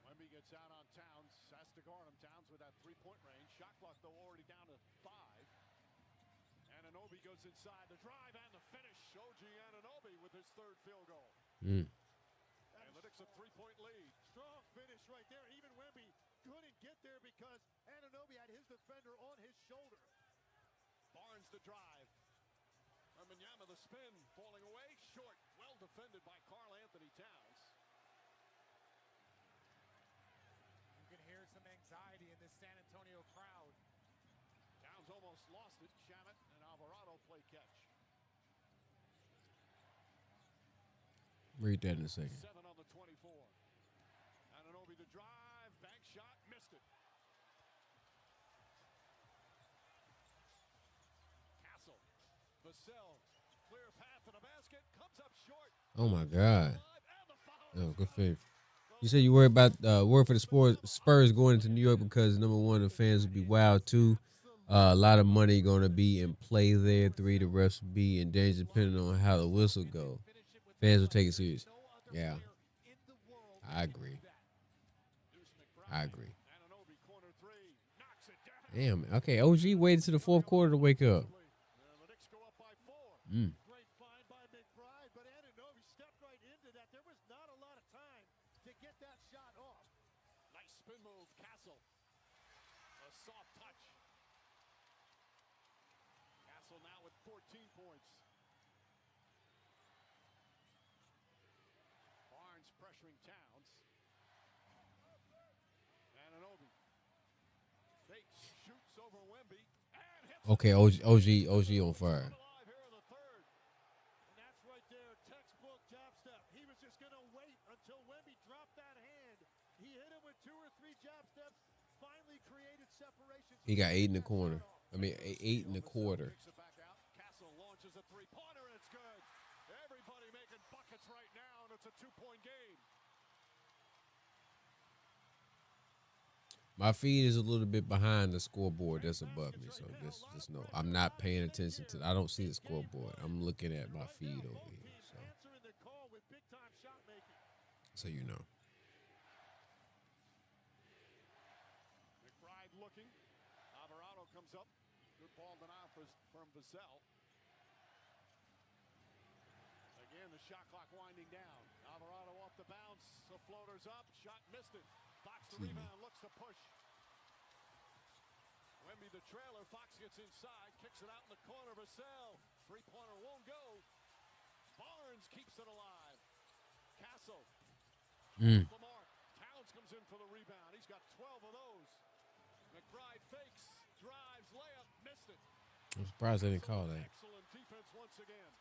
Wemby gets out on Towns. Has to guard him. Towns with that three-point range. Shot clock, though, already down to 5. Anunoby goes inside. The drive and the finish. OG Anunoby with his third field goal. And the Knicks a 3-point lead. Strong finish right there. Even Wemby couldn't get there because Anunoby had his defender on his shoulder. Barnes the drive. Wembanyama the spin. Falling away. Short. Well defended by Karl Anthony Towns. You can hear some anxiety in this San Antonio crowd. Towns almost lost it. Shamet and Alvarado play catch. Read that in a second. 7 on the 24. Anunoby the drive. Bank shot. Missed it. Castle. Vassell. Clear path to the basket. Comes up short. Oh my God. Oh, good finish. You said you worry about for the Spurs going into New York because number one, the fans would be wild too. A lot of money going to be in play there. 3, the refs will be in danger depending on how the whistle go. Fans will take it serious. Yeah, I agree. Damn. Okay, OG waited to the fourth quarter to wake up. Great find by McBride, but Anunoby stepped right into that. There was not a lot of time to get that shot off. Nice spin move, Castle. A soft touch. Castle now with 14 points. pressuring Towns. Anunoby fakes, shoots over Wemby, and hits. Okay, OG on fire. And that's right there, textbook jab step. He was just going to wait until Wemby dropped that hand. He hit him with 2 or 3 jab steps, finally created separation. He got 8 in the corner. I mean, 8 in the quarter. Castle launches a three-pointer, and it's good. Everybody making buckets right now, and it's a 2-point game. My feed is a little bit behind the scoreboard that's above me, so just know I'm not paying attention to. I don't see the scoreboard. I'm looking at my feed over here, so you know. McBride looking. Alvarado comes up. Good ball denial from Vassell. Again, the shot clock winding down. Alvarado off the bounce. The floater's up. Shot missed it. Fox the rebound. Looks to push. Wemby the trailer. Fox gets inside. Kicks it out in the corner. Vassell. Three-pointer won't go. Barnes keeps it alive. Castle. Lamar. Towns comes in for the rebound. He's got 12 of those. McBride fakes. Drives. Layup. Missed it. I'm surprised they didn't call that. Excellent defense once again.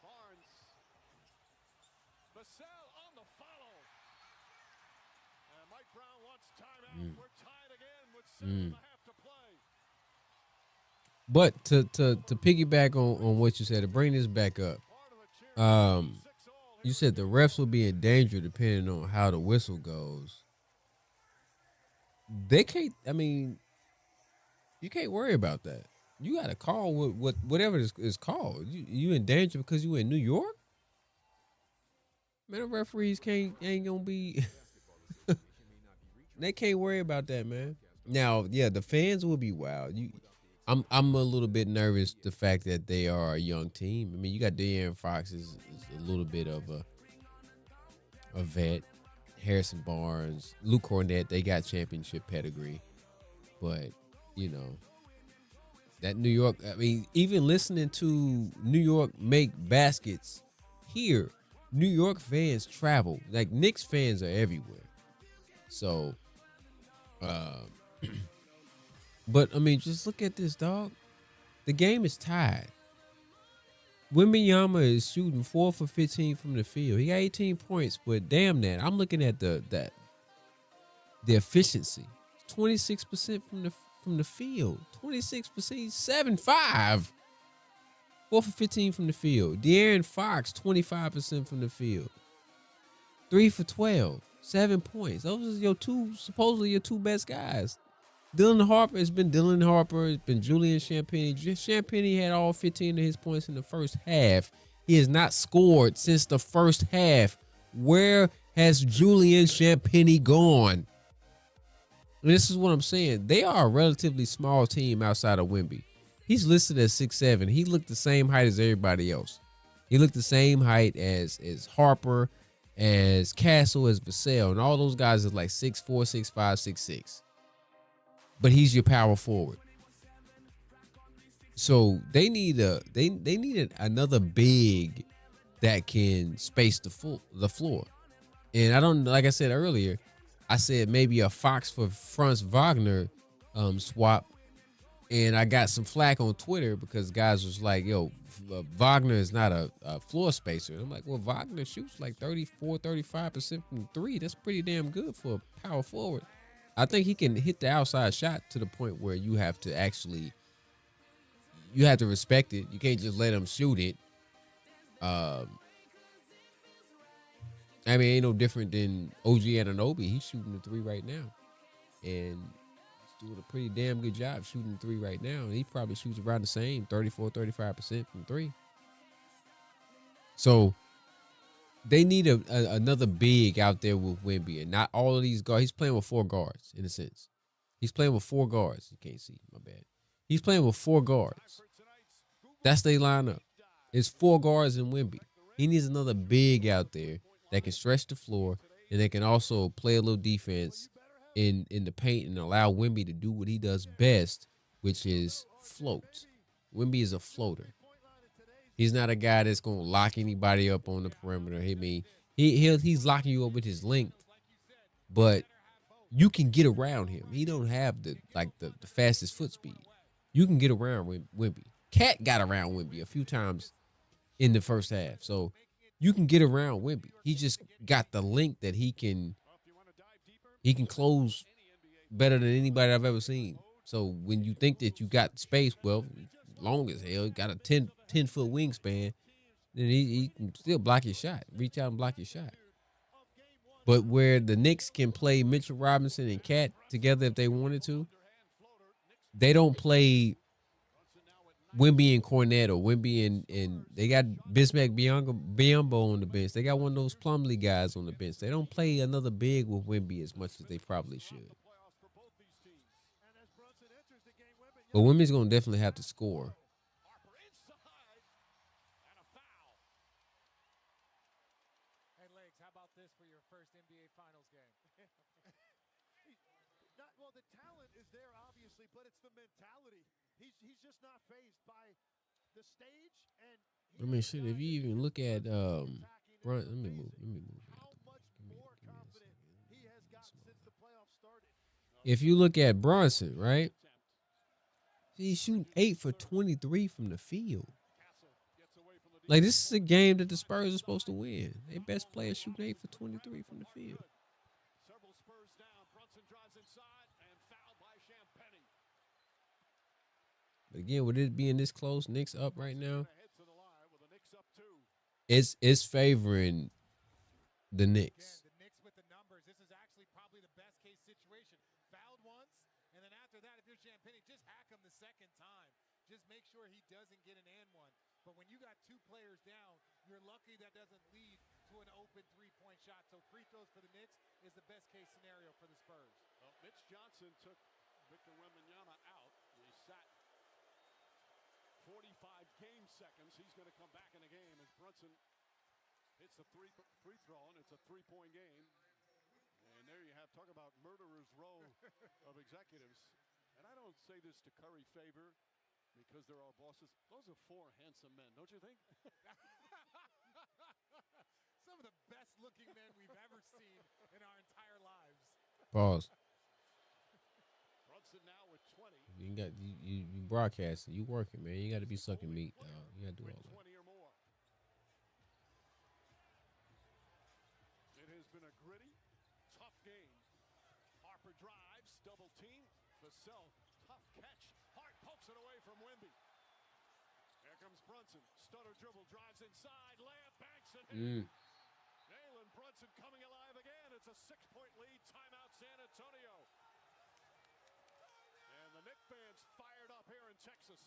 Barnes. Vassell on the follow. And Mike Brown wants timeout. We're tied again with 7.5 to play. But to piggyback on what you said, to bring this back up, you said the refs will be in danger depending on how the whistle goes. They can't. I mean, you can't worry about that. You got to call whatever is called. You in danger because you in New York. Man, the referees ain't gonna be. They can't worry about that, man. Now, yeah, the fans will be wild. I'm a little bit nervous the fact that they are a young team. I mean, you got De'Aaron Fox is a little bit of a vet. Harrison Barnes, Luke Cornett, they got championship pedigree. But, you know, that New York, I mean, even listening to New York make baskets here, New York fans travel. Like, Knicks fans are everywhere. So, but, I mean, just look at this, dog. The game is tied. Wembanyama is shooting 4 for 15 from the field. He got 18 points, but damn that. I'm looking at the efficiency. 26% from the field. 26%, 7-5. 4 for 15 from the field. De'Aaron Fox, 25% from the field. 3 for 12. 7 points. Those are supposedly your two best guys. Dylan Harper, it's been Dylan Harper. It's been Julian Champagnie. Champagnie had all 15 of his points in the first half. He has not scored since the first half. Where has Julian Champagnie gone? And this is what I'm saying. They are a relatively small team outside of Wemby. He's listed as 6'7". He looked the same height as everybody else. He looked the same height as Harper, as Castle, as Vassell. And all those guys are like 6'4", 6'5", 6'6". But he's your power forward. So they need another big that can space the floor. And I don't, like I said earlier, I said maybe a Fox for Franz Wagner swap. And I got some flack on Twitter because guys was like, yo, Wagner is not a floor spacer. I'm like, well, Wagner shoots like 34, 35% from 3. That's pretty damn good for a power forward. I think he can hit the outside shot to the point where you have to respect it. You can't just let him shoot it. I mean, ain't no different than OG Anunoby. He's shooting the 3 right now. And he's doing a pretty damn good job shooting the 3 right now. And he probably shoots around the same, 34, 35% from 3. So they need another big out there with Wemby, and not all of these guards. He's playing with 4 guards in a sense. He's playing with 4 guards. You can't see, my bad. He's playing with 4 guards. That's their lineup. It's 4 guards in Wemby. He needs another big out there that can stretch the floor and that can also play a little defense in the paint and allow Wemby to do what he does best, which is float. Wemby is a floater. He's not a guy that's gonna lock anybody up on the perimeter. I mean, he's locking you up with his length, but you can get around him. He don't have the fastest foot speed. You can get around Wemby. Cat got around Wemby a few times in the first half, so you can get around Wemby. He just got the length that he can close better than anybody I've ever seen. So when you think that you got space, well, long as hell, got a 10-foot wingspan, then he can still block your shot, reach out and block your shot. But where the Knicks can play Mitchell Robinson and Cat together if they wanted to, they don't play Wemby and Cornette or Wemby and they got Bismack Biyombo on the bench. They got one of those Plumlee guys on the bench. They don't play another big with Wemby as much as they probably should. But Wemby's going to definitely have to score. Hey, Legs, how about this for your first NBA Finals game? Well, the talent is there, obviously, but it's the mentality. He's just not phased by the stage. And I mean, shit, if you even look at let me move. If you look at Bronson, right? He's shooting 8 for 23 from the field. Like, this is a game that the Spurs are supposed to win. Their best player shooting 8 for 23 from the field. Several Spurs down. Brunson drives inside and fouled by Champagnie. But again, with it being this close, Knicks up right now, it's favoring the Knicks. The Knicks with the numbers. This is actually probably the best case situation. Fouled once, and then after that, if you're Champagnie, just hack him the second time. Just make sure he doesn't get an and one. But when you got two players down, you're lucky that doesn't lead to an open three-point shot. So free throws for the Knicks is the best case scenario for the Spurs. Well, Mitch Johnson took Victor Wembanyama out. He sat 45 game seconds. He's going to come back in the game as Brunson hits the free throw, and it's a three-point game. And there you have, talk about murderer's row of executives. And I don't say this to curry favor because they're our bosses. Those are four handsome men, don't you think? Some of the best-looking men we've ever seen in our entire lives. Pause. Brunson now with 20. You broadcasting. You working, man. You got to be sucking meat, dog. You got to do all that. 20 or more. It has been a gritty, tough game. Harper drives, double team. Vassell, tough catch. Hart pokes it away from Wemby. Here comes Brunson. Stutter dribble, drives inside. Layup, banks it in. Jalen Brunson coming alive again. It's a 6-point lead. Timeout, San Antonio. And the Knicks fans fired up here in Texas.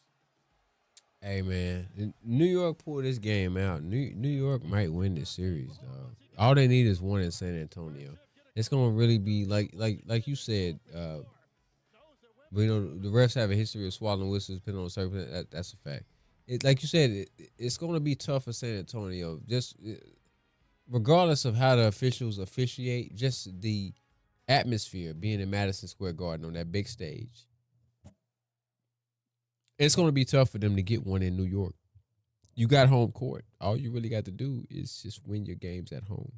Hey, man. New York pulled this game out. New York might win this series, dog. All they need is one in San Antonio. It's going to really be like you said, but, you know, the refs have a history of swallowing whistles, depending on certain. That's a fact. Like you said, it's going to be tough for San Antonio. Just regardless of how the officials officiate, just the atmosphere being in Madison Square Garden on that big stage. It's going to be tough for them to get one in New York. You got home court. All you really got to do is just win your games at home.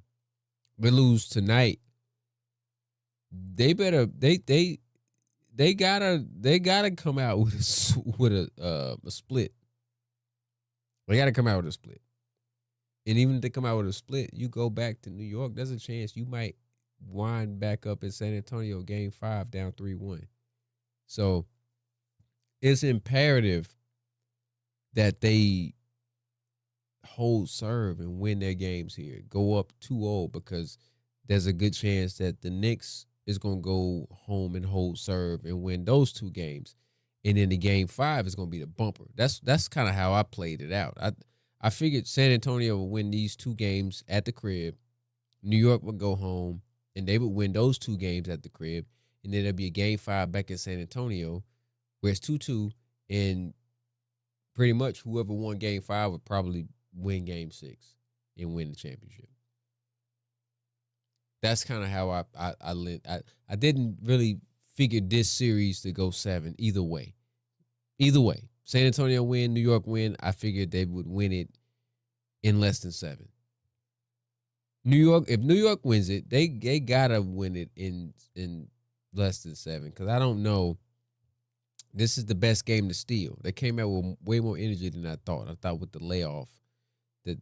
They lose tonight. They better they gotta come out with a split. They gotta come out with a split. And even if they come out with a split, you go back to New York, there's a chance you might wind back up in San Antonio game 5 down 3-1. So it's imperative that they hold serve and win their games here. Go up 2-0 because there's a good chance that the Knicks is going to go home and hold serve and win those two games. And then the game 5 is going to be the bumper. That's kind of how I played it out. I figured San Antonio would win these two games at the crib. New York would go home, and they would win those two games at the crib. And then there'd be a game 5 back in San Antonio where it's 2-2, and pretty much whoever won game 5 would probably win game 6 and win the championship. That's kind of how I didn't really figure this series to go 7 either way. Either way, San Antonio win, New York win, I figured they would win it in less than 7. If New York wins it, they gotta win it in less than 7. Because I don't know. This is the best game to steal. They came out with way more energy than I thought. I thought with the layoff that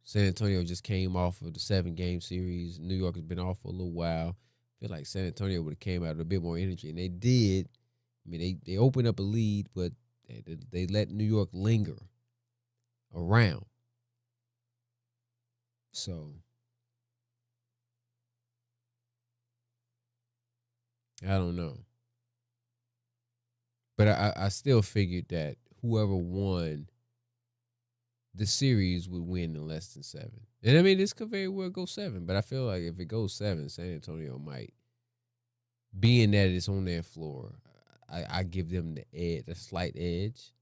San Antonio just came off of the 7-game series. New York has been off for a little while. I feel like San Antonio would have came out with a bit more energy, and they did. I mean, they opened up a lead, but they let New York linger around. So I don't know. But I still figured that whoever won the series would win in less than 7. And I mean, this could very well go 7, but I feel like if it goes 7, San Antonio might. Being that it's on their floor, I give them the slight edge.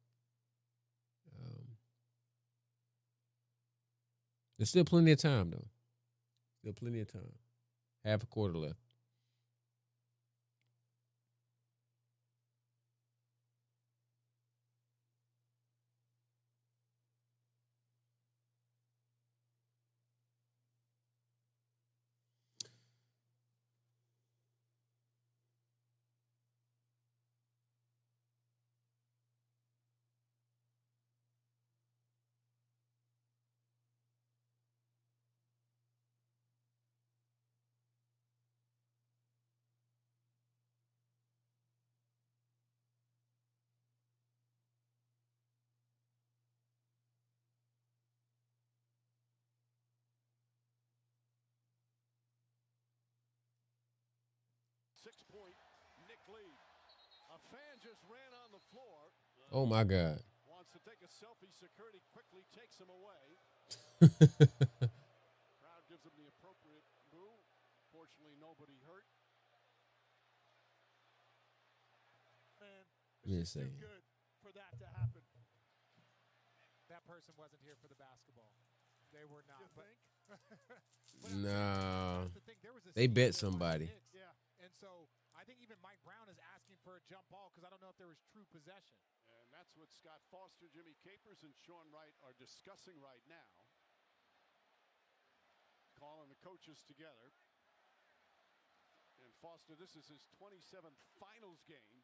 There's still plenty of time, though. Still plenty of time. Half a quarter left. Six-point Nick lead. A fan just ran on the floor. Oh my God. Wants to take a selfie. Security quickly takes him away. Crowd gives him the appropriate boo. Fortunately, nobody hurt. Man, Yes, it's too good for that to happen. That person wasn't here for the basketball. They were not. You think? No. They bet somebody. Yeah, and so I think even Mike Brown is asking for a jump ball because I don't know if there was true possession. And that's what Scott Foster, Jimmy Capers, and Sean Wright are discussing right now. Calling the coaches together. And Foster, this is his 27th finals game.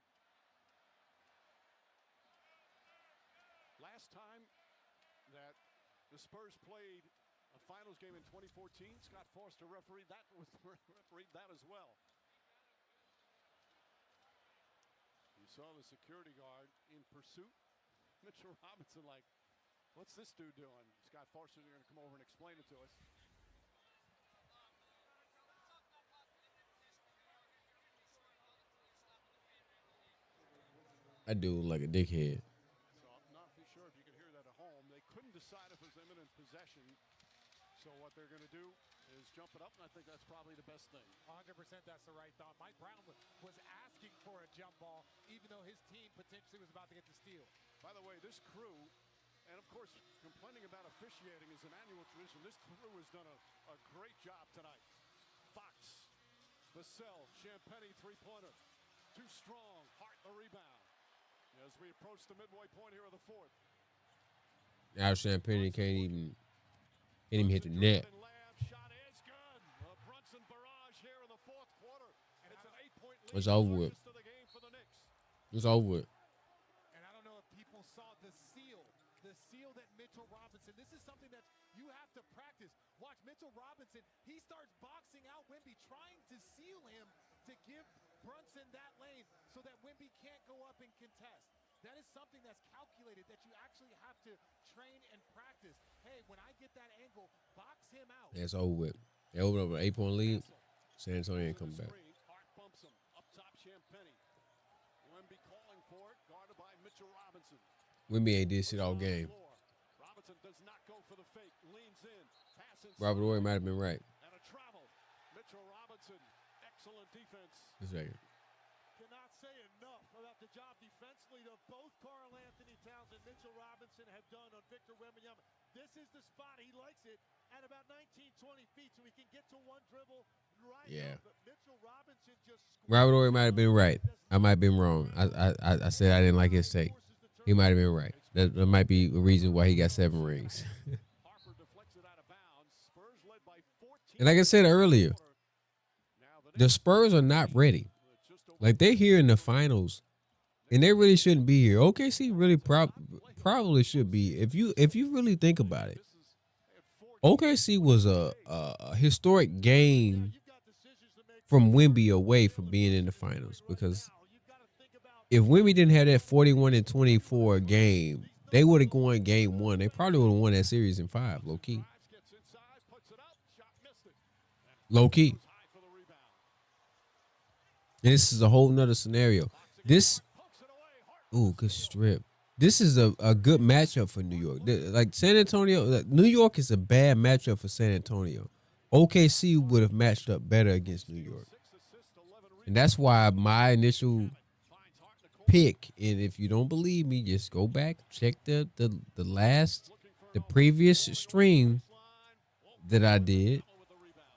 Last time that the Spurs played a finals game in 2014, Scott Foster refereed that as well. You saw the security guard in pursuit. Mitchell Robinson like, what's this dude doing? Scott Foster's going to come over and explain it to us. I do look like a dickhead. So I'm not too sure if you could hear that at home. They couldn't decide if it was imminent possession. So what they're going to do is jump it up, and I think that's probably the best thing. 100% that's the right thought. Mike Brown was asking for a jump ball, even though his team potentially was about to get the steal. By the way, this crew, and of course, complaining about officiating is an annual tradition. This crew has done a great job tonight. Fox, Vassell, Champagnie three-pointer. Too strong, Hart the rebound. As we approach the midway point here of the fourth. Now Champagnie can't even hit the net. Shot is good. Brunson barrage here in the fourth quarter. And it's an 8-point lead. It's over with. It's over with. And I don't know if people saw the seal that Mitchell Robinson. This is something that you have to practice. Watch Mitchell Robinson. He starts boxing out Wemby, trying to seal him to give Brunson that lane so that Wemby can't go up and contest. That is something that's calculated that you actually have to train and practice. Hey, when I get that angle, box him out. Yeah, it's over with. They opened up an 8-point lead. San Antonio ain't come back. Hart bumps him up top. Champagnie. Wemby calling for it, guarded by Mitchell Robinson. Wemby ain't did shit all game. Robinson does not go for the fake. Leans in. Passes. Robert Horry might have been right. And a travel. Mitchell Robinson. Excellent defense. Just a second. Cannot say enough about the job defensively that both Karl Anthony Towns and Mitchell Robinson have done on Victor Wembanyama. This is the spot. He likes it at about 19, 20 feet so he can get to one dribble right. Yeah. But Mitchell Robinson just Robert Horry might have been right. I might have been wrong. I said I didn't like his take. He might have been right. That might be the reason why he got 7 rings. And like I said earlier, the Spurs are not ready. Like, they're here in the finals, and they really shouldn't be here. OKC really probably should be. If you really think about it, OKC was a historic game from Wemby away from being in the finals, because if Wemby didn't have that 41-24 game, they would have won game 1. They probably would have won that series in 5, low key. Low key. And this is a whole nother scenario. Good strip. This is a good matchup for New York. Like San Antonio, New York is a bad matchup for San Antonio. OKC would have matched up better against New York. And that's why my initial pick, and if you don't believe me, just go back, check the previous stream that I did.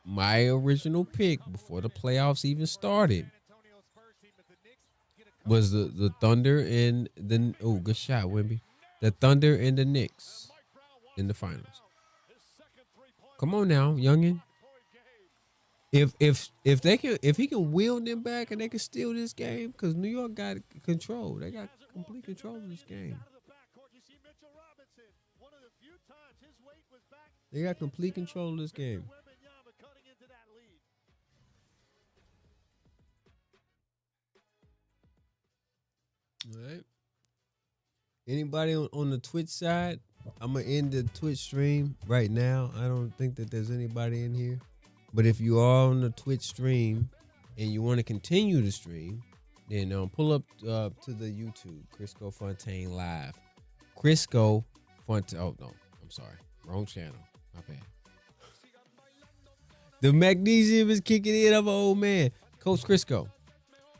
My original pick before the playoffs even started was the Thunder and the good shot, Wemby. The Thunder and the Knicks in the finals. Come on now, youngin. If he can wheel them back and they can steal this game, because New York got control. They got complete control of this game. They got complete control of this game. All right. Anybody on the Twitch side? I'm going to end the Twitch stream right now. I don't think that there's anybody in here. But if you are on the Twitch stream and you want to continue the stream, then pull up to the YouTube, Crisco Fontaine Live. Crisco Fontaine. Oh, no. I'm sorry. Wrong channel. My bad. The magnesium is kicking in. I'm an old man. Coach Crisco.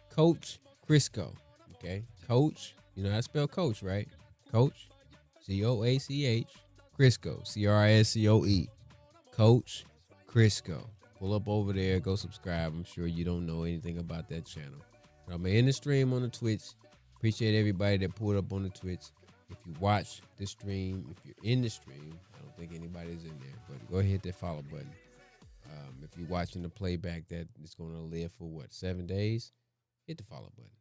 Coach Crisco. Okay. Coach. You know how to spell coach, right? Coach. C-O-A-C-H. Crisco. C-R-I-S-C-O-E. Coach Crisco. Pull up over there. Go subscribe. I'm sure you don't know anything about that channel. But I'm going to end the stream on the Twitch. Appreciate everybody that pulled up on the Twitch. If you watch the stream, if you're in the stream, I don't think anybody's in there, but go ahead and hit that follow button. If you're watching the playback that is going to live for 7 days, hit the follow button.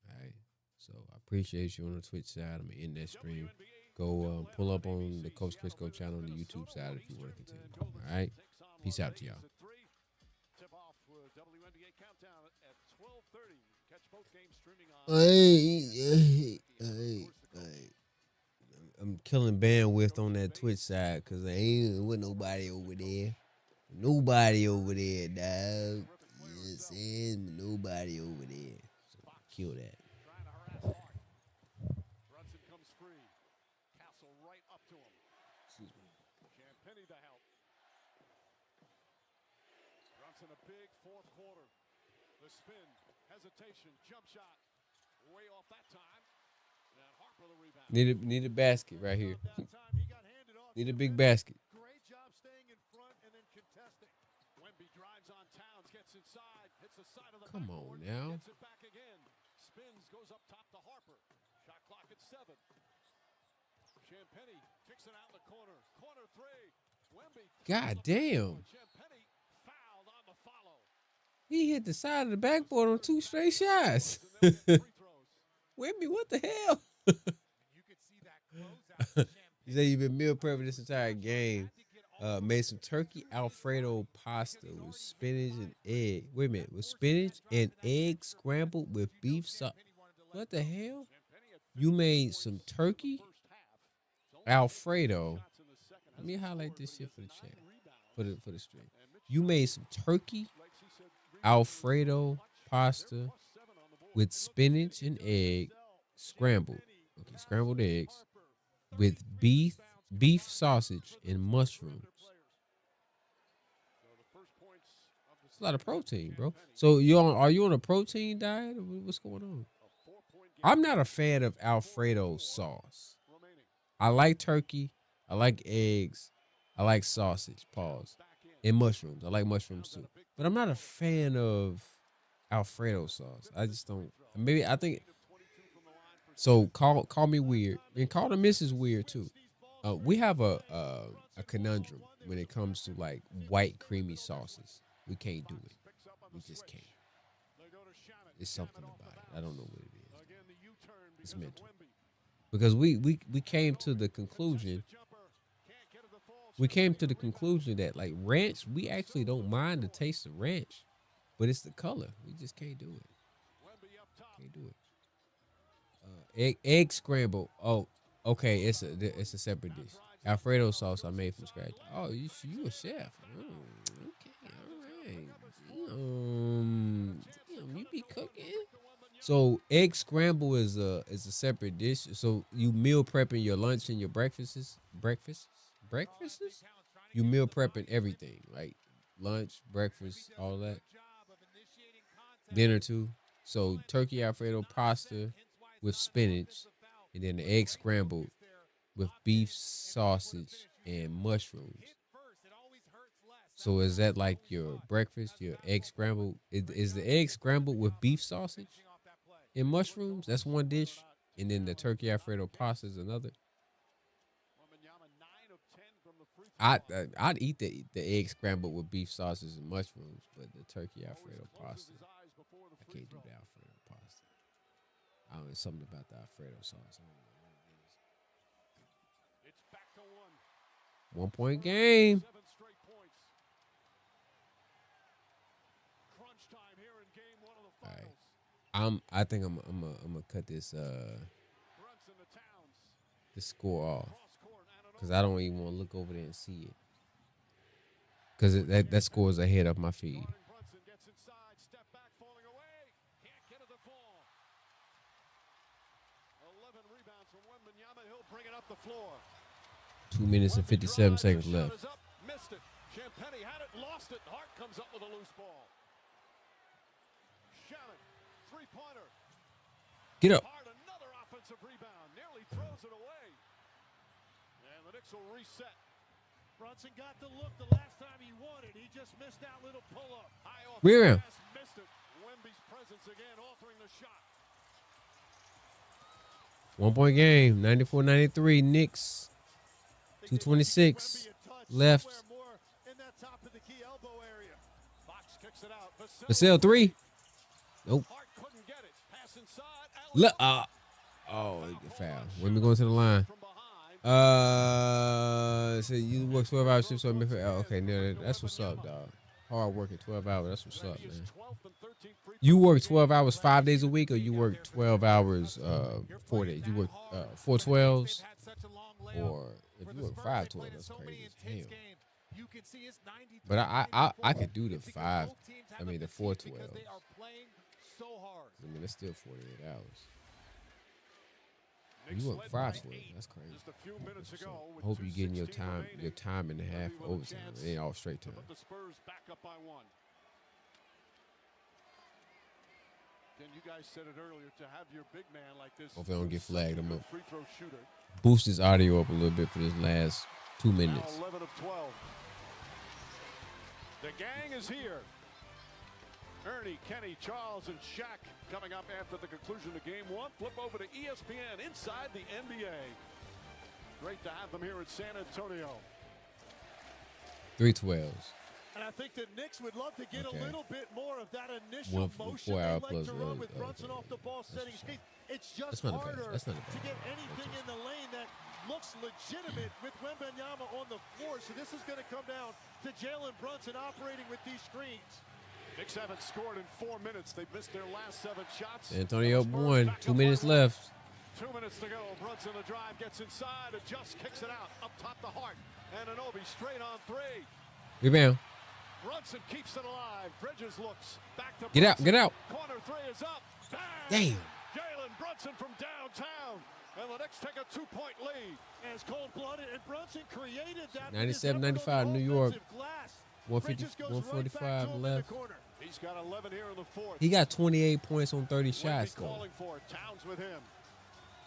All right. So I appreciate you on the Twitch side. I'm going to end that stream. Go pull up on the Coach Crisco channel on the YouTube side if you want to continue. All right. Peace out to y'all. I'm killing bandwidth on that Twitch side because I ain't with nobody over there. Nobody over there, dog. You know what I'm saying? Nobody over there. So kill that. Brunson comes free. Castle right up to him. Champagnie to help. Brunson a big fourth quarter. The spin, hesitation, jump shot. Way off that time. And Harper the rebound. Need a basket right here. Need a big basket. Great job staying in front and then contesting. Wemby drives on Towns, gets inside, hits the side of the Come on now. gets it back again. Spins, goes up top to Harper. Shot clock at 7. Champagnie kicks it out in the corner. Corner 3. Wemby. God damn. Champagnie fouled on the follow. He hit the side of the backboard on 2 straight shots. Wemby, what the hell? He said you've been meal prepping this entire game. Made some turkey Alfredo pasta with spinach and egg. Wait a minute, with spinach and egg scrambled with beef sauce. What the hell? You made some turkey Alfredo. Let me highlight this shit for the chat, for the stream. You made some turkey Alfredo pasta with spinach and egg scrambled. Okay, scrambled eggs with beef sausage and mushrooms. It's a lot of protein, bro. So are you on a protein diet or what's going on? I'm not a fan of Alfredo sauce. I like turkey. I like eggs. I like sausage. Pause. And mushrooms. I like mushrooms too. But I'm not a fan of Alfredo sauce. I just don't. Maybe I think So call me weird, and call the missus weird too. We have a conundrum when it comes to like white creamy sauces. We can't do it. We just can't. It's something about it. I don't know what it is. It's mental. Because we came to the conclusion. We came to the conclusion that like ranch, we actually don't mind the taste of ranch, but it's the color. We just can't do it. Can't do it. Egg scramble. Oh, okay. It's a separate dish. Alfredo sauce I made from scratch. Oh, you a chef? Okay, all right. Damn, you be cooking. So egg scramble is a separate dish. So you meal prepping your lunch and your breakfasts. You meal prepping everything, like lunch, breakfast, all that. Dinner too. So turkey Alfredo pasta with spinach, and then the egg scrambled with beef sausage and mushrooms. So is that like your breakfast, your egg scrambled? Is the egg scrambled with beef sausage and mushrooms? That's one dish, and then the turkey Alfredo pasta is another. I'd eat the egg scrambled with beef sausage and mushrooms, but the turkey Alfredo pasta, I can't do the Alfredo pasta. I don't know, something about the Alfredo sauce. I don't know what it is. It's back to 1 point game. crunch time here in game 1 of the finals. All right. I think I'm gonna cut this this score off because I don't even want to look over there and see it because that score is ahead of my feed. Brunson gets inside, step back, falling away. Can't get it to fall. 11 rebounds from Wembanyama. He'll bring it up the floor. 2 minutes and 57 seconds left. Up, missed it. Champagny had it, lost it. Hart comes up with a loose ball. Shannon, three-pointer. Get up. Hart, another offensive rebound. Nearly throws it away. And the Knicks will reset. Brunson got the look the last time he wanted. He just missed that little pull-up. High off Rebound. the glass, missed it. Wemby's presence again, altering the shot. 1 point game. 94-93. Knicks. 2:26 left. Vassell three. Nope. Oh, foul. When we going to the line. So you work 12-hour shifts. So okay, no, that's what's up, dog. Hard working 12 hours. That's what's up, man. You work 12 hours 5 days a week, or you work 12 hours 4 days? You work 4 12s, or if you work 5 12s, that's crazy as hell. But I could do the 4 12s. I mean, that's still 48 hours. You work 5 12s. That's crazy. I hope you're getting your time and a half overtime. It ain't all straight time. The Spurs back up by 1. Then you guys said it earlier, to have your big man like this. Hopefully I don't get flagged. I'm going free throw shooter. to boost this audio up a little bit for this last 2 minutes. Now 11 of 12. The gang is here. Ernie, Kenny, Charles, and Shaq coming up after the conclusion of game 1. Flip over to ESPN inside the NBA. Great to have them here in San Antonio. 3 12s. And I think the Knicks would love to get a little bit more of that One initial motion 4 hour they like plus to run load. with Brunson off the ball setting screens. It's just That's not a bad- harder that's not a bad to get one. anything in the lane that looks legitimate with Wembanyama on the floor. So this is going to come down to Jalen Brunson operating with these screens. Knicks haven't scored in 4 minutes. They've missed their last 7 shots. San Antonio up 1. 2 minutes left. 2 minutes to go. Brunson the drive, gets inside, adjusts, kicks it out. Up top the Hart. And Anunoby straight on 3. Rebound. Brunson keeps it alive. Bridges looks back to Get out, Brunson. get out. Corner 3 is up. Bang! Damn. Jalen Brunson from downtown. And the Knicks take a 2-point lead. As cold-blooded, and Brunson created that. 97-95 New York. 150, Goes 145 right back to him in the left. corner. He's got 11 here in the 4th. He got 28 points on 30 shots, Wemby though. calling for it. Towns with him.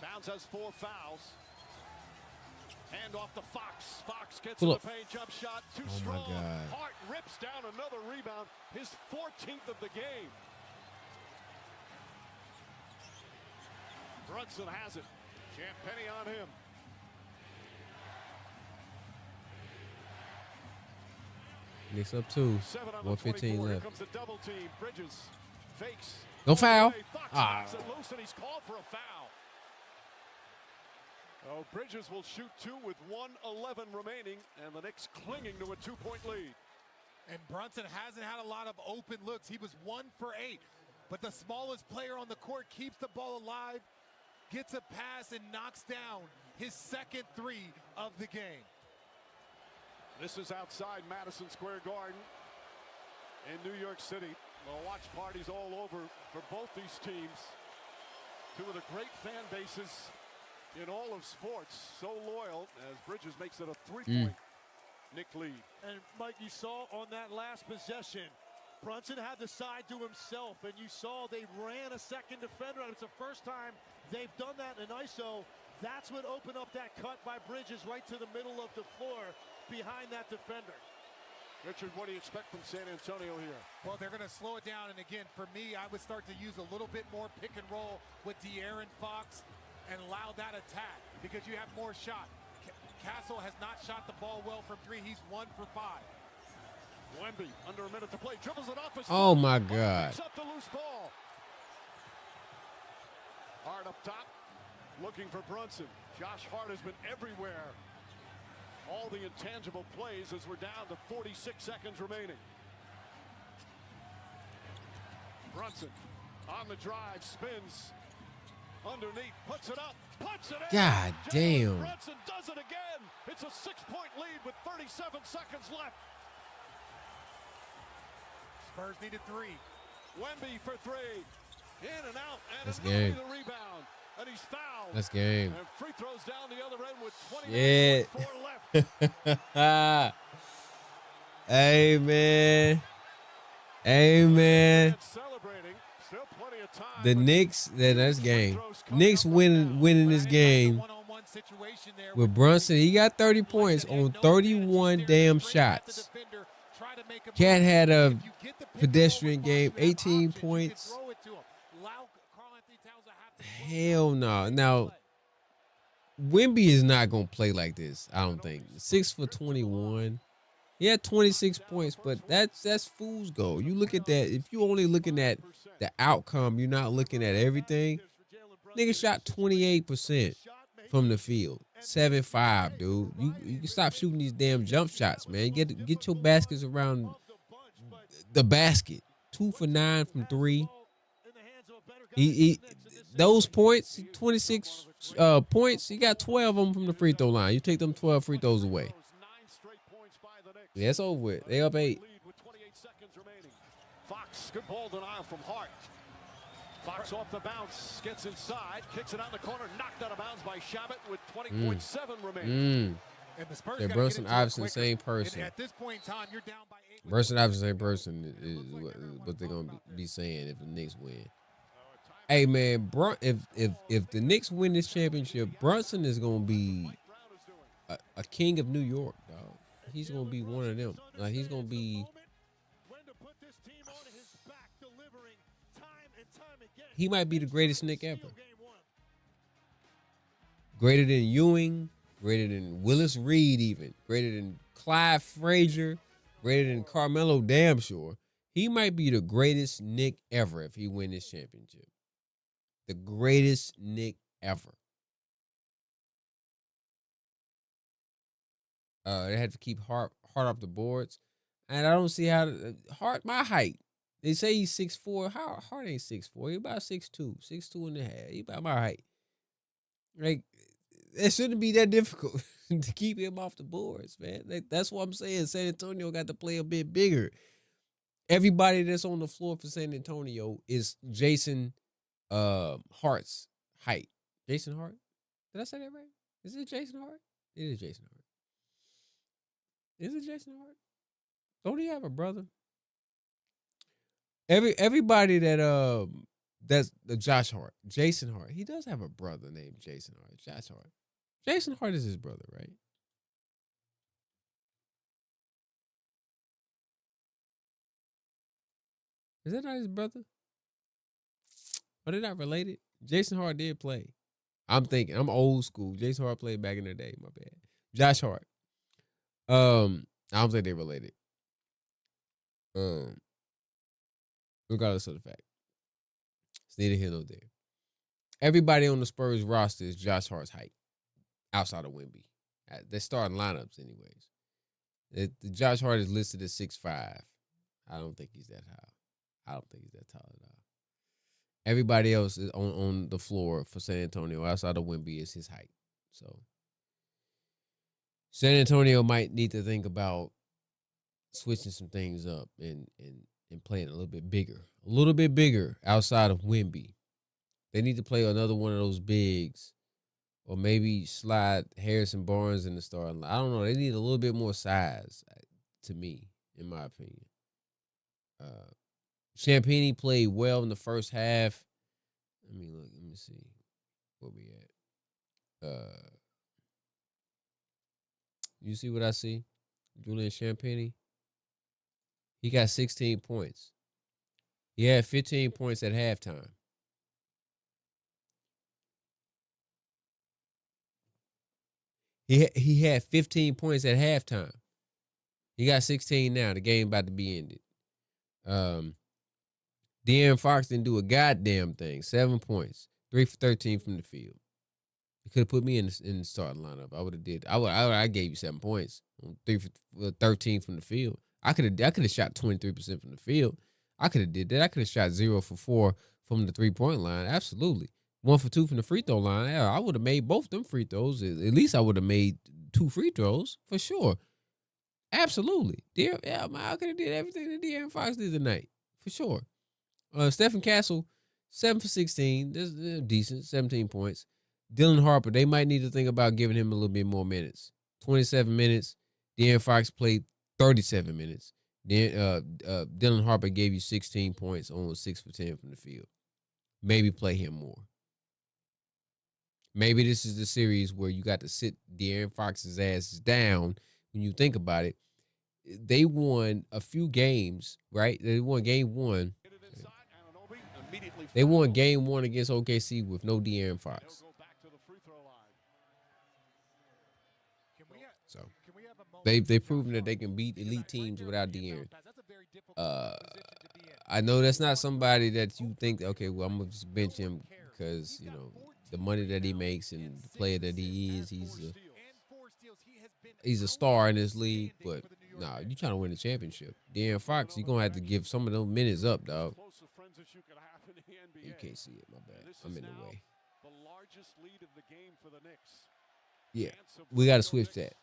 Towns has 4 fouls. Hand off to Fox. Fox gets Pull in up. the paint. Jump shot. Too Oh, my strong. God. Hart rips down another rebound. His 14th of the game. Brunson has it. Champagny on him. Knicks up 2. 1:15 Here left. comes the double team. Bridges fakes. No foul. Fox Ah. knocks it loose, and he's called for a foul. Oh, Bridges will shoot 2 with 1:11 remaining, and the Knicks clinging to a 2-point lead. And Brunson hasn't had a lot of open looks. He was 1 for 8. But the smallest player on the court keeps the ball alive, gets a pass, and knocks down his second 3 of the game. This is outside Madison Square Garden in New York City. The watch parties all over for both these teams. 2 of the great fan bases in all of sports. So loyal as Bridges makes it a 3-point Knick lead. And Mike, you saw on that last possession, Brunson had the side to himself, and you saw they ran a second defender. It's the first time they've done that in ISO. That's what opened up that cut by Bridges right to the middle of the floor behind that defender. Richard, what do you expect from San Antonio here? Well, they're going to slow it down. And again, for me, I would start to use a little bit more pick and roll with De'Aaron Fox and allow that attack because you have more shot. Castle has not shot the ball well from 3. He's 1 for 5. Wemby, under a minute to play, dribbles it off his Oh foot. my God. Picks up the loose ball. Hart up top, looking for Brunson. Josh Hart has been everywhere. All the intangible plays as we're down to 46 seconds remaining. Brunson on the drive, spins underneath, puts it up, puts it in. God damn. Brunson does it again. It's a 6-point lead with 37 seconds left. Spurs needed 3. Wemby for 3. In and out, and That's another game. the rebound. And he's fouled. That's game. And free throws down the other end with 20 Yeah. Hey, man. Hey, man. Celebrating. Still plenty of time. The Knicks, that's game. Knicks winning this game with Brunson. He got 30 points on 31 damn shots. Cat had a pedestrian game, 18 points. Hell no. Now, Wemby is not going to play like this, I don't think. 6 for 21. He had 26 points, but that's fool's gold. You look at that. If you're only looking at the outcome, you're not looking at everything. Nigga shot 28% from the field. 7-5, dude. You can stop shooting these damn jump shots, man. Get your baskets around the basket. 2 for 9 from 3. He those points, 26 points, he got 12 of them from the free throw line. You take them 12 free throws away. Yeah, it's over with. They up 8. Fox, good ball denial from Hart. Fox off the bounce, gets inside, kicks it out in the corner, knocked out of bounds by Shabbat with 20.7 remaining. And the Spurs Yeah, gotta Brunson get into it Iverson, quicker. same person. And at this point in time, you're down by 8. Brunson Iverson, same person is what they're gonna be saying if the Knicks win. Hey man, if the Knicks win this championship, Brunson is gonna be a king of New York, dog. He's gonna be one of them. Like he's gonna be. He might be the greatest Knick ever. Greater than Ewing, greater than Willis Reed, even greater than Clyde Frazier, greater than Carmelo Damshaw. He might be the greatest Knick ever if he win this championship. The greatest Knick ever. They had to keep Hart off the boards, and I don't see how Hart my height. They say he's 6'4". Hart ain't 6'4". He about 6'2", 6'2 and a half. He about my height. Like it shouldn't be that difficult to keep him off the boards, man. That's what I'm saying. San Antonio got to play a bit bigger. Everybody that's on the floor for San Antonio is Jason Hart's height. Jason Hart? Did I say that right? Is it Jason Hart? It is Jason Hart. Is it Jason Hart? Don't he have a brother? Everybody that's the Josh Hart, Jason Hart. He does have a brother named Jason Hart. Josh Hart. Jason Hart is his brother, right? Is that not his brother? Are they not related? Jason Hart did play. I'm thinking I'm old school. Jason Hart played back in the day. My bad. Josh Hart. I don't think they're related. Regardless of the fact, it's neither here nor there. Everybody on the Spurs roster is Josh Hart's height, outside of Wemby. They're starting lineups, anyways. The Josh Hart is listed at 6'5". I don't think he's that high. I don't think he's that tall at all. Everybody else is on the floor for San Antonio, outside of Wemby, is his height. So San Antonio might need to think about switching some things up and playing a little bit bigger outside of Wemby. They need to play another one of those bigs, or maybe slide Harrison Barnes in the starting line. I don't know. They need a little bit more size, to me, in my opinion. Champagnie played well in the first half. Let me see where we at. You see what I see? Julian Champagnie. He got 16 points. He had 15 points at halftime. He had 15 points at halftime. He got 16 now. The game about to be ended. De'Aaron Fox didn't do a goddamn thing. 7 points. 3 for 13 from the field. You could have put me in the starting lineup. I would have did. I gave you 7 points. 3 for 13 from the field. I could have shot 23% from the field. I could have did that. I could have shot 0 for 4 from the 3-point line. Absolutely. 1 for 2 from the free throw line. Yeah, I would have made both them free throws. At least I would have made 2 free throws for sure. Absolutely. I could have did everything that De'Aaron Fox did tonight for sure. Stephen Castle, 7 for 16. That's decent. 17 points. Dylan Harper, they might need to think about giving him a little bit more minutes. 27 minutes. De'Aaron Fox played 37 minutes. Then Dylan Harper gave you 16 points on 6 for 10 from the field. Maybe play him more. Maybe this is the series where you got to sit De'Aaron Fox's ass down. When you think about it, they won a few games, right? They won game 1. They won game 1 against OKC with no De'Aaron Fox. So they've proven that they can beat elite teams without De'Aaron. I know that's not somebody that you think, okay, well, I'm gonna just bench him because the money that he makes and the player that he is. He's a star in this league, but nah, you trying to win the championship. De'Aaron Fox, you're gonna have to give some of those minutes up, dog. You can't see it, my bad. I'm in the way. The largest lead of the game for the Knicks. Yeah, we got to switch that.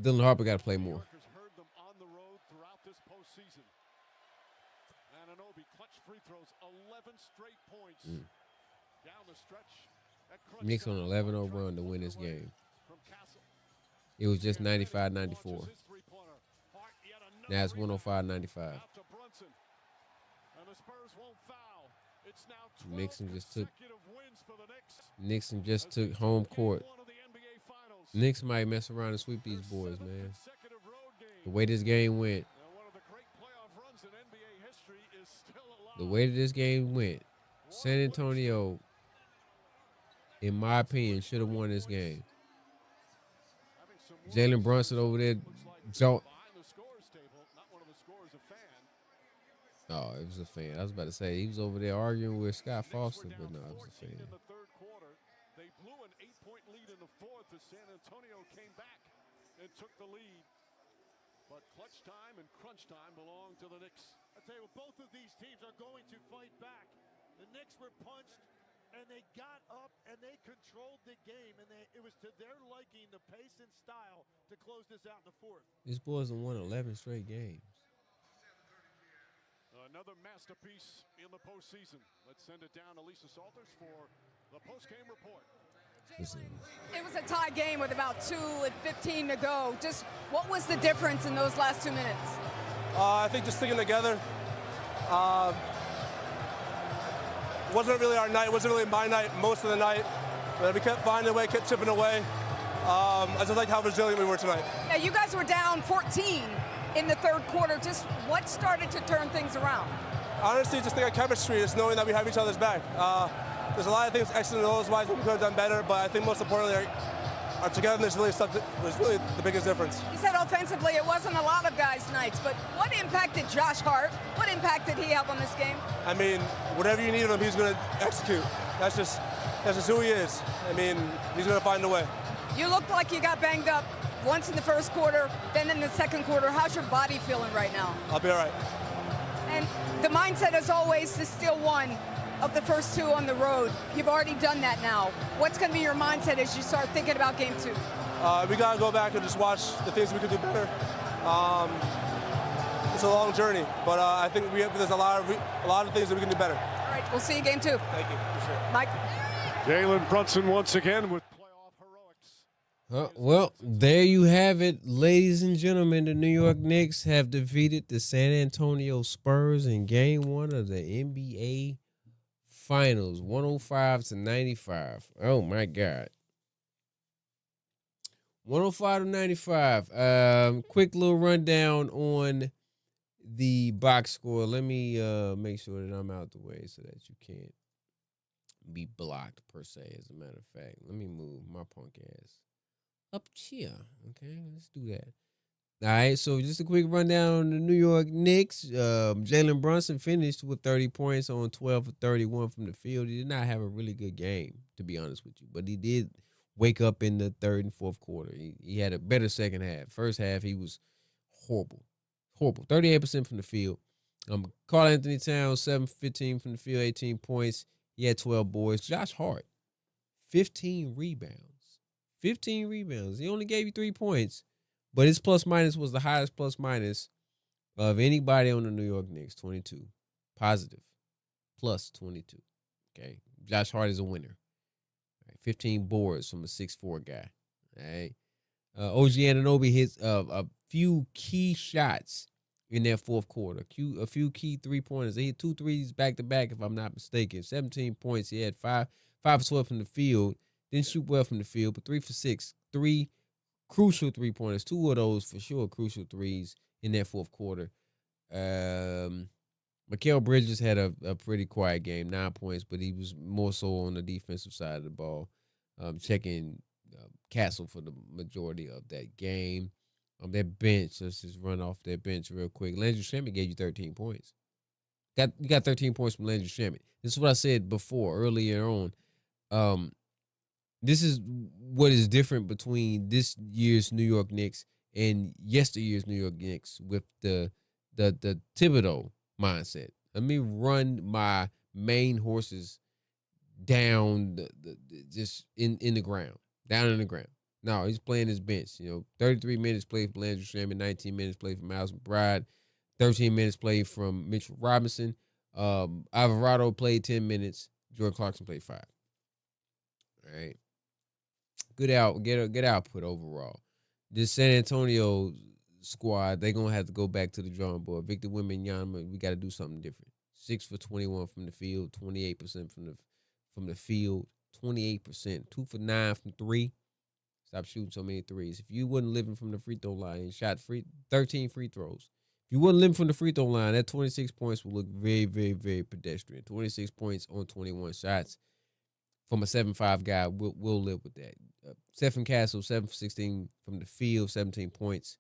Dylan Harper got to play more. Heard them on the road throughout this postseason. Anunoby clutch free throws, 11 straight points down the stretch. Knicks on an 11-0 run to win this game. It was just 95-94. Now it's 105-95. Nixon just took home court. Knicks might mess around and sweep these boys, man. The way this game went. San Antonio, in my opinion, should have won this game. Jalen Brunson over there. Oh, it was a fan. I was about to say, he was over there arguing with Scott Foster, but no, it was a fan. They blew an 8-point lead in the fourth as San Antonio came back and took the lead. But clutch time and crunch time belong to the Knicks. I tell you what, both of these teams are going to fight back. The Knicks were punched, and they got up, and they controlled the game, and it was to their liking, the pace and style, to close this out in the fourth. These boys have won 11 straight games. Another masterpiece in the postseason. Let's send it down to Lisa Salters for the postgame report. It was a tie game with about 2:15 to go. Just what was the difference in those last 2 minutes? I think just sticking together. Wasn't really our night. Wasn't really my night most of the night. But we kept finding a way, kept chipping away. I just like how resilient we were tonight. Yeah, you guys were down 14 in the third quarter. Just what started to turn things around? Honestly, just think of chemistry, just knowing that we have each other's back. there's a lot of things X and O's wise we could have done better, but I think most importantly, our togetherness really was really the biggest difference. You said offensively it wasn't a lot of guys' nights, but what impact did Josh Hart? What impact did he have on this game? I mean, whatever you need him, he's going to execute. That's just who he is. I mean, he's going to find a way. You looked like you got banged up once in the first quarter, then in the second quarter. How's your body feeling right now? I'll be all right. And the mindset, as always, is still one of the first two on the road. You've already done that now. What's going to be your mindset as you start thinking about game two? We got to go back and just watch the things we could do better. It's a long journey, but I think there's a lot of things that we can do better. All right, we'll see you game two. Thank you. For sure. Mike? Jalen Brunson once again with playoff heroics. Well, there you have it, ladies and gentlemen. The New York Knicks have defeated the San Antonio Spurs in Game 1 of the NBA Finals, 105-95. Oh, my God. 105-95. Quick little rundown on the box score. Let me make sure that I'm out the way so that you can't be blocked, per se, as a matter of fact. Let me move my punk ass up here. Okay, let's do that. All right, so just a quick rundown on the New York Knicks. Jalen Brunson finished with 30 points on 12 for 31 from the field. He did not have a really good game, to be honest with you, but he did wake up in the third and fourth quarter. He had a better second half. First half, he was horrible. 38% from the field. Karl Anthony Towns, 7-15 from the field, 18 points. He had 12 boards. Josh Hart, 15 rebounds. 15 rebounds. He only gave you 3 points, but his plus-minus was the highest plus-minus of anybody on the New York Knicks, 22. Positive, plus 22. Okay, Josh Hart is a winner. All right, 15 boards from a 6'4" guy. All right. OG Anunoby hits a few key shots in that fourth quarter. A few key three-pointers. He hit 2 threes back-to-back, if I'm not mistaken. 17 points. He had 5 for 12 from the field. Didn't shoot well from the field, but 3 for 6. 3 crucial three-pointers. 2 of those for sure crucial threes in that fourth quarter. Mikal Bridges had a pretty quiet game, 9 points, but he was more so on the defensive side of the ball, checking Castle for the majority of that game. That bench, let's just run off that bench real quick. Landry Shamet gave you 13 points. You got 13 points from Landry Shamet. This is what I said before, earlier on. This is what is different between this year's New York Knicks and yesteryear's New York Knicks with the Thibodeau mindset. Let me run my main horses down just in the ground, down in the ground. No, he's playing his bench. 33 minutes played for Landry Shamet, 19 minutes played for Miles McBride, 13 minutes played from Mitchell Robinson. Alvarado played 10 minutes. Jordan Clarkson played 5. All right. Good output overall. This San Antonio squad, they're going to have to go back to the drawing board. Victor Wembanyama, we got to do something different. 6 for 21 from the field, 28% from the field, 28%. 2 for 9 from 3. Stop shooting so many threes. If you wasn't living from the free throw line and shot 13 free throws, if you wasn't living from the free throw line, that 26 points would look very, very, very pedestrian. 26 points on 21 shots from a 7'5" guy, we'll live with that. Stephen Castle, 7 for 16 from the field, 17 points.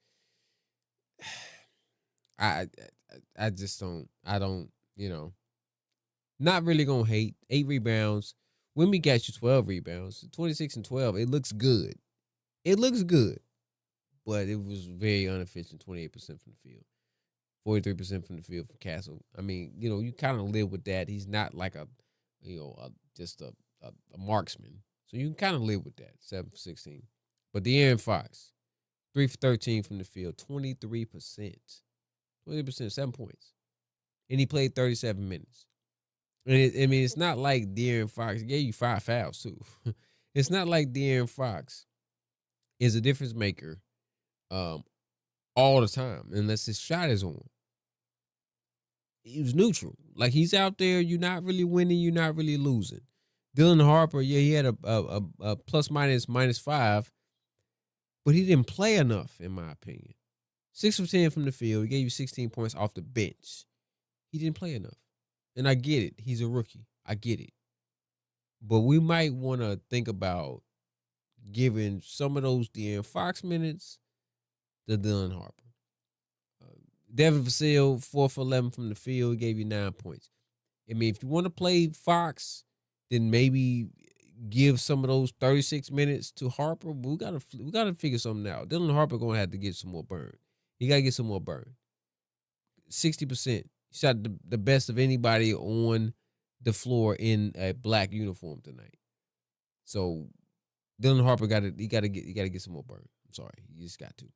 I just don't, not really going to hate. 8 rebounds. Wemby got you 12 rebounds. 26 and 12. It looks good. But it was very inefficient, 28% from the field. 43% from the field for Castle. I mean, you kind of live with that. He's not like just a marksman. So you can kind of live with that, 7 for 16. But De'Aaron Fox, 3 for 13 from the field, 23%. 20%, 7 points. And he played 37 minutes. And it's not like De'Aaron Fox. He gave you 5 fouls, too. It's not like De'Aaron Fox is a difference maker all the time, unless his shot is on. He was neutral. Like, he's out there, you're not really winning, you're not really losing. Dylan Harper, he had a plus-minus-5, but he didn't play enough, in my opinion. 6 for 10 from the field. He gave you 16 points off the bench. He didn't play enough. And I get it. He's a rookie. I get it. But we might want to think about giving some of those De'Aaron Fox minutes to Dylan Harper. Devin Vassell, 4 for 11 from the field, gave you 9 points. I mean, if you want to play Fox, then maybe give some of those 36 minutes to Harper. But we gotta figure something out. Dylan Harper gonna have to get some more burn. He gotta get some more burn. 60%. He shot the best of anybody on the floor in a black uniform tonight. So Dylan Harper gotta get some more burn. I'm sorry, he just got to.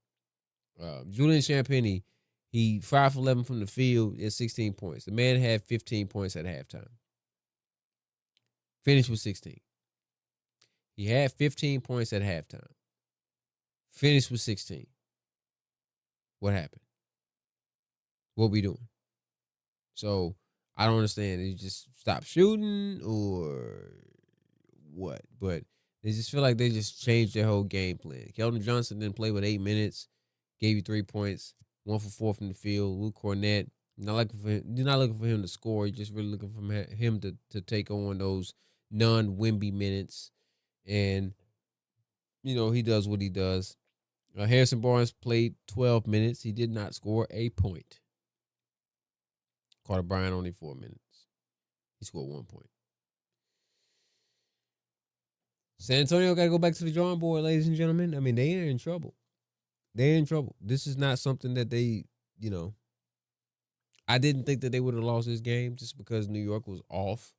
Julian Champagnie, he 5 for 11 from the field at 16 points. The man had 15 points at halftime. Finished with 16. He had 15 points at halftime. Finished with 16. What happened? What we doing? So I don't understand. He just stopped shooting or what? But they just feel like they just changed their whole game plan. Keldon Johnson didn't play with 8 minutes. Gave you 3 points. 1 for 4 from the field. Luke Cornett. You're not looking for him to score. You're just really looking for him to take on those non-Wemby minutes. And, he does what he does. Harrison Barnes played 12 minutes. He did not score a point. Carter Bryant only 4 minutes. He scored 1 point. San Antonio got to go back to the drawing board, ladies and gentlemen. I mean, they are in trouble. They're in trouble. This is not something that they, I didn't think that they would have lost this game just because New York was off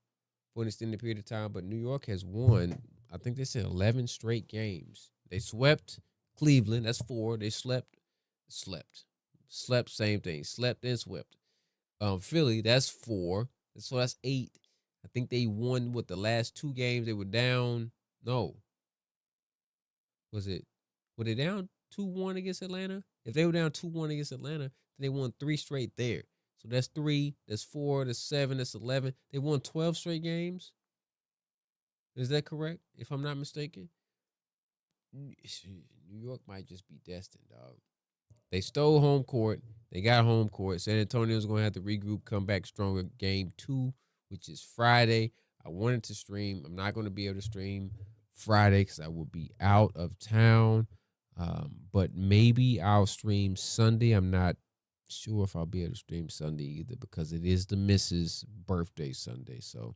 for an extended period of time. But New York has won, I think they said 11 straight games. They swept Cleveland. That's 4. They slept, same thing. Slept and swept. Philly, that's 4. So that's 8. I think they won the last 2 games. They were down. No. Were they down 2-1 against Atlanta? If they were down 2-1 against Atlanta, then they won 3 straight there. So that's 3, that's 4, that's 7, that's 11. They won 12 straight games. Is that correct? If I'm not mistaken? New York might just be destined, dog. They stole home court. They got home court. San Antonio's going to have to regroup, come back stronger. Game 2, which is Friday. I wanted to stream. I'm not going to be able to stream Friday because I will be out of town. But maybe I'll stream Sunday. I'm not sure if I'll be able to stream Sunday either because it is the missus' birthday Sunday. So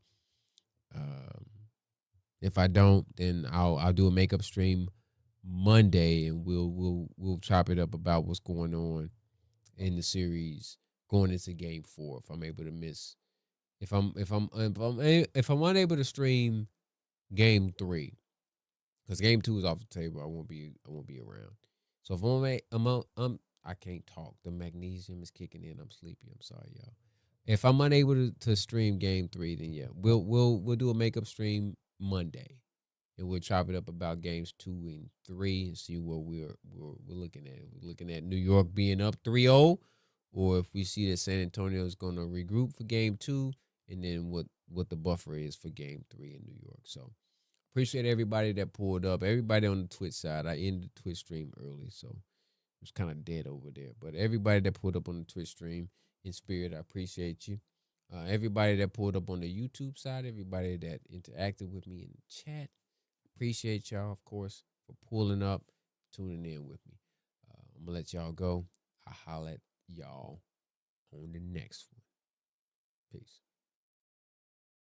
if I don't, then I'll do a makeup stream Monday, and we'll chop it up about what's going on in the series going into Game 4. If I'm able to miss, if I'm unable to stream Game 3, because Game 2 is off the table, I won't be around. So if I can't talk. The magnesium is kicking in. I'm sleepy. I'm sorry, y'all. If I'm unable to stream Game 3, then yeah, we'll do a makeup stream Monday. And we'll chop it up about games 2 and 3 and see what we're looking at. We're looking at New York being up 3-0, or if we see that San Antonio is going to regroup for game 2, and then what the buffer is for game 3 in New York. So appreciate everybody that pulled up. Everybody on the Twitch side. I ended the Twitch stream early, so it was kind of dead over there. But everybody that pulled up on the Twitch stream in spirit, I appreciate you. Everybody that pulled up on the YouTube side, everybody that interacted with me in the chat. Appreciate y'all, of course, for pulling up, tuning in with me. I'm going to let y'all go. I'll holler at y'all on the next one. Peace.